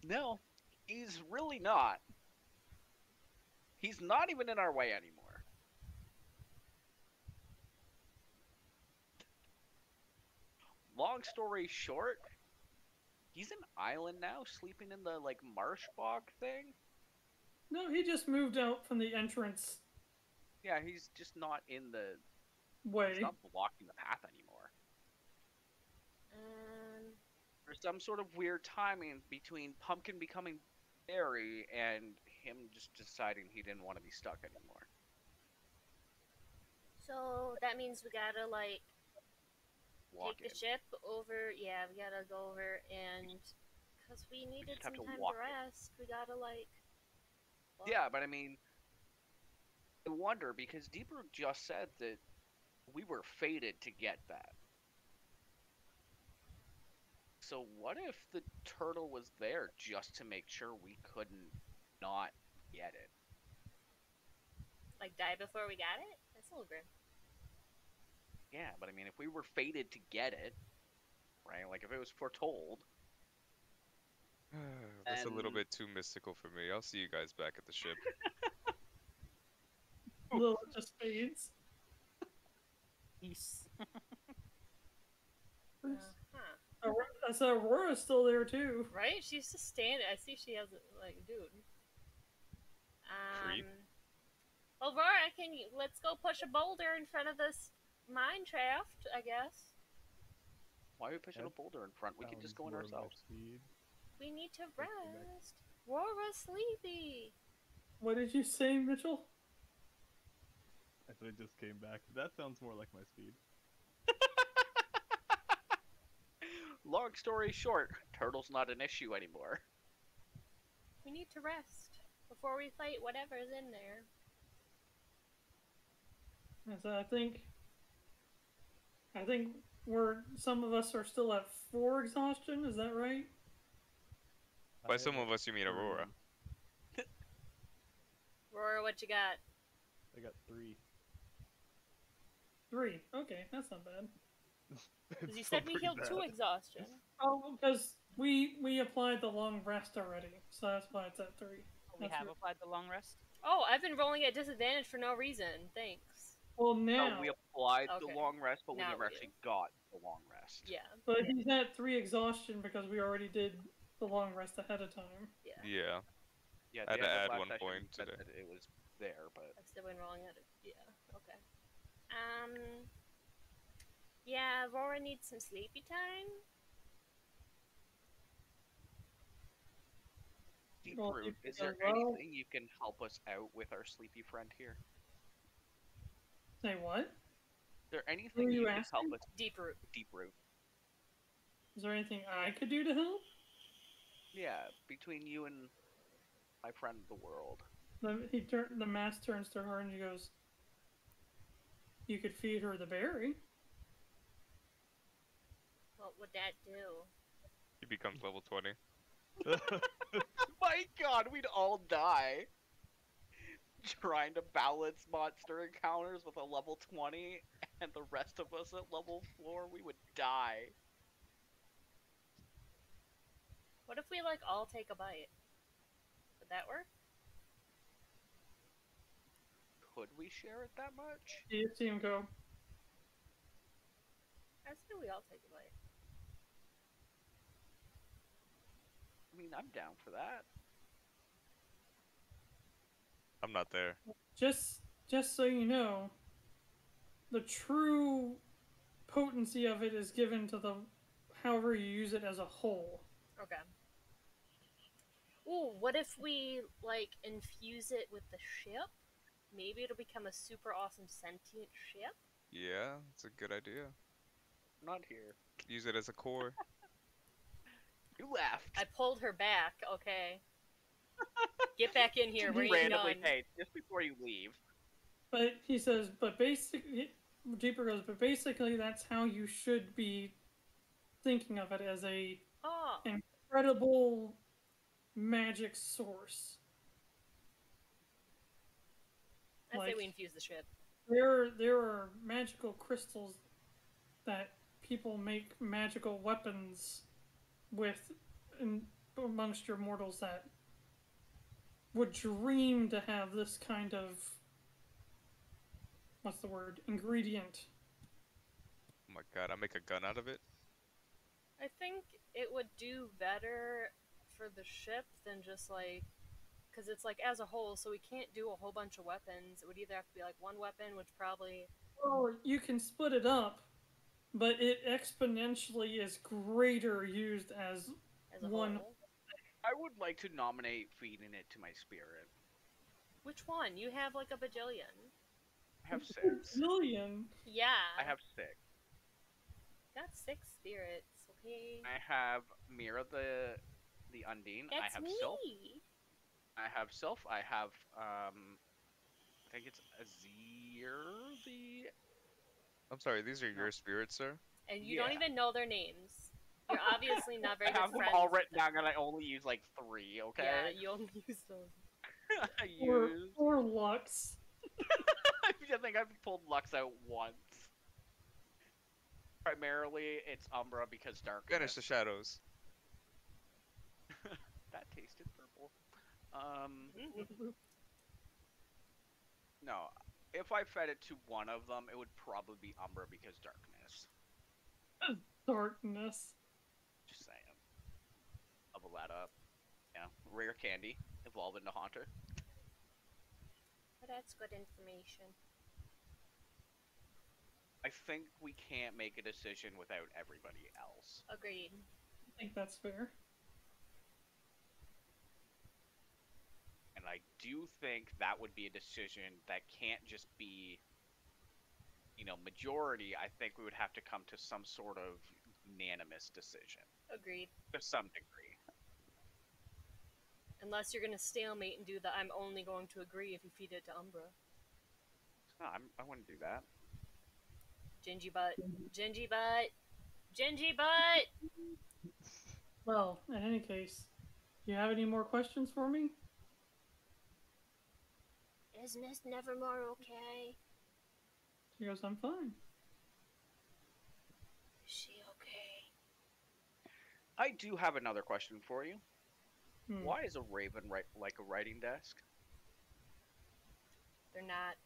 No, he's really not. He's not even in our way anymore. Long story short, he's an island now, sleeping in the, like, marsh bog thing. No, he just moved out from the entrance Yeah, he's just not in the... way. He's not blocking the path anymore. There's some sort of weird timing between Pumpkin becoming berry and him just deciding he didn't want to be stuck anymore. So that means we gotta like Walk take in. the ship over. Yeah, we gotta go over and because we needed just have some to time walk to in. rest. We gotta like. walk. Yeah, but I mean, I wonder because Deeper just said that we were fated to get that. So what if the turtle was there just to make sure we couldn't not get it? Like die before we got it? That's a little grim. Yeah, but I mean, if we were fated to get it, right? Like if it was foretold. That's a little And- bit too mystical for me. I'll see you guys back at the ship. Lilith just fades. Peace. Huh. So Aurora's still there too. Right? She's just standing. I see she has a like dude. Creep. Aurora, let's go push a boulder in front of this mine shaft, I guess. Why are we pushing a That boulder in front? We could just go in Sounds more my ourselves. speed. We need to Let's go back. rest. Aurora's sleepy. What did you say, Mitchell? I said it just came back. That sounds more like my speed. Long long story short, turtle's not an issue anymore. We need to rest before we fight whatever's in there. And so I think some of us are still at 4 exhaustion. Is that right? By some of us, you mean Aurora. Aurora, what you got? I got 3. 3. Okay, that's not bad. Because you said we healed 2 exhaustion. Oh, because we applied the long rest already, so that's why it's at 3. We That's have right. applied the long rest. Oh, I've been rolling at disadvantage for no reason. Thanks. Well, No, now, we applied the Okay. long rest, but we Now never we actually got the long rest. Yeah. but he's at 3 exhaustion because we already did the long rest ahead of time. Yeah. Yeah. Yeah, I had the to end of add last 1 session point said today. that it was there, but I've still been rolling at it. Yeah. Okay. Yeah, Aurora needs some sleepy time. Deep Well, Root, if is you there go well- anything you can help us out with our sleepy friend here? Say what? Is there anything Who are you you can help asking? us? Deep root. Deep Root. Is there anything I could do to help? Yeah, between you and my friend of the world. The mask turns to her and he goes, "You could feed her the berry." What would that do? He becomes level 20. My god, we'd all die. Trying to balance monster encounters with a level 20 and the rest of us at level 4, we would die. What if we like all take a bite? Would that work? Could we share it that much? Do you see him go? I say we all take a bite. I mean, I'm down for that. I'm not there. Just so you know, the true potency of it is given to the however you use it as a whole. Okay. Ooh, what if we like infuse it with the ship? Maybe it'll become a super awesome sentient ship. Yeah, it's a good idea. Not here. Use it as a core. You left. I pulled her back. Okay. Get back in here. We're You eating randomly on. paid just before you leave. But he says, but basically, Deeper goes, but basically that's how you should be thinking of it, as a Oh. incredible magic source. I say Like- we infuse the ship. There are magical crystals that people make magical weapons with amongst your mortals that would dream to have this kind of, what's the word, ingredient. Oh my god, I make a gun out of it? I think it would do better for the ship than just like, because it's like as a whole, so we can't do a whole bunch of weapons. It would either have to be like one weapon, which probably. Well, you can split it up, but it exponentially is greater used as A one. whole. I would like to nominate feeding it to my spirit. Which one? You have like a bajillion. I have 6. Million. Yeah. I have 6. Got 6 spirits. Okay. I have Mirra the Undine. That's I have me. Sylph. I have Sylph. I have I think it's Azir the. I'm sorry, these are your spirits, sir? And you don't Yeah. even know their names. You're obviously not very I good have them friends. all written with them. down, and I only use like 3. Okay. Yeah, you only use those. I Or, use. or Lux. I think I've pulled Lux out once. Primarily, it's Umbra because dark. Banish the shadows. That tasted purple. No. If I fed it to one of them, it would probably be Umbra because darkness. Darkness. Just saying. Level that up. Yeah. Rare candy. Evolve into Haunter. But that's good information. I think we can't make a decision without everybody else. Agreed. I think that's fair. And I do think that would be a decision that can't just be, majority. I think we would have to come to some sort of unanimous decision Agreed. to some degree. Unless you're gonna stalemate and do the I'm only going to agree if you feed it to Umbra. No, I wouldn't do that. Gingy butt. Gingy butt. Gingy butt! Well, in any case, do you have any more questions for me? Is Miss Nevermore okay? She goes, I'm fine. Is she okay? I do have another question for you. Hmm. Why is a raven like a writing desk? They're not.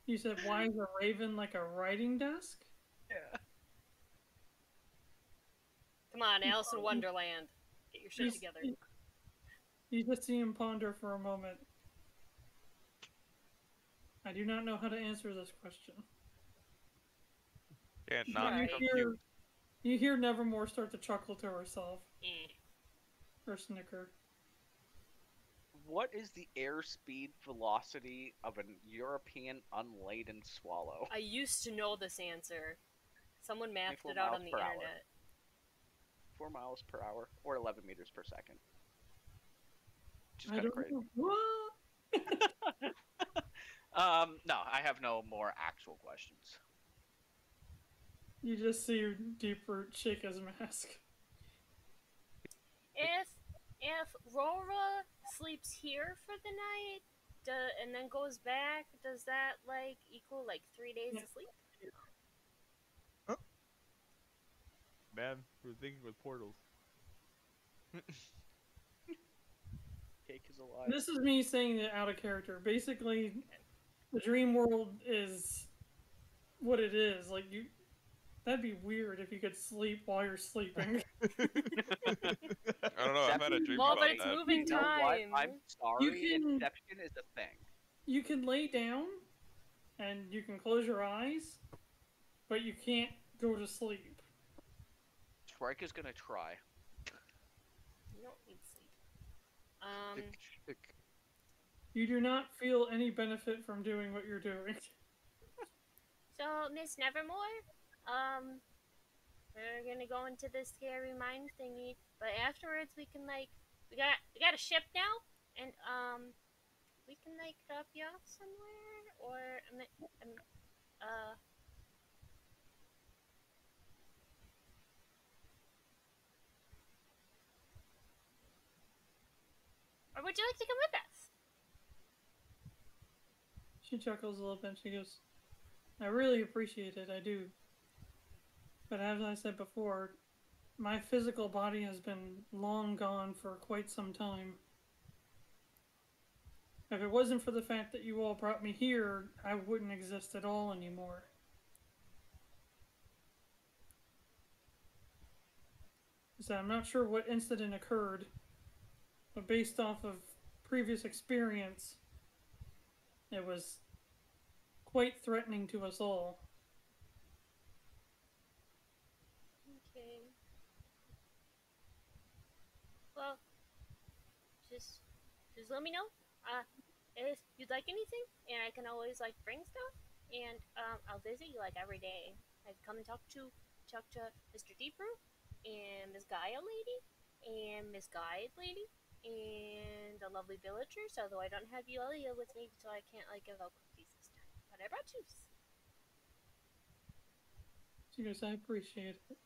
You said, why is a raven like a writing desk? Yeah. Come on, Alice in Wonderland. Get your shit together. You just see him ponder for a moment. I do not know how to answer this question. Can't not Right. compute. You hear Nevermore start to chuckle to herself. Eh. Or snicker. What is the airspeed velocity of a European unladen swallow? I used to know this answer. Someone mapped 24 it out miles on the per hour. internet. 4 miles per hour or 11 meters per second. Which is I kind of don't crazy. know. What? No, I have no more actual questions. You just see Deeproot shake his mask. If Aurora sleeps here for the night, and then goes back, does that like equal like 3 days of sleep? Man, we're thinking with portals. Cake is alive. This is me saying it out of character. Basically, the dream world is what it is. Like, that'd be weird if you could sleep while you're sleeping. I don't know. I've had a dream Well, about but it's that. moving You know what? time. I'm sorry, You can- Inception is a thing. You can lay down, and you can close your eyes, but you can't go to sleep. Shrike is gonna try. You don't need sleep. You do not feel any benefit from doing what you're doing. So Miss Nevermore, we're gonna go into this scary mind thingy, but afterwards we can like we got a ship now, and we can like drop you off somewhere, or or would you like to come with us? She chuckles a little bit and she goes, I really appreciate it, I do. But as I said before, my physical body has been long gone for quite some time. If it wasn't for the fact that you all brought me here, I wouldn't exist at all anymore. So I'm not sure what incident occurred, but based off of previous experience, it was quite threatening to us all. Okay. Well, just let me know. If you'd like anything, and I can always like bring stuff, and I'll visit you like every day. I come and talk to Mr. Deeproot and Miss Gaia lady and Miss Guide lady and the lovely villagers. Although I don't have Yuelia with me, so I can't like give out cookies this time. But I brought juice. She goes, I appreciate it.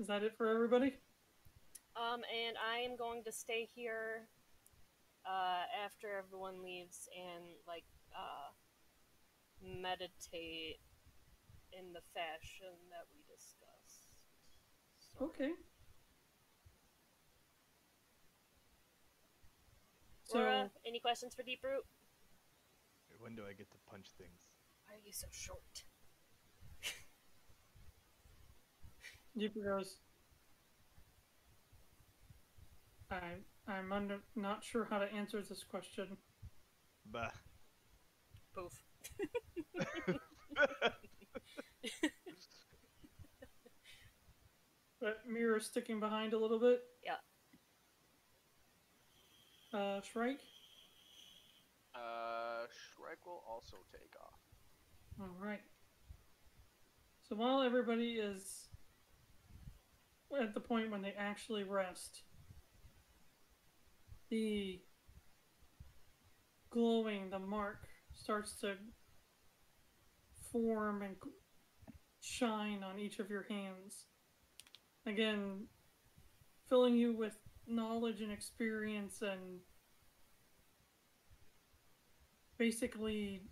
Is that it for everybody? And I am going to stay here after everyone leaves and like meditate in the fashion that we discussed. So, Okay. So, Aurora, any questions for Deeproot? When do I get to punch things? Why are you so short? Deeper goes, I'm not sure how to answer this question. Bah. Poof. But Mirra's sticking behind a little bit. Yeah. Shrike? Shrike will also take off. Alright. So while everybody is at the point when they actually rest, the glowing, the mark, starts to form and shine on each of your hands. Again, filling you with knowledge and experience and basically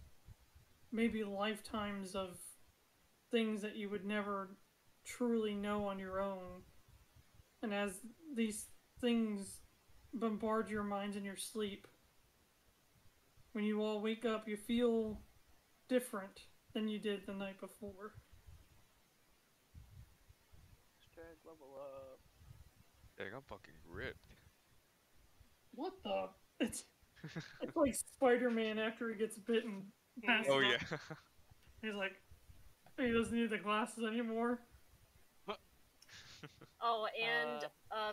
maybe lifetimes of things that you would never truly know on your own. And as these things bombard your minds in your sleep, when you all wake up, you feel different than you did the night before. Hashtag level up. Dang, I'm fucking ripped. What the? It's like Spider-Man after he gets bitten. passes Oh out. yeah. He's like, he doesn't need the glasses anymore. Oh, and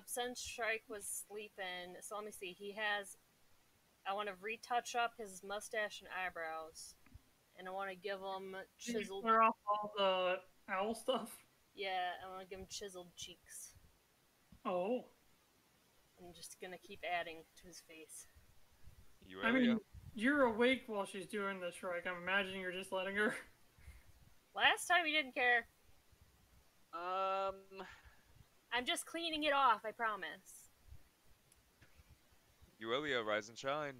since Shrike was sleeping, so let me see. I want to retouch up his mustache and eyebrows, and I want to give him Did you chiseled. clear off all the owl stuff? Yeah, I want to give him chiseled cheeks. Oh. I'm just gonna keep adding to his face. Yuelia. I mean, you're awake while she's doing this, Shrike. I'm imagining you're just letting her. Last time he didn't care. I'm just cleaning it off, I promise. Yuelia, rise and shine.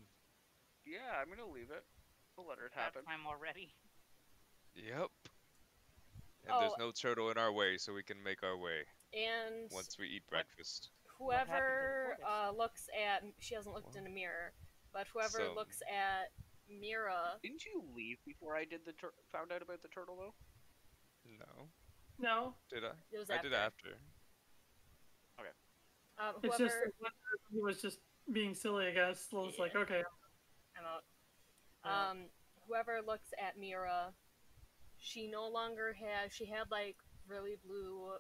Yeah, I'm gonna leave it. We'll let it happen. That time already. Yep. And there's no turtle in our way, so we can make our way And once we eat breakfast. whoever looks at... She hasn't looked in a mirror, but whoever looks at Mirra... Didn't you leave before I did found out about the turtle, though? No. No. Did I? It was I did after. Okay. It's just Whoever... he was just being silly, I guess. So it's like, okay. I'm out. Whoever looks at Mirra, she no longer has... She had, like, really blue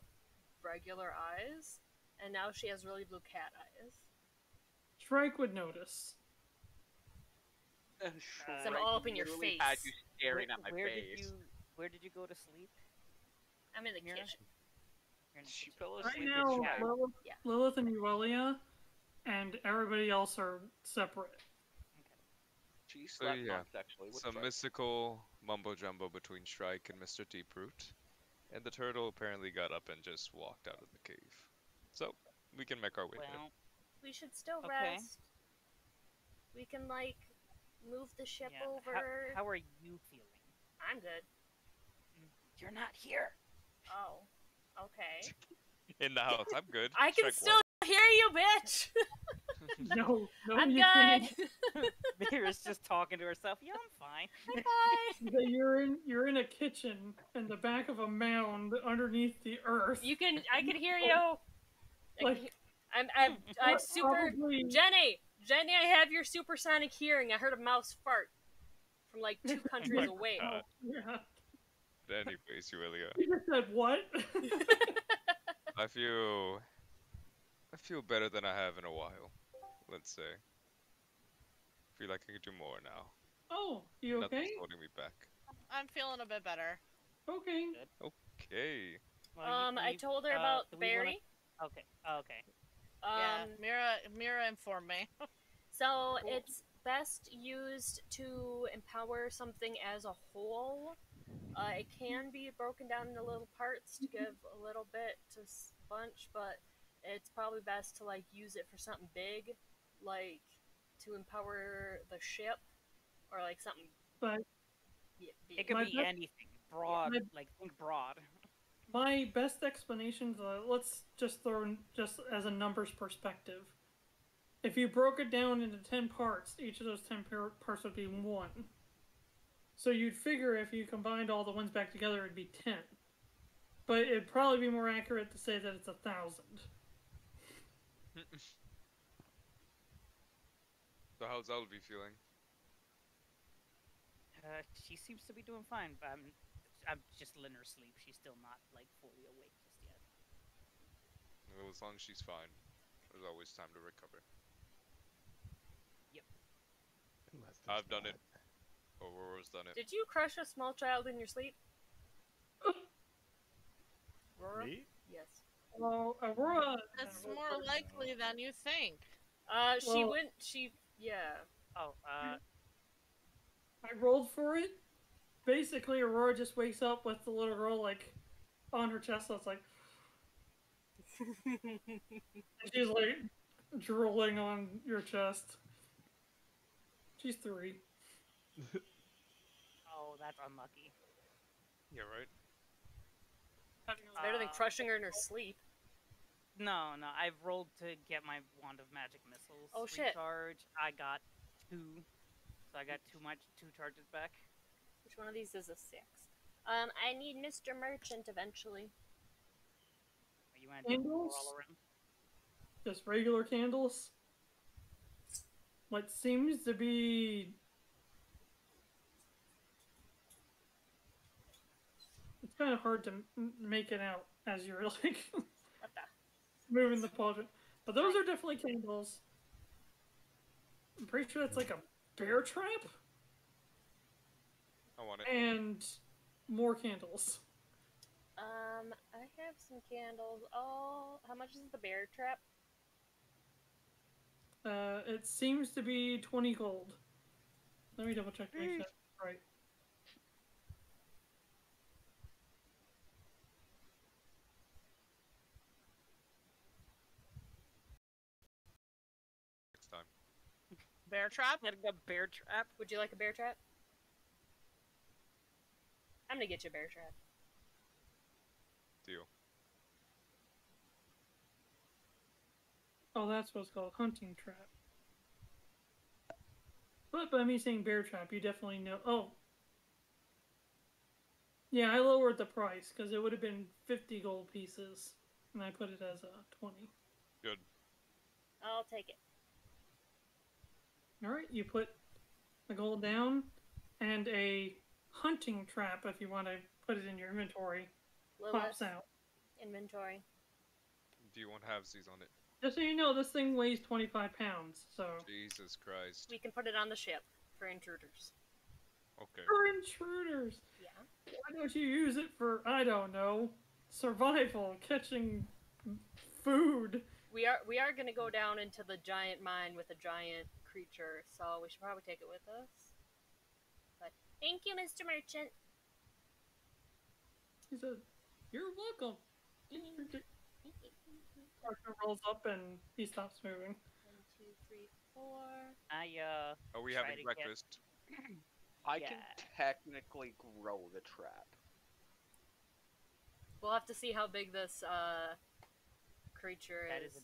regular eyes, and now she has really blue cat eyes. Shrike would notice. So I'm all up in your face. Had you staring at my Where face. Where did you go to sleep? I'm in the Mirra? kitchen. You're in the She kitchen. fell Right asleep. now, in shower. Lilith and Yuelia and everybody else are separate. She So slept yeah, once, actually. with some Shrike. mystical mumbo jumbo between Shrike and Mr. Deeproot, and the turtle apparently got up and just walked out of the cave. So we can make our way there. Well, We should still Okay. rest. We can, like, move the ship yeah. over. How are you feeling? I'm good. You're not here. Oh. Okay. In the house, I'm good. I can Shrike still hear you, bitch! No, I'm you good! can't. Mirra's just talking to herself. Yeah, I'm fine. Bye! That you're in a kitchen in the back of a mound underneath the earth. I can hear you! Like, I'm super... probably- Jenny, I have your supersonic hearing. I heard a mouse fart from, like, 2 countries away. God. Yeah. Anyways, Yuelia, You just said what? I feel better than I have in a while. Let's say. Feel like I can do more now. Oh, you okay? Nothing's holding me back. I'm feeling a bit better. Okay. Okay. Well, I told her about the do we wanna- berry. Okay. Okay. Yeah, Mirra informed me. So it's best used to empower something as a whole. It can be broken down into little parts to give a little bit to bunch, but it's probably best to like use it for something big, like to empower the ship, or like something. But big. It could My be best- anything. Broad. my- Like, think broad. my best explanations, let's just throw in just as a numbers perspective. If you broke it down into 10 parts, each of those 10 parts would be 1. So you'd figure if you combined all the ones back together, it'd be 10. But it'd probably be more accurate to say that it's 1,000. So how's Elvie feeling? She seems to be doing fine, but I'm just letting her sleep. She's still not like fully awake just yet. Well, as long as she's fine, there's always time to recover. Yep. Unless there's I've done it. not. Aurora's done it. Did you crush a small child in your sleep? Aurora? Me? Yes. Well, Aurora. It's more likely than you think. Well- Yeah. Oh, I rolled for it. Basically, Aurora just wakes up with the little girl like on her chest. So it's like, and she's like drooling on your chest. She's 3. oh, that's unlucky. Yeah, right. It's better than crushing her in her sleep. No, I've rolled to get my Wand of Magic Missiles. Oh, shit. Recharge. I got 2. So I got 2 charges back. Which one of these is a 6? I need Mr. Merchant eventually. Are you want to do Candles? all around? Just regular candles. What seems to be. It's kind of hard to make it out as you're like What the? moving the pauldron. But those are definitely candles. I'm pretty sure that's like a bear trap I want it. and more candles. I have some candles. Oh, how much is the bear trap? It seems to be 20 gold. Let me double check to make that right. Next time. Bear trap? Got a bear trap. Would you like a bear trap? I'm gonna get you a bear trap. Deal. Oh, that's what's called hunting trap. But by me saying bear trap, you definitely know. Oh. Yeah, I lowered the price because it would have been 50 gold pieces, and I put it as a 20. Good. I'll take it. All right, you put the gold down, and a hunting trap, if you want to put it in your inventory, pops Lilith, out. inventory. Do you want halvesies on it? Just so you know, this thing weighs 25 pounds, so. Jesus Christ. We can put it on the ship for intruders. Okay. For intruders! Yeah. Why don't you use it for, I don't know, survival, catching food? We are gonna go down into the giant mine with a giant creature, so we should probably take it with us. But thank you, Mr. Merchant. He said, "You're welcome." Arthur rolls up and he stops moving. 1, 2, 3, 4. Are we Try having to breakfast? I can Yeah. technically grow the trap. We'll have to see how big this creature That is. is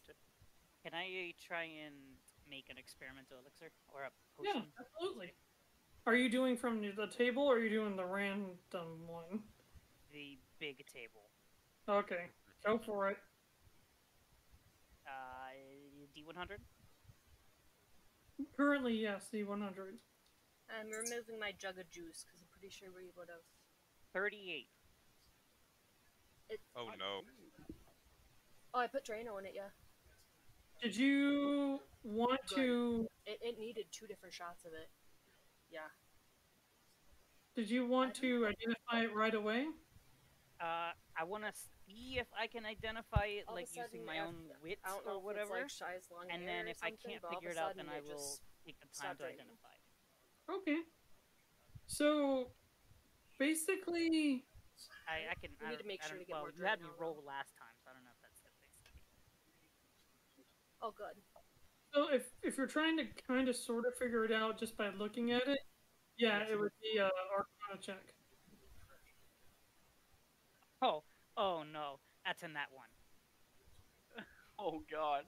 Can I try and make an experimental elixir or a Yeah, potion? absolutely. Are you doing from the table or are you doing the random one? The big table. Okay, go for it. D100. Currently, yes, the 100. I'm removing my jug of juice because I'm pretty sure we would have. 38. Oh no. Oh, I put Drano in it, yeah. Did you want to? It needed 2 different shots of it. Yeah. Did you want to identify it right away? I want to see if I can identify it, All of a like using sudden, my own wits I don't know or whatever. if it's like Shy's long And hair then or if I something, can't but all of figure a it out, sudden then I it will just take the time stopped to raining. identify it. Okay. So, basically, I can. We need to make I sure don't- to get well, more you had me Drano, roll though. last time, so I don't know if that's the place to be. Oh, good. so if you're trying to kind of sort of figure it out just by looking at it, yeah, Yes. it would be a Arcana check. Oh no, that's in that one. Oh god.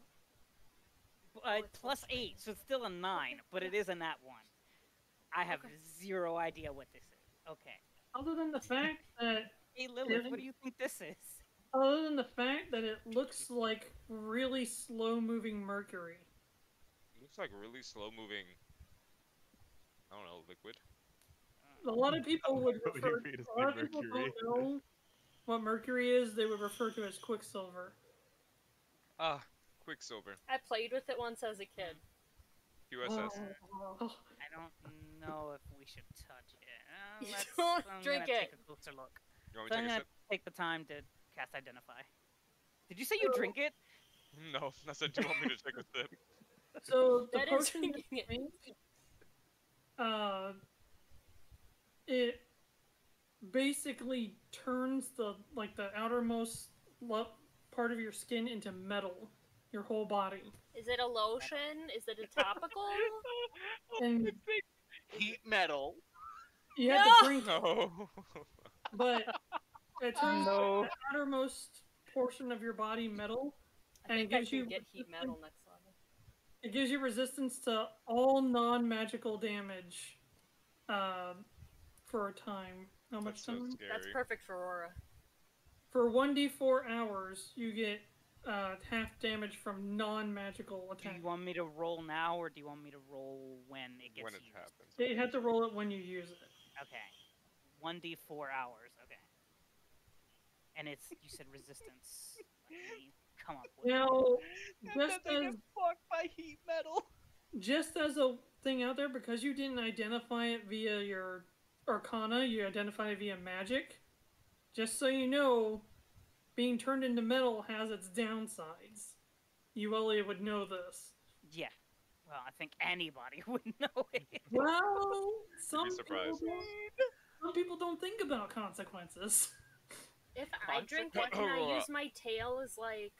Plus 8, so it's still a 9, but it is in that one. I have zero idea what this is. Okay. Other than the fact that Hey Lilith, what do you think this is? Other than the fact that it looks like really slow-moving mercury. Looks like really slow moving. I don't know, liquid. A lot of people would What do refer. you mean it's A lot of been people mercury? don't know what mercury is. They would refer to it as quicksilver. Ah, Quicksilver. I played with it once as a kid. USS. Oh, I don't know if we should touch it. Don't I'm drink gonna it. take a closer look. You want So me I'm to take a gonna sip? take the time to cast Identify. Did you say you drink it? No, I said, do you want me to take a sip? So the That is potion drinking you it. drink, it basically turns the outermost part of your skin into metal, your whole body. Is it a lotion? Is it a topical? And Heat metal. you have to No! drink, No. but it turns No. the outermost portion of your body metal, I and think it I gives can you get heat metal next level. it gives you resistance to all non-magical damage, for a time. How much That's so time? scary. That's perfect for Aurora. For 1d4 hours, you get half damage from non-magical Do attacks. you want me to roll now, or do you want me to roll when it gets When it used? happens. You have to roll it when you use it. Okay. 1d4 hours. Okay. And it's, you said resistance. Let me come up with it. Now, And then they get fucked by heat metal. just as a thing out there, because you didn't identify it via your Arcana, you identified it via magic. Just so you know, being turned into metal has its downsides. Yuelia would know this. Yeah. Well, I think anybody would know it. Well, some surprised. people don't think about consequences. If I drink it, can I use my tail as like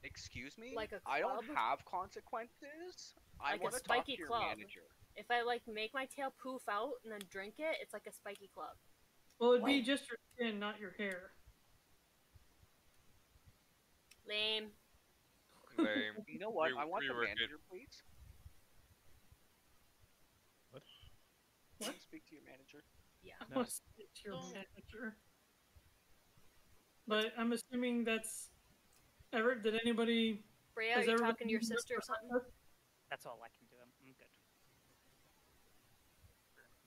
Excuse me? Like a I don't club? have consequences. I Like a want to talk spiky to your club. manager. if I like make my tail poof out and then drink it, it's like a spiky club. Well, it'd be just your skin, not your hair. Lame. Lame. You know what? Re- I want the rework it. manager, please. What? Can I speak to your manager? Yeah. I want to speak to your manager. But I'm assuming that's. Did anybody? Breya, has are you everybody talking to your used sister or the something? process? That's all I can do. I'm good.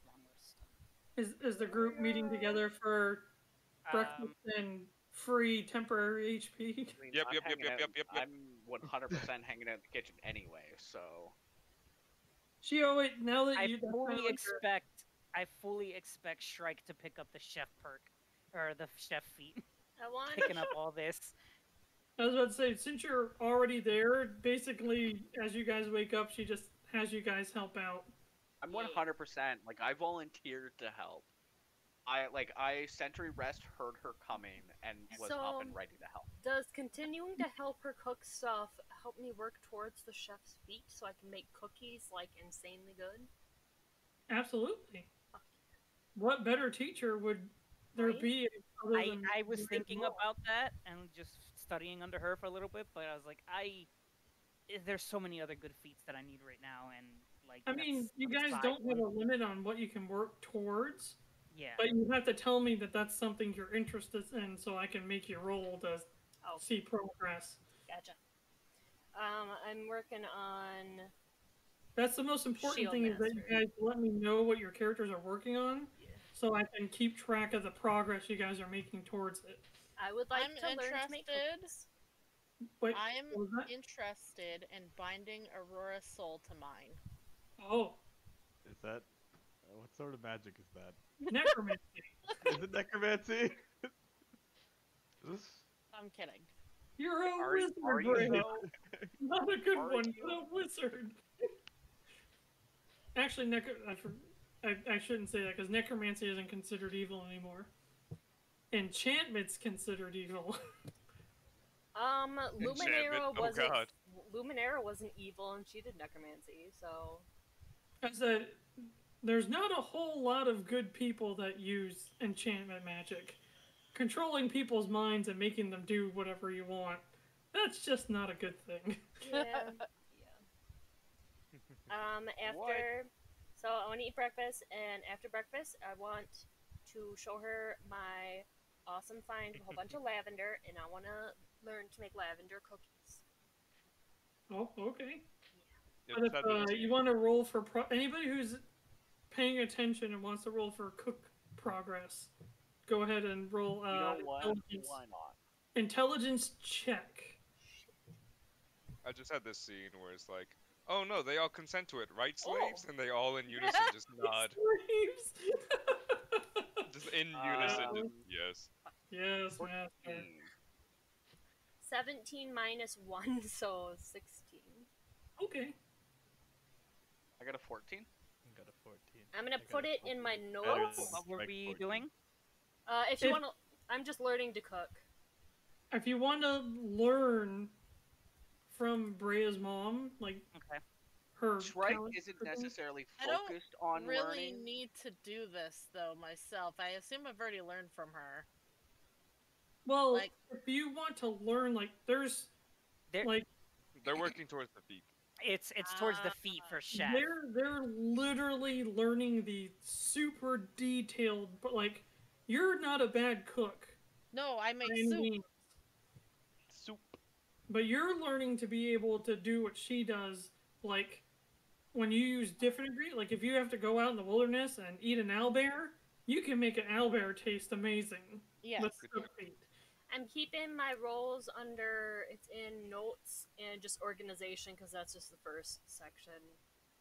Long rest. Is the group meeting together for breakfast and free temporary HP? I mean, Yep, I'm yep, yep, hanging yep, out- yep, yep, yep. I'm 100% hanging out in the kitchen anyway, so. She always now that I you. that's fully kinda like I fully expect Shrike to pick up the chef perk, or the chef feat, I want. picking up all this. I was about to say, since you're already there, basically, as you guys wake up, she just has you guys help out. I'm 100%, like, I volunteered to help. I Sentry Rest heard her coming and was up So- and ready to help. Does continuing to help her cook stuff help me work towards the chef's feat so I can make cookies like insanely good? Absolutely. What better teacher would there Right? be? Other I than was you thinking as well? about that and just studying under her for a little bit, but I was like, there's so many other good feats that I need right now, and like. I mean, that's you a guys side don't have one. a limit on what you can work towards, Yeah. but you have to tell me that that's something you're interested in, so I can make you roll to Oh. see progress. Gotcha. I'm working on. That's the most important Shield thing is that you mastery. guys let me know what your characters are working on, Yeah. so I can keep track of the progress you guys are making towards it. I would like I'm to learn to make interested. cookies. Wait, I'm what was that? interested in binding Aurora's soul to mine. Oh, Is that what sort of magic is that? necromancy. Is it necromancy? I'm kidding. You're a Are wizard, you Breya. though? Not a good Are one, you? but a wizard. Actually, I shouldn't say that because necromancy isn't considered evil anymore. Enchantment's considered evil. Luminera Oh, wasn't. God. Luminera wasn't evil, and she did necromancy. So I said, there's not a whole lot of good people that use enchantment magic. Controlling people's minds and making them do whatever you want, that's just not a good thing. yeah, after, so I want to eat breakfast, and after breakfast, I want to show her my awesome find of a whole bunch of lavender, and I want to learn to make lavender cookies. Oh, okay. Yeah, But if fabulous. you want to roll for anybody who's paying attention and wants to roll for cook progress, go ahead and roll You know what? intelligence. Why not? Intelligence check. I just had this scene where it's like, Oh no, they all consent to it, right, Oh. slaves? And they all in unison just nod. Slaves. Just in unison, Um, yes. Yes, master. 14. 17 minus 1, so 16. Okay. I got a 14. I got a 14. I'm gonna I got put a it in 14. my Better notes. than What were Strike we 14. doing? If you If- wanna, I'm just learning to cook. If you want to learn from Breya's mom, like Okay. her Shrike talent isn't cooking, necessarily I don't focused on really learning. need to do this though myself. I assume I've already learned from her. well, like- if you want to learn, like there's There- like They're working towards the feet. It's towards the feet for chef. they're literally learning the super detailed, but like you're not a bad cook. No, I make by any soup. means, Soup. but you're learning to be able to do what she does, like when you use different ingredients. Like if you have to go out in the wilderness and eat an owlbear, you can make an owlbear taste amazing Yes. with cooked meat. I'm keeping my roles under, it's in notes and just organization, because that's just the first section.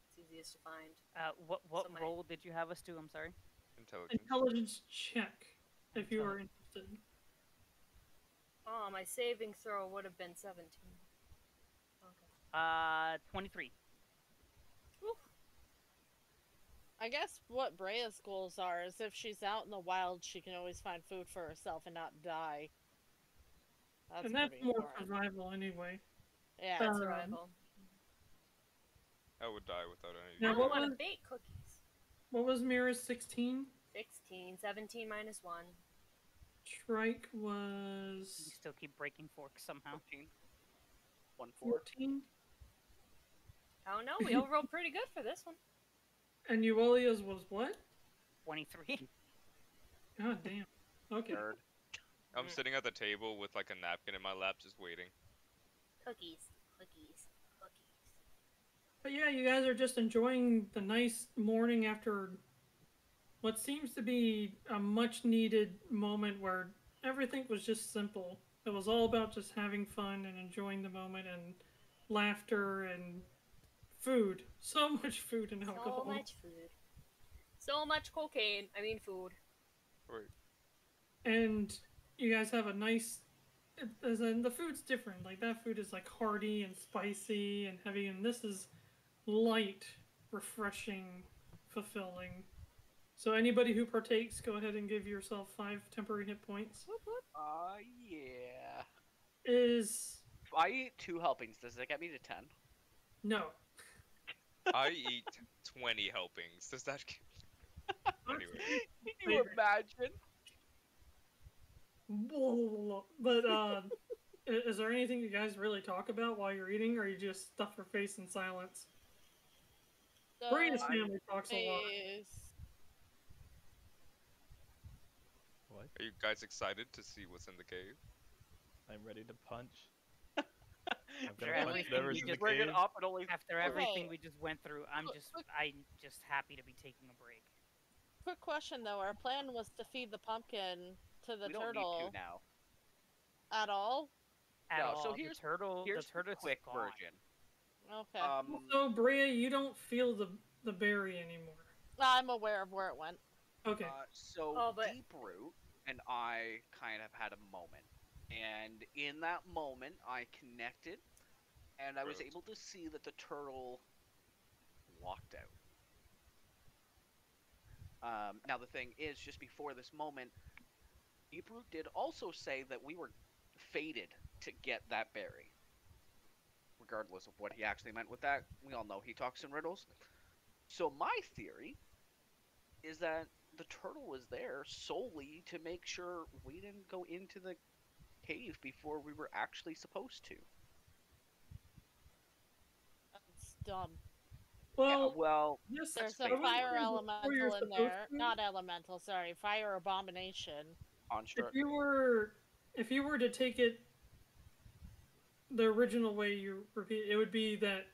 It's easiest to find. What So my- role did you have us do? I'm sorry. Intelligence. Intelligence check, if you are interested. Oh, my saving throw would have been 17. Okay. 23. Oof. I guess what Breya's goals are is if she's out in the wild, she can always find food for herself and not die. That's And that's pretty more important. survival anyway. Yeah. Um, Survival. I would die without any. Now, I what want to was- bake cookies. What was Mirra's 16? 16, 17 minus 1. Shrike You was still keep breaking forks somehow. 14. 1 4. 14, I don't know, we all rolled pretty good for this one. and Yuelia's was what? 23. God damn. Okay. Nerd. I'm sitting at the table with like a napkin in my lap, just waiting. Cookies, cookies, cookies. But yeah, you guys are just enjoying the nice morning after what seems to be a much needed moment where everything was just simple. It was all about just having fun and enjoying the moment and laughter and food. So much food and alcohol. So much food. So much cocaine. I mean food. Right. And you guys have a nice, as in the food's different. Like that food is like hearty and spicy and heavy, and this is light, refreshing, fulfilling. So anybody who partakes, go ahead and give yourself 5 temporary hit points. Yeah. Is If I eat 2 helpings, does that get me to 10? no. I eat 20 helpings. Does that? Anyway. Can you imagine? But is there anything you guys really talk about while you're eating, or you just stuff your face in silence? So Breya's family talks a lot. is What? Are you guys excited to see what's in the cave? I'm ready to punch. I'm After gonna punch everything whatever's we in the just Bring it cave. up and only. After everything Okay. we just went through, I'm just happy to be taking a break. quick question though. Our plan was to feed the pumpkin to the We don't turtle need to now. at all. At No, all. so the here's turtle. Here's the turtle's quick gone. version. Okay. So Breya, you don't feel the berry anymore. I'm aware of where it went. Okay. So Oh, but- Deep Root and I kind of had a moment, and in that moment, I connected, and I was Right. able to see that the turtle walked out. Now the thing is, just before this moment, Deep Root did also say that we were fated to get that berry. Regardless of what he actually meant with that, we all know he talks in riddles. So my theory is that the turtle was there solely to make sure we didn't go into the cave before we were actually supposed to. That's dumb. Well, well, yes, There's I a wouldn't fire say before elemental you're in supposed there. to. Not elemental, sorry. Fire abomination. construct. If you were to take it the original way you repeat, it would be that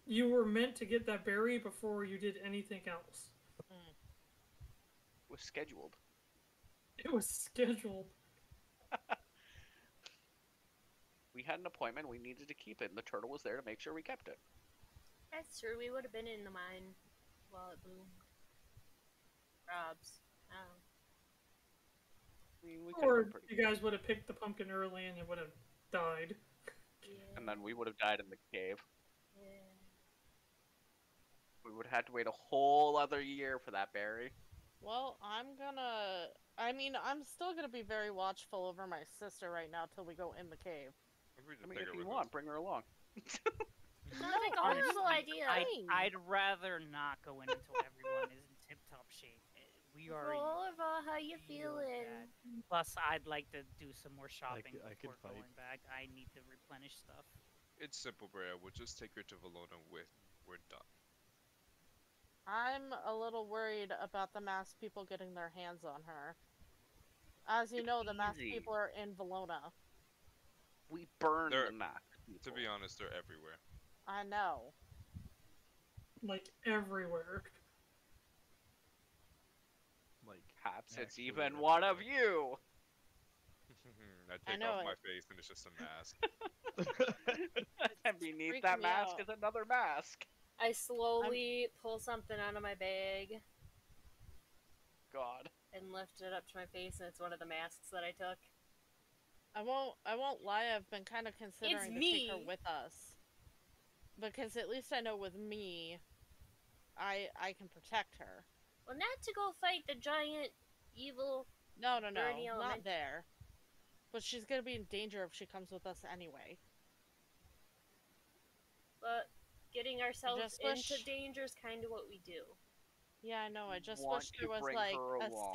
you were meant to get that berry before you did anything else. Was scheduled. It was scheduled. We had an appointment. We needed to keep it, and the turtle was there to make sure we kept it. That's true. We would have been in the mine while it bloomed. Probs. Oh. I mean, we could have Or been pretty. you guys would have picked the pumpkin early and it would have died. Yeah. And then we would have died in the cave. Yeah. We would have had to wait a whole other year for that berry. Well, I'm still gonna be very watchful over my sister right now till we go in the cave. I mean, if you want, bring her along. Sounds like a horrible idea. I'd rather not go in until everyone is in tip-top shape. We are. Aurora, how you real feeling? bad. Plus, I'd like to do some more shopping I could before fight. going back. I need to replenish stuff. It's simple, Breya. We'll just take her to Valona when we're done. I'm a little worried about the masked people getting their hands on her. As you know, the masked Easy. people are in Valona. We burned They're- the map. To be honest, they're everywhere. I know. Like, everywhere. Like, Perhaps it's actually even one of you. I I take know off it. my face and it's just a mask. And beneath freaking that me mask out. is another mask. I slowly pull something out of my bag God. and lift it up to my face, and it's one of the masks that I took. I won't lie, I've been kind of considering to take her me. with us. Because at least I know with me, I can protect her. Well, not to go fight the giant evil. No, Dirty not element. there. But she's gonna be in danger if she comes with us anyway. But getting ourselves Just into wish- danger is kind of what we do. Yeah, I know, I just Want wish to there was bring like her a along.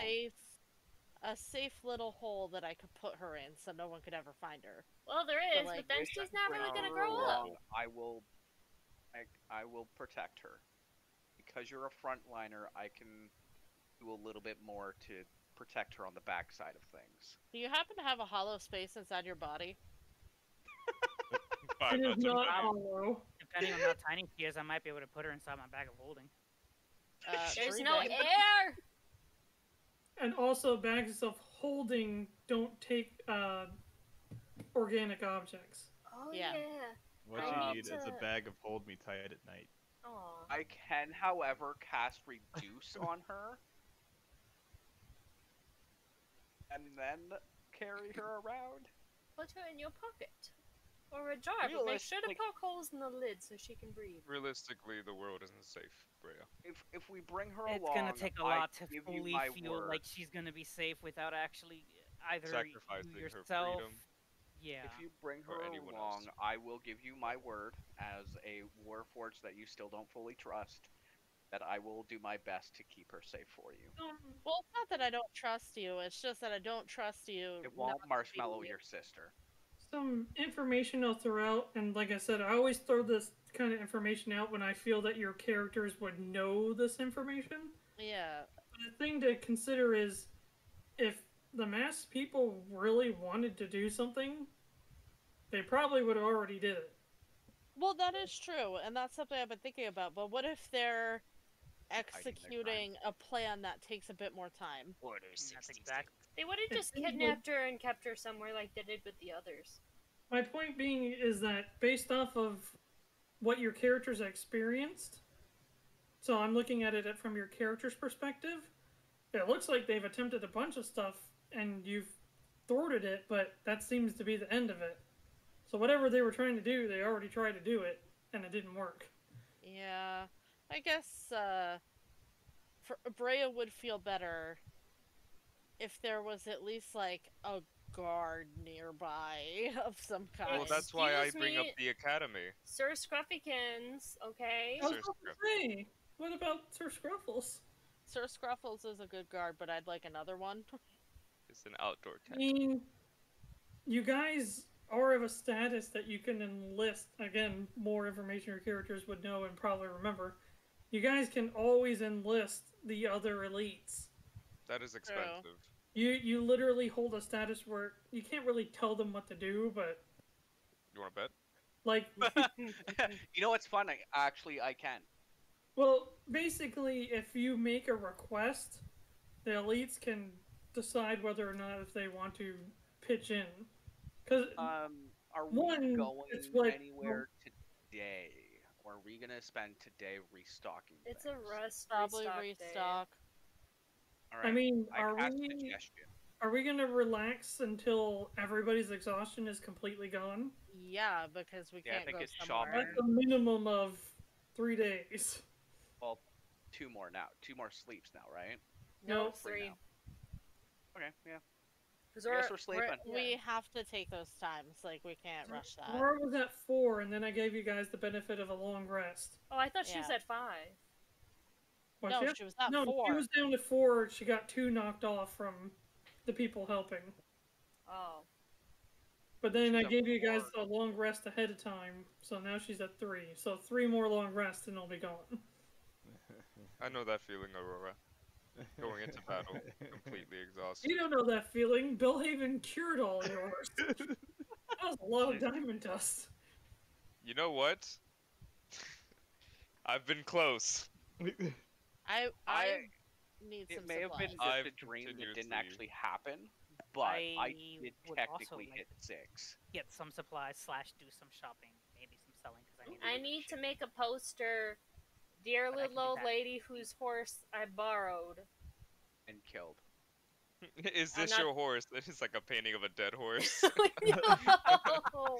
safe little hole that I could put her in so no one could ever find her. Well, there But, is, like, but then Wish I she's could not bring really gonna her grow up. along. I will protect her. Because you're a frontliner, I can do a little bit more to protect her on the backside of things. Do you happen to have a hollow space inside your body? 5 It is nuts not and hollow. Depending on how tiny she is, I might be able to put her inside my bag of holding. There's free no bag. air! And also, bags of holding don't take organic objects. Oh, Yeah. yeah. what I you need need is a to- bag of hold me tight at night. Aw. I can, however, cast Reduce on her. And then carry her around. Put her in your pocket. Or a jar, but make sure to Realistic- poke holes in the lid so she can breathe. Realistically, the world isn't safe, Breya. If we bring her It's along, gonna take a I lot to give you fully my feel word. like she's gonna be safe without actually either Sacrificing you her yourself. freedom. Yeah. If you bring her Or anyone along, else. I will give you my word as a Warforged that you still don't fully trust, that I will do my best to keep her safe for you. Well, it's not that I don't trust you, it's just that I don't trust you. It not won't to marshmallow be- your sister. Some information I'll throw out, and like I said, I always throw this kind of information out when I feel that your characters would know this information. Yeah. But the thing to consider is, if the masked people really wanted to do something, they probably would have already did it. Well, that is true, and that's something I've been thinking about. But what if they're executing a plan that takes a bit more time? Order That's exactly. They would have It just seems like- kidnapped her and kept her somewhere like they did with the others. My point being is that based off of what your characters experienced, so I'm looking at it from your character's perspective, it looks like they've attempted a bunch of stuff and you've thwarted it, but that seems to be the end of it. So whatever they were trying to do, they already tried to do it, and it didn't work. Yeah, I guess Breya would feel better if there was at least like a guard nearby of some kind. Well, that's why I Excuse bring up me. the academy. Sir Scruffykins, okay? I was Sir about to say, what about Sir Scruffles? Sir Scruffles is a good guard, but I'd like another one. It's an outdoor I tent. mean, you guys are of a status that you can enlist. Again, more information your characters would know and probably remember. You guys can always enlist the other elites. That is expensive. You literally hold a status where you can't really tell them what to do, but You want to bet? like, You know what's funny? Actually, I can. well, basically, if you make a request, the elites can decide whether or not if they want to pitch in. Because Are we One, going it's like- anywhere today? or are we gonna spend today restocking? It's things? a rest. Probably restock day. restock. All I right. mean, I cast suggestion. are we gonna relax until everybody's exhaustion is completely gone? Yeah, because we Yeah, I can't think go it's somewhere. shaman. That's a minimum of 3 days. Well, 2 more now. 2 more sleeps now, right? No, No. it's 3. now. Okay, yeah. Because I guess we're sleeping. We have to take those times. Like, we can't rush that. Aurora was at 4, and then I gave you guys the benefit of a long rest. Oh, I thought she was Yeah. at 5. Was No, she? she was at No, 4. she was down to 4. She got 2 knocked off from the people helping. Oh. But then She's I at gave you guys 4. a long rest ahead of time, so now she's at 3. So 3 more long rests and I'll be gone. I know that feeling, Aurora. Going into battle, completely exhausted. You don't know that feeling. Bellhaven cured all yours. That was a lot of diamond dust. You know what? I've been close. I need It some may have been supplies. just I've a dream that didn't continuously- actually happen, but I did would technically also like hit 6. Get some supplies / do some shopping, maybe some selling because I need to make a poster. Dear But I can little do old that. lady whose horse I borrowed. And killed. Is I'm this not- your horse? It is like a painting of a dead horse. No!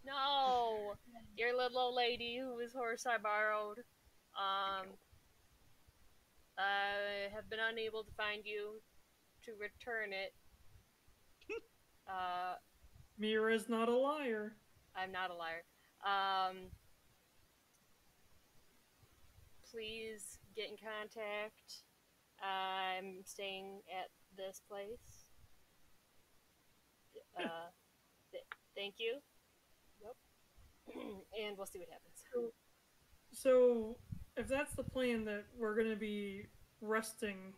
No! Dear little old lady whose horse I borrowed. I have been unable to find you to return it. Mirra's not a liar. I'm not a liar. Please get in contact. I'm staying at this place. Thank you. Yep. And we'll see what happens. So, if that's the plan, that we're going to be resting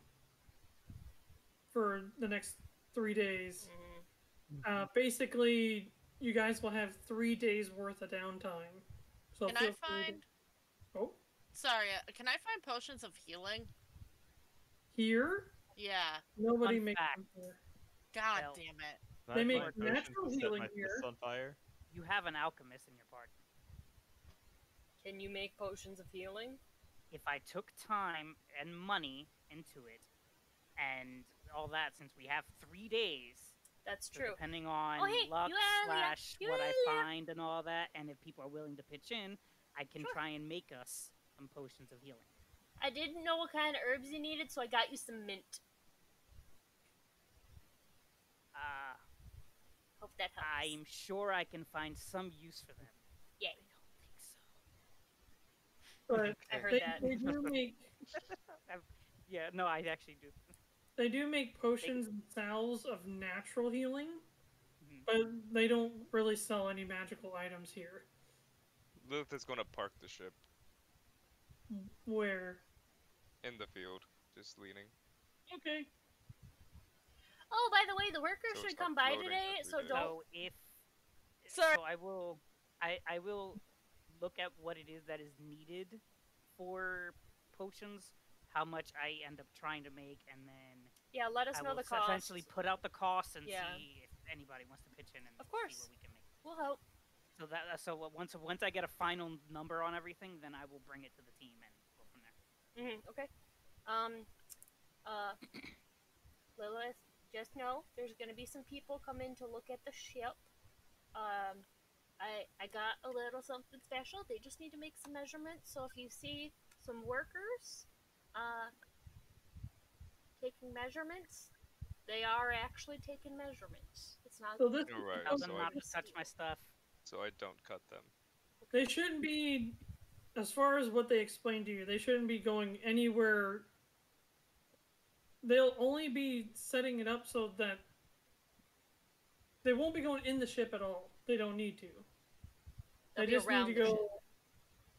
for the next 3 days, basically, you guys will have 3 days worth of downtime. So Can I feel free to- find... Oh, Sorry, can I find potions of healing? here? Yeah. Nobody Fun makes fact. them here. God Well, damn it. They make Can I find natural potions to set healing my here. fists on fire? You have an alchemist in your party. Can you make potions of healing? If I took time and money into it, and all that, since we have 3 days, That's so true. depending on Oh, hey, luck Yuelia, / what I Yuelia. find and all that, and if people are willing to pitch in, I can Sure. try and make us some potions of healing. I didn't know what kind of herbs you needed, so I got you some mint. Hope that helps. I'm sure I can find some use for them. Yay. I don't think so. But I heard they, that. they do make Yeah, no, I actually do. they do make potions and salves of natural healing, Mhm. but they don't really sell any magical items here. Lilith is gonna park the ship Where? in the field, just leaning. Okay. Oh, by the way, the workers So should it's come not by floating today, every so day. don't. So if Sorry. so, I will look at what it is that is needed for potions, how much I end up trying to make, and then Yeah, let us I know will the cost. essentially put out the cost and Yeah. see if anybody wants to pitch in and Of course. see what we can make. We'll help. So that once I get a final number on everything, then I will bring it to the team and go from there. Okay. Lilith, just know there's gonna be some people coming to look at the ship. I got a little something special. They just need to make some measurements. So if you see some workers, taking measurements, they are actually taking measurements. It's not. So this You're right. Tell So them I, not to touch my stuff. so I don't cut them. they shouldn't be, as far as what they explained to you, they shouldn't be going anywhere. They'll only be setting it up so that they won't be going in the ship at all. They don't need to. They'll They be just around need to the go. ship.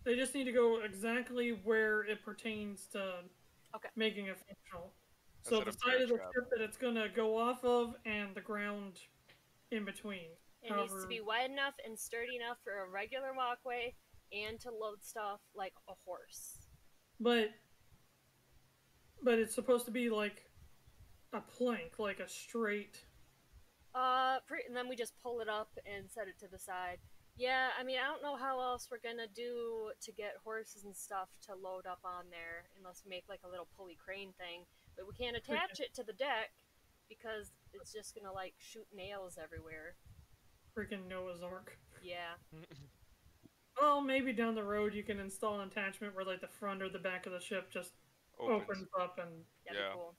They just need to go exactly where it pertains to Okay. making it functional. So Instead the of side of the bear trap. ship that it's gonna go off of, and the ground in between. It needs to However- be wide enough and sturdy enough for a regular walkway and to load stuff like a horse. But it's supposed to be like a plank, like a straight. And then we just pull it up and set it to the side. Yeah, I mean, I don't know how else we're gonna do to get horses and stuff to load up on there unless we make like a little pulley crane thing. But we can't attach it to the deck because it's just gonna like shoot nails everywhere. Freaking Noah's Ark. Yeah. Well, maybe down the road you can install an attachment where like the front or the back of the ship just opens up and That'd be cool.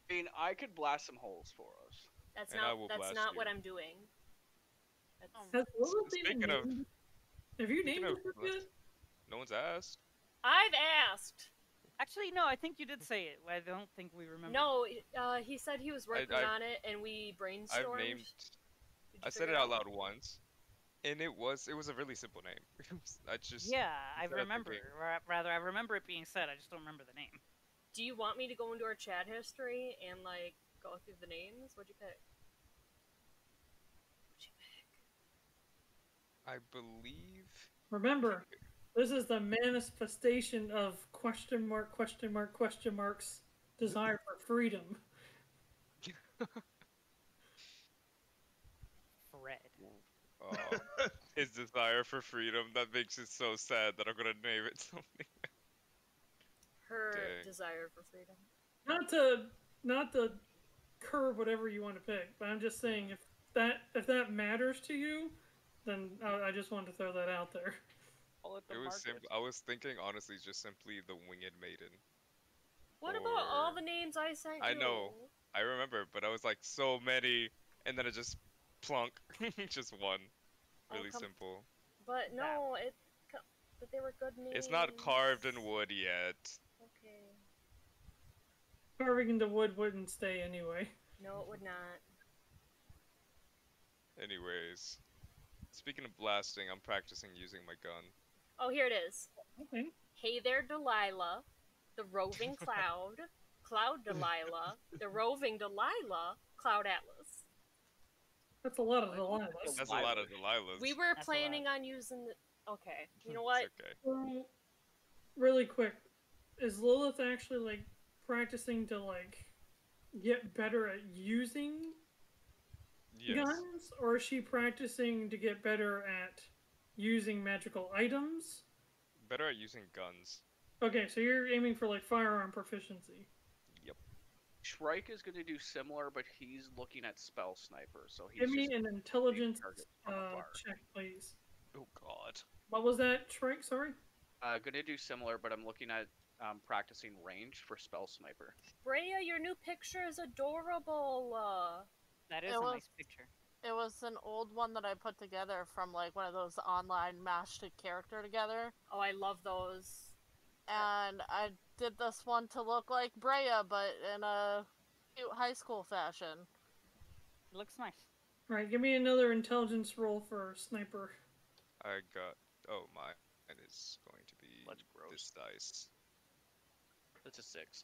I mean, I could blast some holes for us. That's And I not will that's blast not you. what I'm doing. Has Lilith even Speaking of- named- Have you named Speaking it of yet? No one's asked. I've asked. Actually, no, I think you did say it. I don't think we remember. No, he said he was working I've- on it, and we brainstormed. I've named. Did you I said figure it out loud once, and it was a really simple name. I just Yeah, I instead of remember. thinking- Rather, I remember it being said. I just don't remember the name. Do you want me to go into our chat history and like go through the names? What'd you pick? I believe. Remember, this is the manifestation of question marks desire for freedom. Fred. His desire for freedom, that makes it so sad that I'm gonna name it something. Her Dang. desire for freedom. Not to curb whatever you want to pick, but I'm just saying if that matters to you, then I just wanted to throw that out there. It was simple. I was thinking honestly, just simply the Winged Maiden. What about all the names I sent you? I know, I remember, but I was like so many, and then it just plunk, just one. Really simple. But no, but they were good names. It's not carved in wood yet. Okay. Carving into wood wouldn't stay anyway. No, it would not. Anyways, speaking of blasting, I'm practicing using my gun. Oh, here it is. Okay. Hey there, Delilah, the roving cloud, Cloud Delilah, the roving Delilah, Cloud Atlas. That's a lot of Delilahs. That's a lot of Delilahs. We were planning on using the... Okay, you know what? It's okay. So, really quick, is Lilith actually like practicing to like get better at using guns, or is she practicing to get better at using magical items? Better at using guns. Okay, so you're aiming for like firearm proficiency. Yep. Shrike is going to do similar, but he's looking at spell sniper, so he's Give me just an intelligence target from afar. check, please. Oh God. What was that, Shrike? Sorry. Going to do similar, but I'm looking at practicing range for spell sniper. Breya, your new picture is adorable. That is It a was- nice picture. It was an old one that I put together from like one of those online mashed a character together. Oh, I love those. And I did this one to look like Breya, but in a cute high school fashion. It looks nice. All right, give me another intelligence roll for sniper. I got. Oh my. It is going to be That's gross. this dice. That's a 6.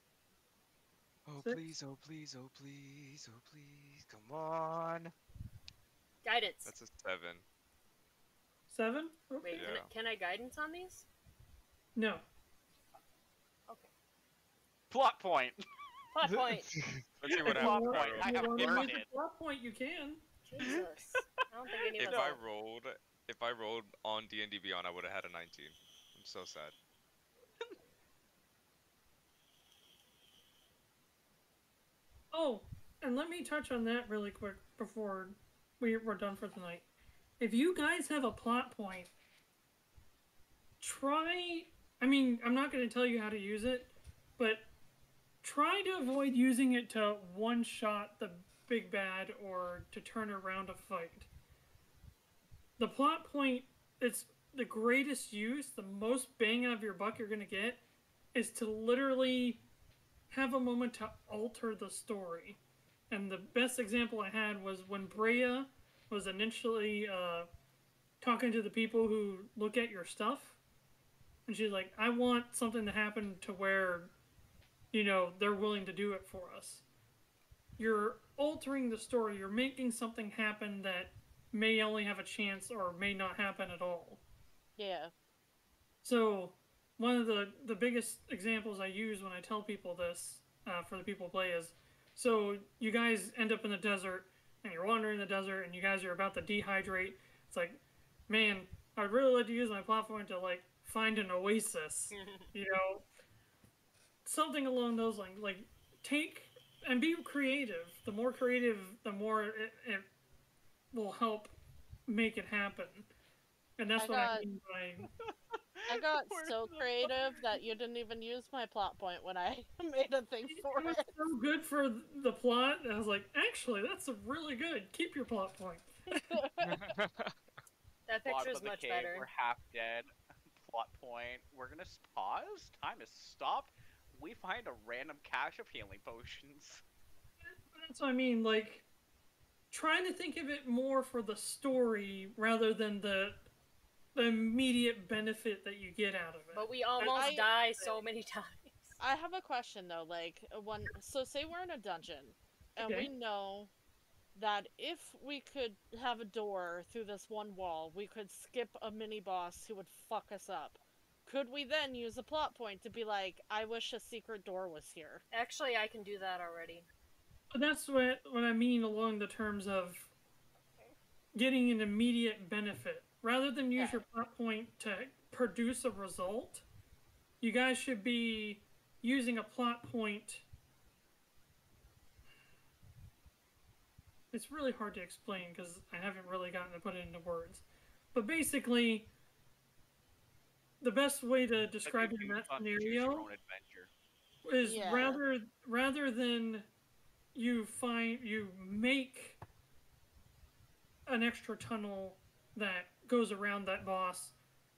Oh 6? please, oh please, oh please, oh please, come on. Guidance. That's a 7. 7? Okay. Wait, Yeah. can I guidance on these? No. Okay. Plot point! Plot point. Let's see what Plot happens. point. I have If you learned want to it. use a plot point, you can. Jesus. I don't think any of If us... I rolled on D&D Beyond, I would have had a 19. I'm so sad. Oh, and let me touch on that really quick before we're done for tonight. If you guys have a plot point, I'm not going to tell you how to use it, but try to avoid using it to one-shot the big bad or to turn around a fight. The plot point, it's the greatest use, the most bang out of your buck you're going to get, is to literally have a moment to alter the story. And the best example I had was when Breya was initially talking to the people who look at your stuff. And she's like, I want something to happen to where, they're willing to do it for us. You're altering the story. You're making something happen that may only have a chance or may not happen at all. Yeah. So, one of the biggest examples I use when I tell people this, for the people who play, is, so you guys end up in the desert, and you're wandering the desert, and you guys are about to dehydrate. It's like, man, I'd really like to use my platform to like find an oasis, you know, something along those lines. Like take and be creative. The more creative, the more it will help make it happen. And that's what I mean by. I got Where's so the creative that you didn't even use my plot point when I made a thing for It was it. so good for the plot. I was like, actually, that's really good. Keep your plot point. That Bottom picture's of the much cave, better. We're half dead. Plot point. We're gonna pause. Time is stopped. We find a random cache of healing potions. That's what I mean. Like, trying to think of it more for the story rather than the immediate benefit that you get out of it. But we almost die so many times. I have a question though, like so say we're in a dungeon and Okay. we know that if we could have a door through this one wall, we could skip a mini boss who would fuck us up. Could we then use a plot point to be like, I wish a secret door was here? Actually, I can do that already. But that's what I mean along the terms of getting an immediate benefit. Rather than use your plot point to produce a result, you guys should be using a plot point. It's really hard to explain because I haven't really gotten to put it into words. But basically, the best way to describe it in that scenario is rather than you make an extra tunnel that goes around that boss,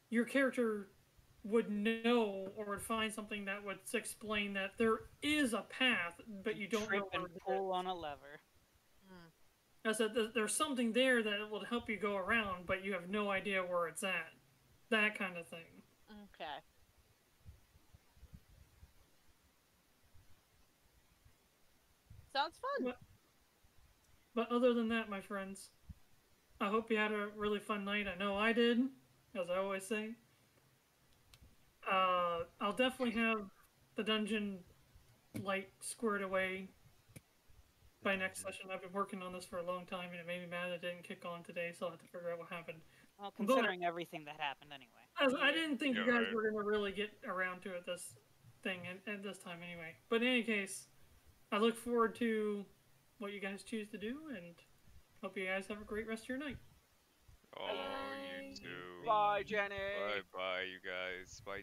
your character would know or would find something that would explain that there is a path, but you don't Trip know and where it pull is. on a lever. I said there's something there that will help you go around, but you have no idea where it's at. That kind of thing. Okay. Sounds fun. But other than that, my friends, I hope you had a really fun night. I know I did, as I always say. I'll definitely have the dungeon light squared away by next session. I've been working on this for a long time, and it made me mad it didn't kick on today, so I'll have to figure out what happened. Well, considering everything that happened anyway. I didn't think you guys were going to really get around to it this thing at this time anyway. But in any case, I look forward to what you guys choose to do, and hope you guys have a great rest of your night. Oh, you too. Bye, Jenny. Bye, you guys. Bye.